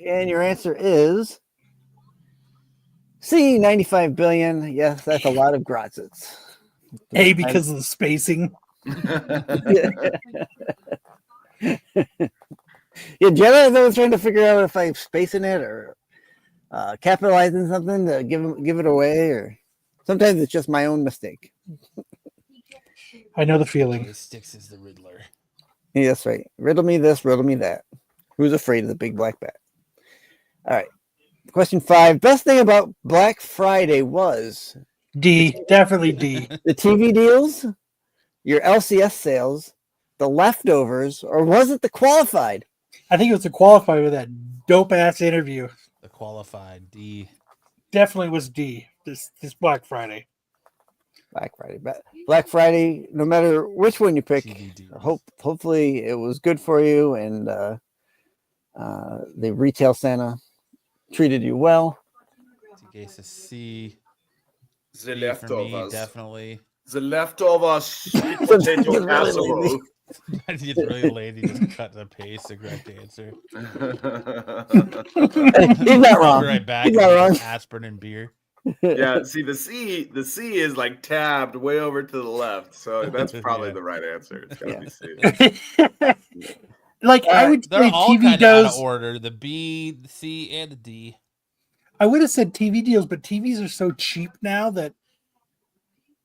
And your answer is C, 95 billion. Yes, that's a lot of Gratzits. A because of the spacing. Yeah, Jenna, I was trying to figure out if I'm spacing it or capitalizing something to give it away, or sometimes it's just my own mistake. I know the feeling. Joey Sticks is the Riddler. Yeah, that's right. Riddle me this, riddle me that. Who's afraid of the big black bat? All right. Question 5. Best thing about Black Friday was D. Definitely D. the TV deals, your LCS sales, the leftovers, or was it the qualified? I think it was to qualify with that dope ass interview. The qualified D. Definitely was D. This Black Friday. Black Friday, no matter which one you pick, TV deals. hopefully it was good for you and the retail Santa treated you well. TK says C. The B for me, leftovers. definitely. The leftover sweet potato Really casserole. lazy. It's really lady just cut and paste the correct answer. He's not wrong. Be right back. He's and not get wrong. some aspirin and beer. Yeah, see the C is like tabbed way over to the left, so that's probably Yeah. the right answer. It's gotta Yeah. be C. Like I would They're say all TV kind of out of does. order. The B, the C, and the D. I would have said TV deals, but TVs are so cheap now that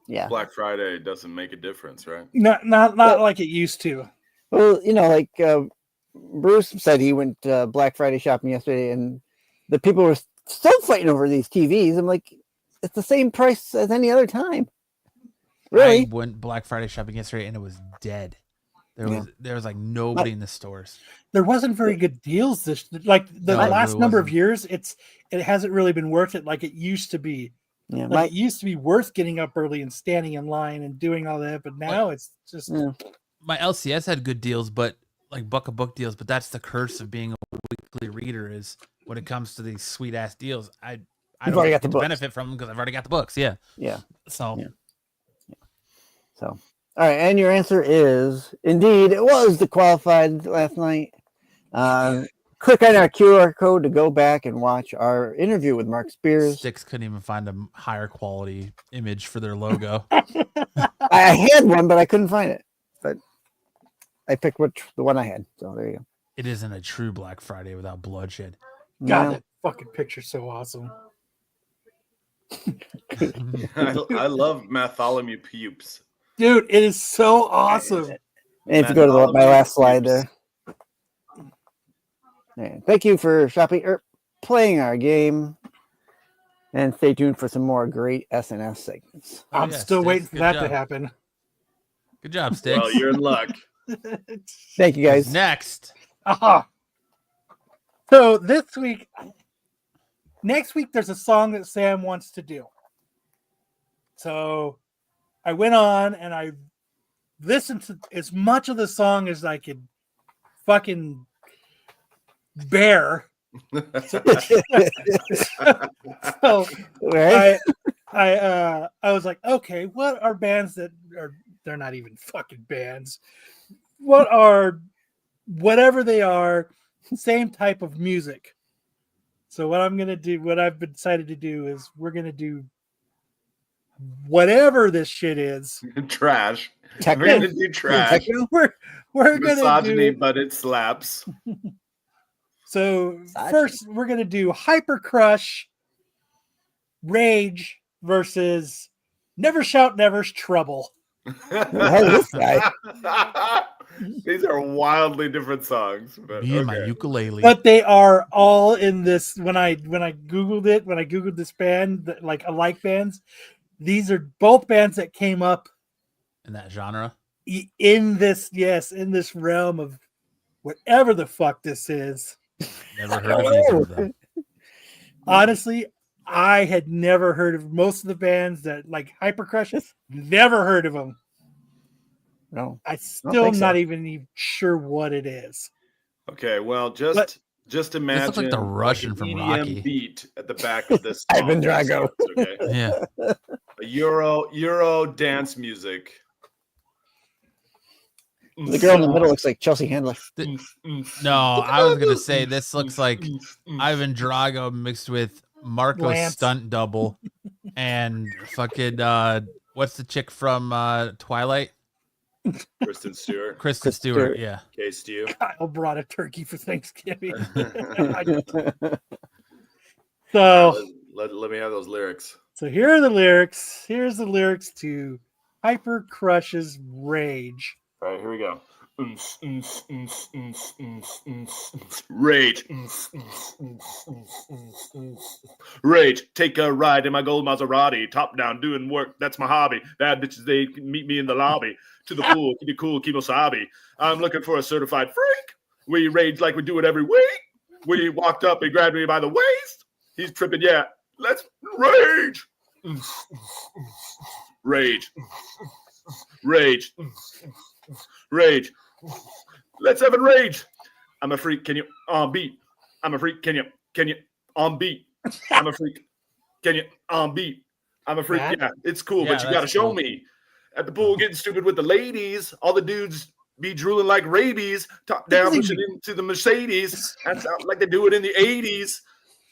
Yeah. Black Friday doesn't make a difference, right? not like it used to. Well, like Bruce said, he went Black Friday shopping yesterday, and the people were still fighting over these TVs. I'm like, it's the same price as any other time. Really? I went Black Friday shopping yesterday and it was dead. There was like nobody in the stores. There wasn't very good deals this like the No, it last really number of wasn't. years. It hasn't really been worth it like it used to be. Yeah. Like it used to be worth getting up early and standing in line and doing all that, but now it's just My LCS had good deals, but like buck a book deals. But that's the curse of being a weekly reader is when it comes to these sweet ass deals. I You've don't already got get the to books. benefit from them because I've already got the books. Yeah. Yeah. So Yeah. So, all right. And your answer is indeed, it was the qualified last night. Click on our QR code to go back and watch our interview with Mark Spears. Sticks couldn't even find a higher quality image for their logo. I had one, but I couldn't find it. But I picked the one I had. So there you go. It isn't a true Black Friday without bloodshed. God, No. that fucking picture's so awesome. I love Bartholomew Pupes. Dude, it is so awesome. And if you go to my last slide there. Yeah, thank you for shopping or playing our game. And stay tuned for some more great SNS segments. I'm yeah, still Sticks, waiting for good that job. to happen. Good job, Sticks. Well, you're in luck. Thank you guys. Next. Aha. So next week, there's a song that Sam wants to do. So I went on and I listened to as much of the song as I could fucking bear. So Right? I was like, okay, what are bands that are they're not even fucking bands? What are whatever they are, same type of music. So what I've decided to do is we're gonna do whatever this shit is. Trash. Techno? We're gonna do trash. Techno? We're gonna Misogyny, do but it slaps. so first we're gonna do Hyper Crush Rage versus Never Shout Never's Trouble. hell is this guy? These are wildly different songs. But Me and my okay. ukulele. But they are all in this. When I googled this band, like alike bands, these are both bands that came up in that genre. in this realm of whatever the fuck this is. Never heard of either of them. Honestly, I had never heard of most of the bands that like Hyper Crush. Never heard of them. No. I still think so. not even sure what it is. Okay, well, just imagine This looks like the Russian an from EDM Rocky. beat at the back of this. Ivan song. Drago. Okay, Yeah. a Euro dance music. The girl in the middle looks like Chelsea Handler. No, I was gonna say this looks like Ivan Drago mixed with Marco's Lance. stunt double and fucking what's the chick from Twilight? Kristen Stewart, Kristen Stewart. Stewart. Yeah. K. Stew. Kyle brought a turkey for Thanksgiving. So Let me have those lyrics. So here are the lyrics. Here's the lyrics to Hyper Crush's Rage. All right, here we go. Rage. Rage. Take a ride in my gold Maserati. Top down, doing work. That's my hobby. Bad bitches, they meet me in the lobby. To the pool. Keep it cool. Keep wasabi. I'm looking for a certified freak. We rage like we do it every week. We walked up and grabbed me by the waist. He's tripping. Yeah. Let's rage. Rage. Rage. Rage. Let's have it rage. I'm a freak. Can you on beat? I'm a freak. Can you on beat? I'm a freak. Can you on beat? I'm a freak. Matt? Yeah, it's cool, Yeah, but you got to that's show cool. me. At the pool, getting stupid with the ladies. All the dudes be drooling like rabies, top down, pushing into the Mercedes. That's like they do it in the 80s.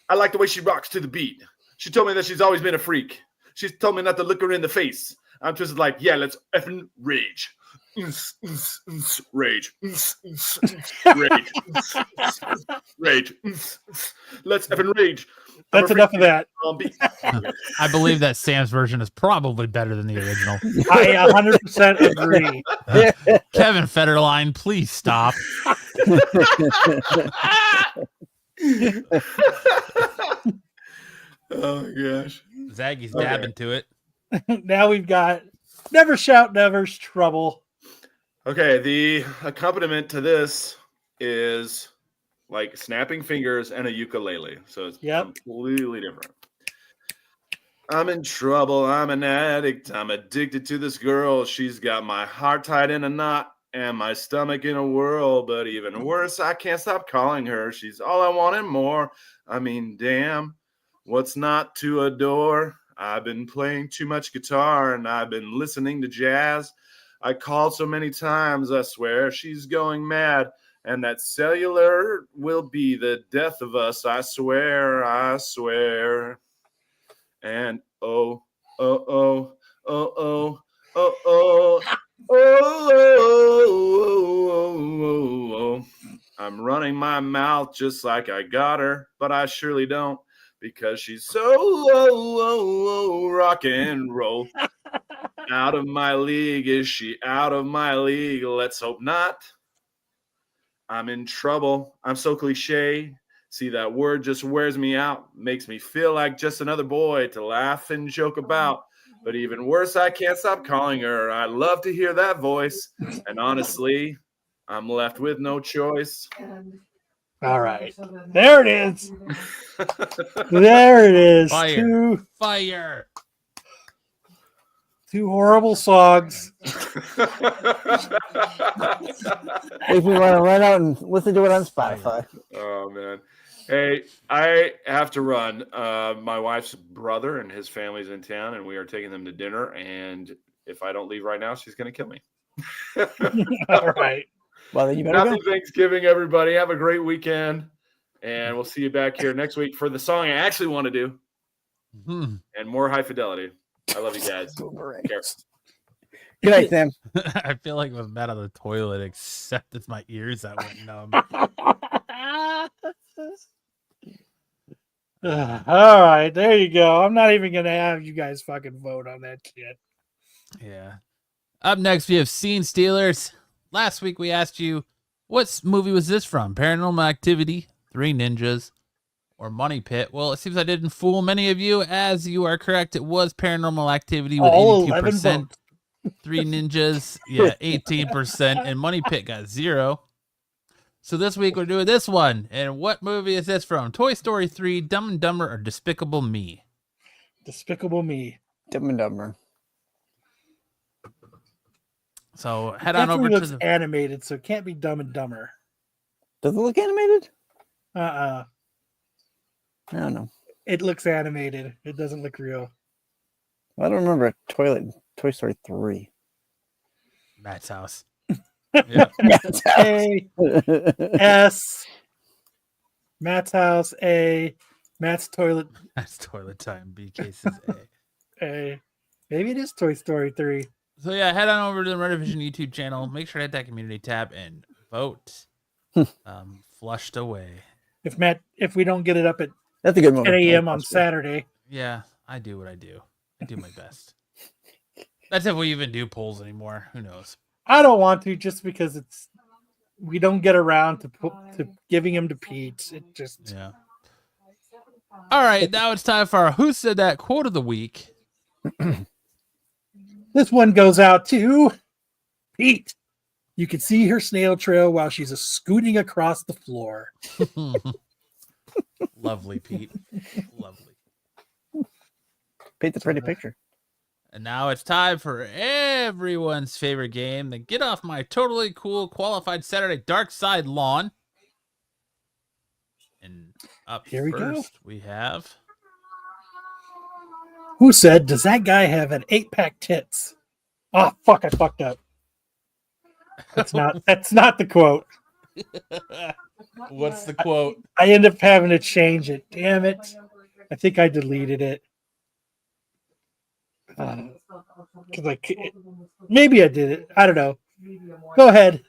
I like the way she rocks to the beat. She told me that she's always been a freak. She's told me not to look her in the face. I'm just like, yeah, let's effing rage. Rage. Rage. Rage. Let's effing rage. That's enough of that. I believe that Sam's version is probably better than the original. I 100% agree. Kevin Federline, please stop. Oh gosh. Zaggy's Okay. dabbing to it. Now we've got Never Shout Never's Trouble. Okay, the accompaniment to this is like snapping fingers and a ukulele. So it's completely different. I'm in trouble. I'm an addict. I'm addicted to this girl. She's got my heart tied in a knot and my stomach in a whirl. But even worse, I can't stop calling her. She's all I want and more. I mean, damn, what's not to adore? I've been playing too much guitar and I've been listening to jazz. I called so many times, I swear. She's going mad. And that cellular will be the death of us. I swear, I swear. And oh, oh, oh, oh, oh, oh, oh, oh. I'm running my mouth just like I got her, but I surely don't because she's so rock and roll. Out of my league. Is she out of my league? Let's hope not. I'm in trouble. I'm so cliche. See, that word just wears me out. Makes me feel like just another boy to laugh and joke about. But even worse, I can't stop calling her. I love to hear that voice. And honestly, I'm left with no choice. All right. There it is. There it is. Fire. Fire. Two horrible songs. If we want to run out and listen to it on Spotify. Oh, man. Hey, I have to run. My wife's brother and his family's in town, and we are taking them to dinner. And if I don't leave right now, she's going to kill me. All right. Well, then you better Happy go. Thanksgiving, everybody. Have a great weekend. And we'll see you back here next week for the song I actually want to do and more high fidelity. I love you guys. Care. Good night, Sam. I feel like I was mad on the toilet, except it's my ears that went numb. All right, there you go. I'm not even gonna have you guys fucking vote on that shit. Yeah. Up next, we have Scene Stealers. Last week, we asked you, what movie was this from? Paranormal Activity, Three Ninjas, or Money Pit? Well, it seems I didn't fool many of you, as you are correct. It was Paranormal Activity with All 82%. Three Ninjas, 18%, and Money Pit got 0. So this week we're doing this one. And what movie is this from? Toy Story 3, Dumb and Dumber, or Despicable Me? Despicable Me. Dumb and Dumber. So head on over Definitely to looks the animated, so it can't be Dumb and Dumber. Does it look animated? I don't know. It looks animated. It doesn't look real. I don't remember Toy Story 3. Matt's house. Yeah. A S. Matt's house. A. Matt's toilet. That's toilet time. B cases A. A. Maybe it is Toy Story 3. So yeah, head on over to the Renovision YouTube channel. Make sure to hit that community tab and vote. Flushed away. If we don't get it up at That's a good 10 moment. a.m. on Saturday. Yeah, I do what I do. I do my best. That's if we even do polls anymore. Who knows? I don't want to just because we don't get around to giving him to Pete. It just Yeah. All right, now it's time for our Who Said That quote of the week. This one goes out to Pete. You can see her snail trail while she's scooting across the floor. Lovely, Pete. Lovely. Paint the pretty picture. And now it's time for everyone's favorite game, the Get Off My Totally Cool Qualified Saturday Dark Side Lawn. And up Here we first, go. we have Who said, does that guy have an 8-pack tits? Oh, fuck, I fucked up. That's not the quote. What's the quote? I end up having to change it. Damn it. I think I deleted it. Maybe I did it. I don't know. Go ahead.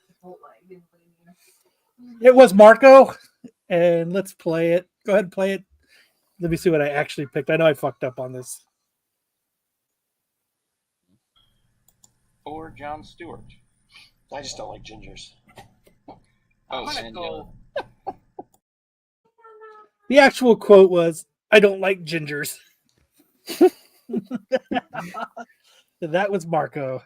It was Marco, and let's play it. Go ahead and play it. Let me see what I actually picked. I know I fucked up on this. Or John Stewart. I just don't like gingers. Oh, Sandela. The actual quote was, I don't like gingers. That was Marco.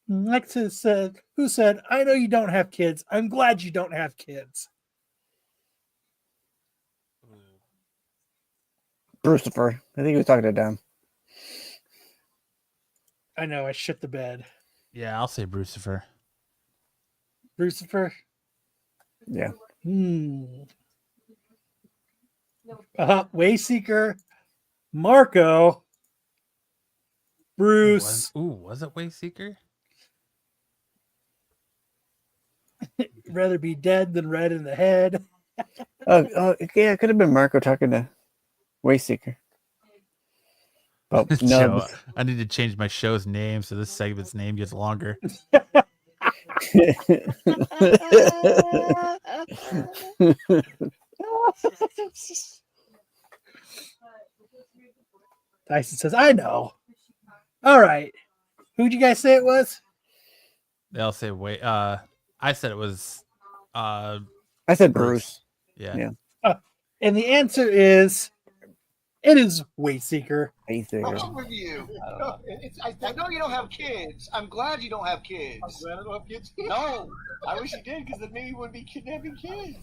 Lexus said, who said, I know you don't have kids. I'm glad you don't have kids. Brucifer. I think he was talking to Dan. I know, I shit the bed. Yeah, I'll say Brucifer. Brucifer? Yeah. Wayseeker, Marco, Bruce. Was it Wayseeker? Rather be dead than red in the head. Yeah, it could have been Marco talking to Wayseeker. Oh, no. I need to change my show's name so this segment's name gets longer. Tyson says, I know. All right. Who'd you guys say it was? They'll say, wait. I said it was. I said Bruce. Yeah. And the answer is, it is Wayseeker. What's wrong with you? I know you don't have kids. I'm glad you don't have kids. I'm glad I don't have kids. No, I wish you did, because then maybe you wouldn't be kidnapping kids.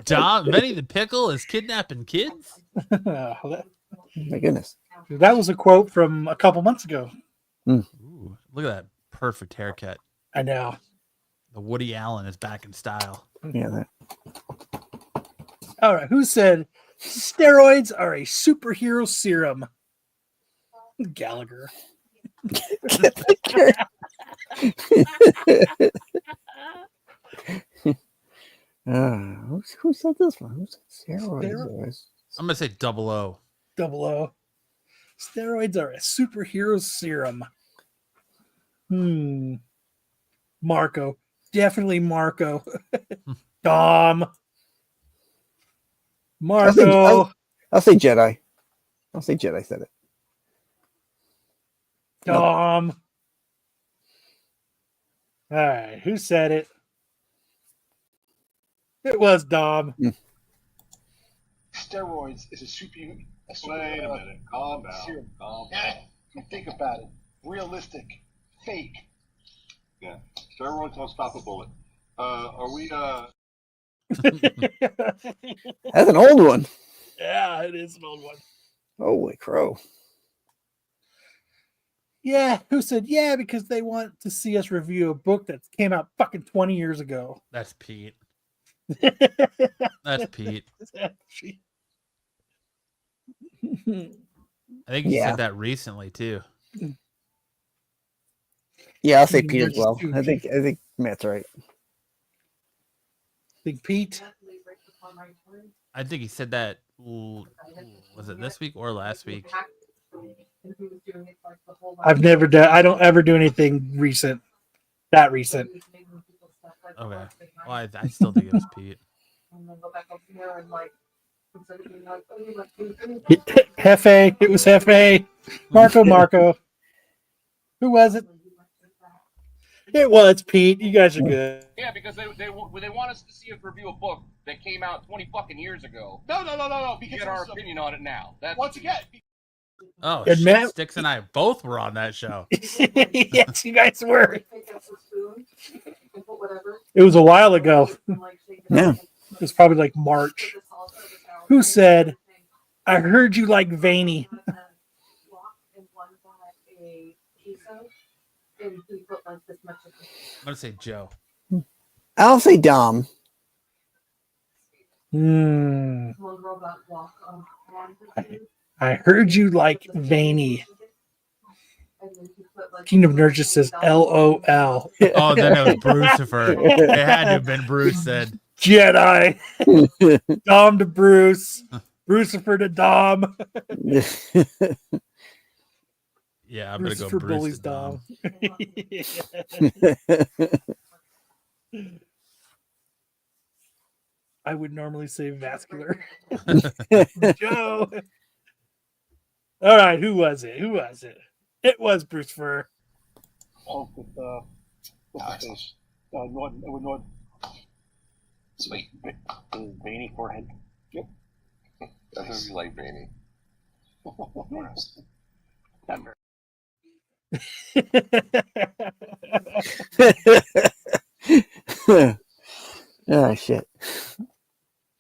Dom, Benny the Pickle is kidnapping kids? My goodness. That was a quote from a couple months ago. Ooh, look at that perfect haircut. I know. The Woody Allen is back in style. Yeah, that. All right. Who said steroids are a superhero serum? Gallagher. Who said this one? Who said steroids? I'm gonna say 00. 00. Steroids are a superhero serum. Marco. Definitely Marco. Dom. Marco. I'll say Jedi. I'll say Jedi said it. Dom. All right. Who said it? It was Dom. Steroids is a super. Wait a minute. Calm down. Serum. Think about it. Realistic. Fake. Yeah. Steroids won't stop a bullet. Are we That's an old one. Yeah, it is an old one. Holy crow. Yeah, who said yeah because they want to see us review a book that came out fucking 20 years ago. That's Pete. That's Pete. I think he said that recently too. Yeah, I'll say Pete as well. I think Matt's right. Think Pete? I think he said that. Was it this week or last week? I've never done. I don't ever do anything recent. That recent. Okay. Well, I still think it was Pete. Hefe. It was Hefe. Marco. Who was it? It was Pete. You guys are good. Yeah, because they want us to see us review a book that came out 20 fucking years ago. No. We get our opinion on it now. That's once again. Oh, And shit, Matt- Sticks and I both were on that show. Yes, you guys were. It was a while ago. Yeah. It was probably like March. Who said, I heard you like veiny? I'm gonna say Joe. I'll say Dom. I heard you like veiny. Kingdom Nerd just says LOL. Oh, then it was Brucifer. It had to have been Bruce then. Jedi. Dom to Bruce. Brucifer to Dom. Yeah, I'm going to go Brucifer Bruce bullies to Dom. I would normally say vascular. Joe. All right, who was it? It was Bruce Fur. Oh, with nice. Nord. Sweet. Veiny forehead. Yep. I heard you like veiny. Oh shit.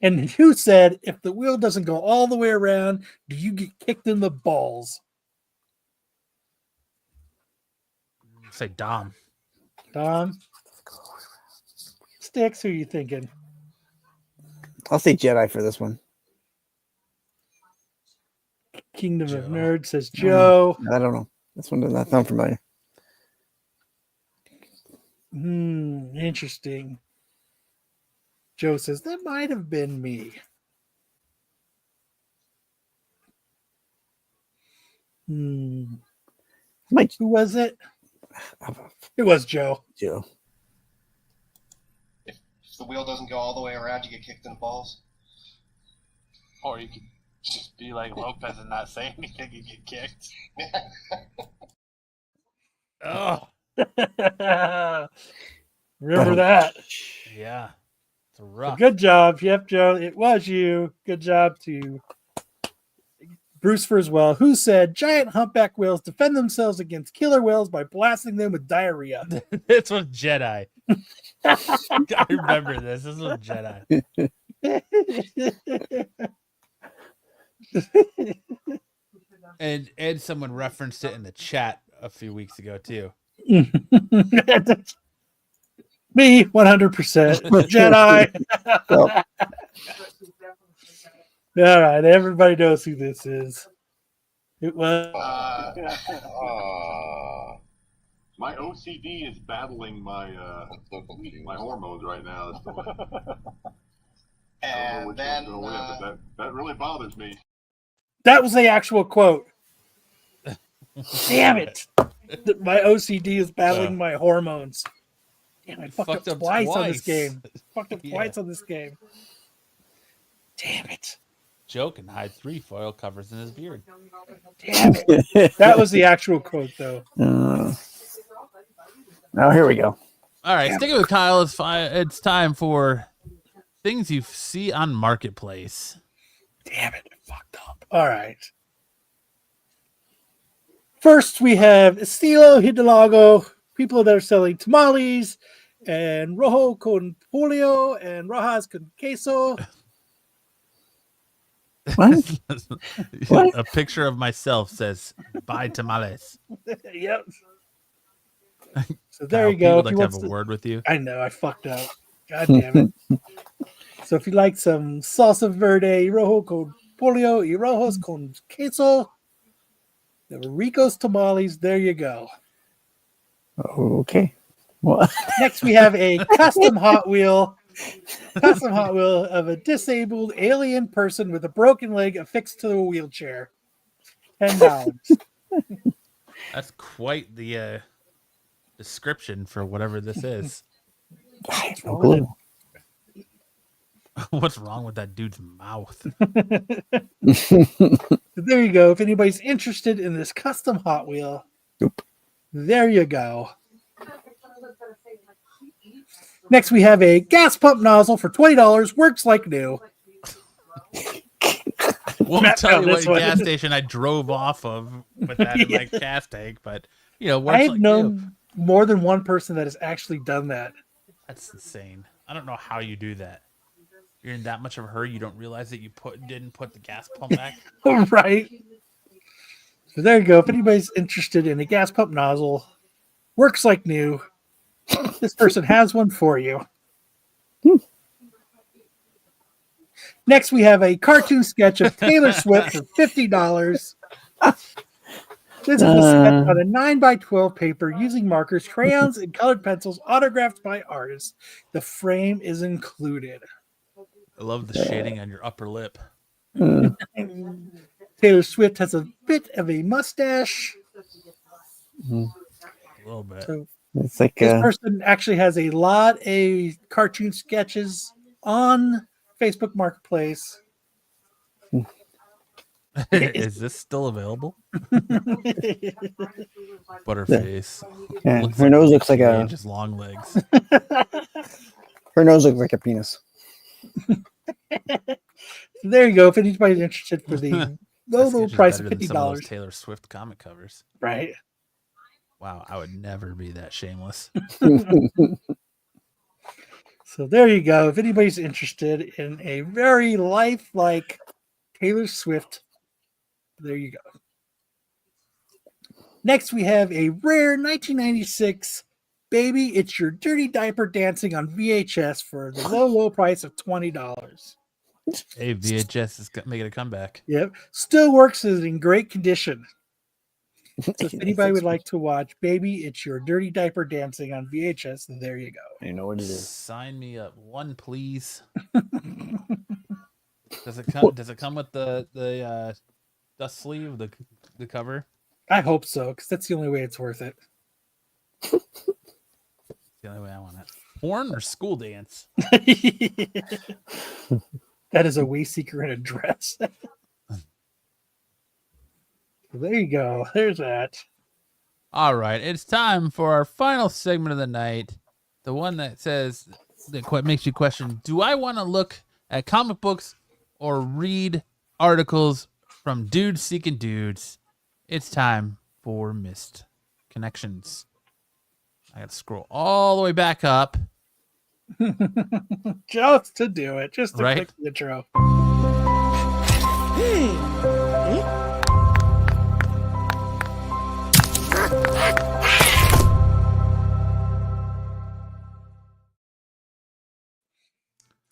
And who said if the wheel doesn't go all the way around, do you get kicked in the balls? Say Dom. Dom? Sticks, who are you thinking? I'll say Jedi for this one. Kingdom Joe. of Nerds says Joe. I don't know. This one does not sound familiar. Interesting. Joe says that might have been me. Who was it? It was Joe. Joe. If the wheel doesn't go all the way around, you get kicked in the balls. Or you could just be like Lopez and not say anything and get kicked. Oh. Remember that. Yeah. It's rough. Good job. Yep, Joe. It was you. Good job to Bruce for as well, who said giant humpback whales defend themselves against killer whales by blasting them with diarrhea. This was Jedi. I remember this. This was Jedi. And someone referenced it in the chat a few weeks ago too. Me, 100%. Jedi. All right, everybody knows who this is. It was. My OCD is battling my my hormones right now. And then but that really bothers me. That was the actual quote. Damn it. My OCD is battling my hormones. Damn, I fucked up twice on this game. Fucked up twice on this game. Damn it. Joe can hide 3 foil covers in his beard. Damn it. That was the actual quote, though. Now here we go. All right, sticking with Kyle, it's time for things you see on Marketplace. Damn it. I fucked up. All right. First, we have Estilo Hidalgo, people that are selling tamales and rojo con pollo and rojas con queso. What? What? A picture of myself says, buy tamales. Yep. So there Kyle, you go. Would like to have a word with you. I know, I fucked up. God damn it. So if you like some salsa verde, rojo con pollo y rojos con queso, the Rico's tamales, there you go. Okay. Well. Next, we have a custom Hot Wheel of a disabled alien person with a broken leg affixed to a wheelchair. $10. That's quite the description for whatever this is. No clue. What's wrong with that dude's mouth? There you go. If anybody's interested in this custom Hot Wheel, there you go. Next, we have a gas pump nozzle for $20. Works like new. Won't tell you what gas station I drove off of with that in my gas tank, but works I've like known more than one person that has actually done that. That's insane. I don't know how you do that. You're in that much of a hurry, you don't realize that you didn't put the gas pump back. Right. So there you go. If anybody's interested in a gas pump nozzle, works like new. This person has one for you. Next, we have a cartoon sketch of Taylor Swift for $50. This is a sketch on a 9x12 paper using markers, crayons, and colored pencils, autographed by artists. The frame is included. I love the shading on your upper lip. Taylor Swift has a bit of a mustache. A little bit. So it's like this person actually has a lot of cartoon sketches on Facebook Marketplace. Is this still available? Butterface. Yeah, her nose looks like just long legs. Her nose looks like a penis. There you go. If anybody's interested for the low price of $50. Some of those $50, Taylor Swift comic covers. right? Wow, I would never be that shameless. So there you go. If anybody's interested in a very lifelike Taylor Swift, there you go. Next, we have a rare 1996 Baby It's Your Dirty Diaper Dancing on VHS for the low price of $20. Hey, VHS is making a comeback. Yep. Still works, is in great condition. So if anybody would like to watch Baby It's Your Dirty Diaper Dancing on VHS, there you go. You know what it is. Sign me up. One, please. Does it come with the dust sleeve, the cover? I hope so, because that's the only way it's worth it. The only way I want it. Porn or school dance? That is a way seeker in a dress. There you go. There's that. All right, it's time for our final segment of the night. The one that says that makes you question: do I want to look at comic books or read articles from dudes seeking dudes? It's time for Missed Connections. I got to scroll all the way back up. Just to do it. Just to Right? click the intro.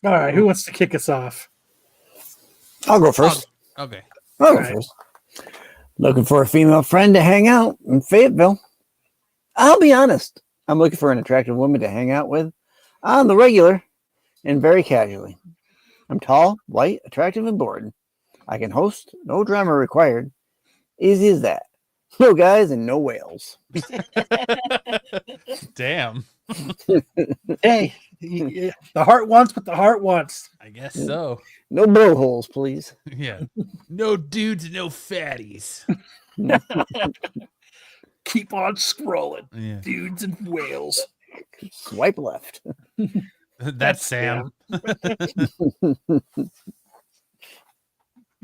All right, who wants to kick us off? I'll go first. Okay. I'll go first. Looking for a female friend to hang out in Fayetteville. I'll be honest. I'm looking for an attractive woman to hang out with on the regular and very casually. I'm tall, white, attractive, and bored. I can host, no drama required. Easy as that. No guys and no whales. Damn. Hey, the heart wants what the heart wants. I guess so. No blowholes, please. Yeah. No dudes, no fatties. Keep on scrolling. Yeah. Dudes and whales. Swipe left. That's Sam.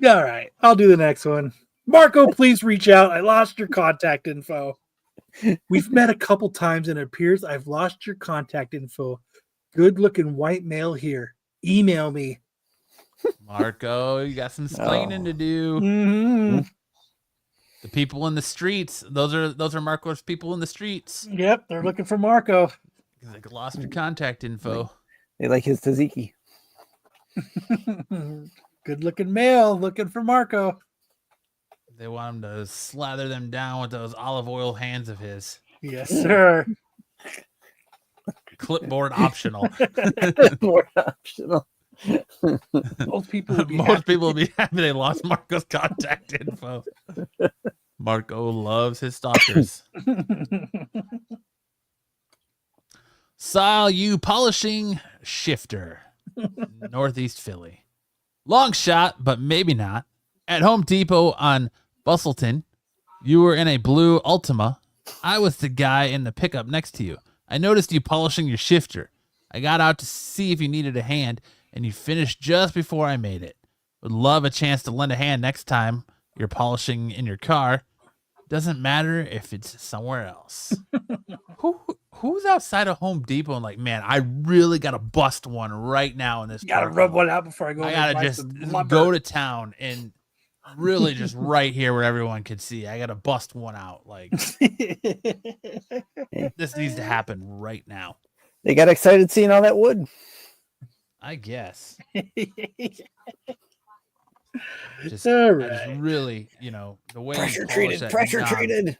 All right, I'll do the next one. Marco, please reach out. I lost your contact info. We've met a couple times and it appears I've lost your contact info. Good looking white male here. Email me. Marco, you got some explaining to do. Mm-hmm. The people in the streets. Those are Marco's people in the streets. Yep, they're looking for Marco. They lost your contact info. They like his tzatziki. Good looking male looking for Marco. They want him to slather them down with those olive oil hands of his. Yes, sir. Clipboard optional. Clipboard optional. Most people would be happy they lost Marco's contact info. Marco loves his stalkers. Saw you polishing shifter. Northeast Philly. Long shot, but maybe not. At Home Depot on Bustleton, you were in a blue Ultima. I was the guy in the pickup next to you. I noticed you polishing your shifter. I got out to see if you needed a hand, and you finished just before I made it. Would love a chance to lend a hand next time you're polishing in your car. Doesn't matter if it's somewhere else. Who's outside of Home Depot and like, man, I really gotta bust one right now in this. Gotta rub one out before I go. I gotta just go to town and really just right here where everyone can see. I gotta bust one out. Like this needs to happen right now. They got excited seeing all that wood. I guess. Just, All I right. just really, the way Pressure you polish treated. that Pressure knob, treated.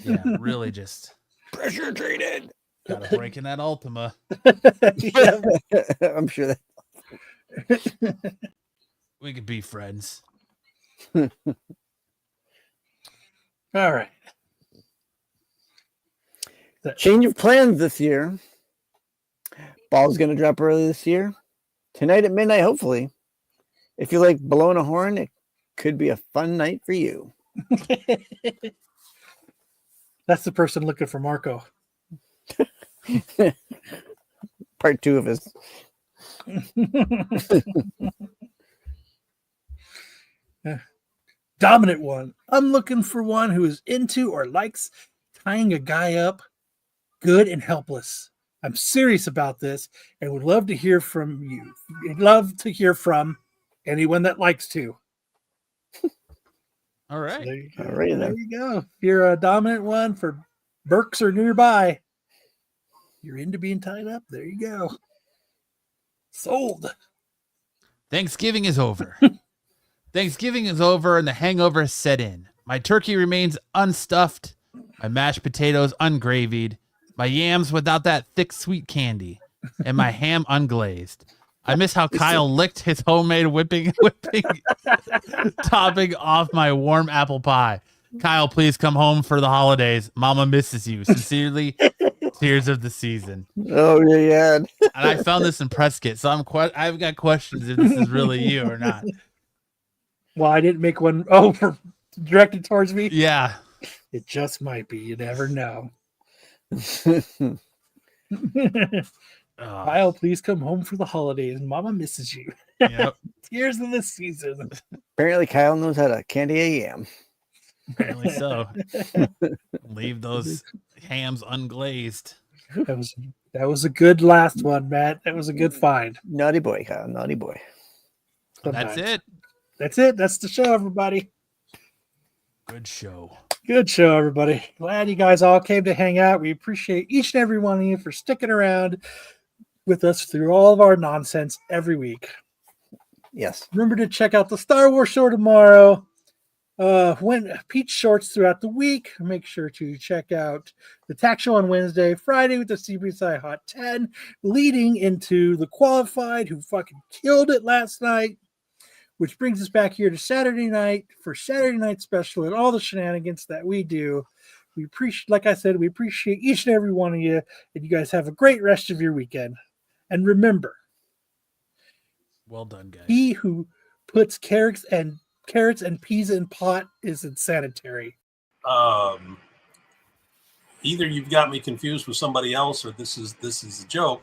Yeah, really just Pressure treated. got to break in that Ultima. I'm sure that We could be friends. All right. Change of plans this year. Ball's going to drop early this year. Tonight at midnight, hopefully. If you like blowing a horn, it could be a fun night for you. That's the person looking for Marco. Part 2 of his. Dominant one. I'm looking for one who is into or likes tying a guy up good and helpless. I'm serious about this and would love to hear from you. I'd love to hear from anyone that likes to. All right. So there you go. All right, There then. you go. If you're a dominant one for Berks or nearby, you're into being tied up. There you go. Sold. Thanksgiving is over. Thanksgiving is over and the hangover has set in. My turkey remains unstuffed, my mashed potatoes ungravied, my yams without that thick sweet candy, and my ham unglazed. I miss how Kyle licked his homemade whipping topping off my warm apple pie. Kyle, please come home for the holidays. Mama misses you. Sincerely, Tears of the Season. Oh, yeah. And I found this in press kit, so I've got questions if this is really you or not. Well, I didn't make one for directed towards me. Yeah. It just might be. You never know. Kyle, please come home for the holidays. Mama misses you. Yep. Tears of the Season. Apparently, Kyle knows how to candy a yam. Apparently so. Leave those hams unglazed. That was a good last one, Matt. That was a good find. Naughty boy, Kyle. Naughty boy. That's it. That's it. That's the show, everybody. Good show. Good show, everybody. Glad you guys all came to hang out. We appreciate each and every one of you for sticking around with us through all of our nonsense every week. Yes. Remember to check out the Star Wars show tomorrow. When Pete's shorts throughout the week. Make sure to check out the Tack Show on Wednesday, Friday with the CBSI Hot 10, leading into the Qualified, who fucking killed it last night. Which brings us back here to Saturday night for Saturday Night Special and all the shenanigans that we do. We appreciate, like I said, we appreciate each and every one of you, and you guys have a great rest of your weekend. And remember, well done, guys. He who puts carrots and peas in pot is insanitary. Either you've got me confused with somebody else, or this is a joke.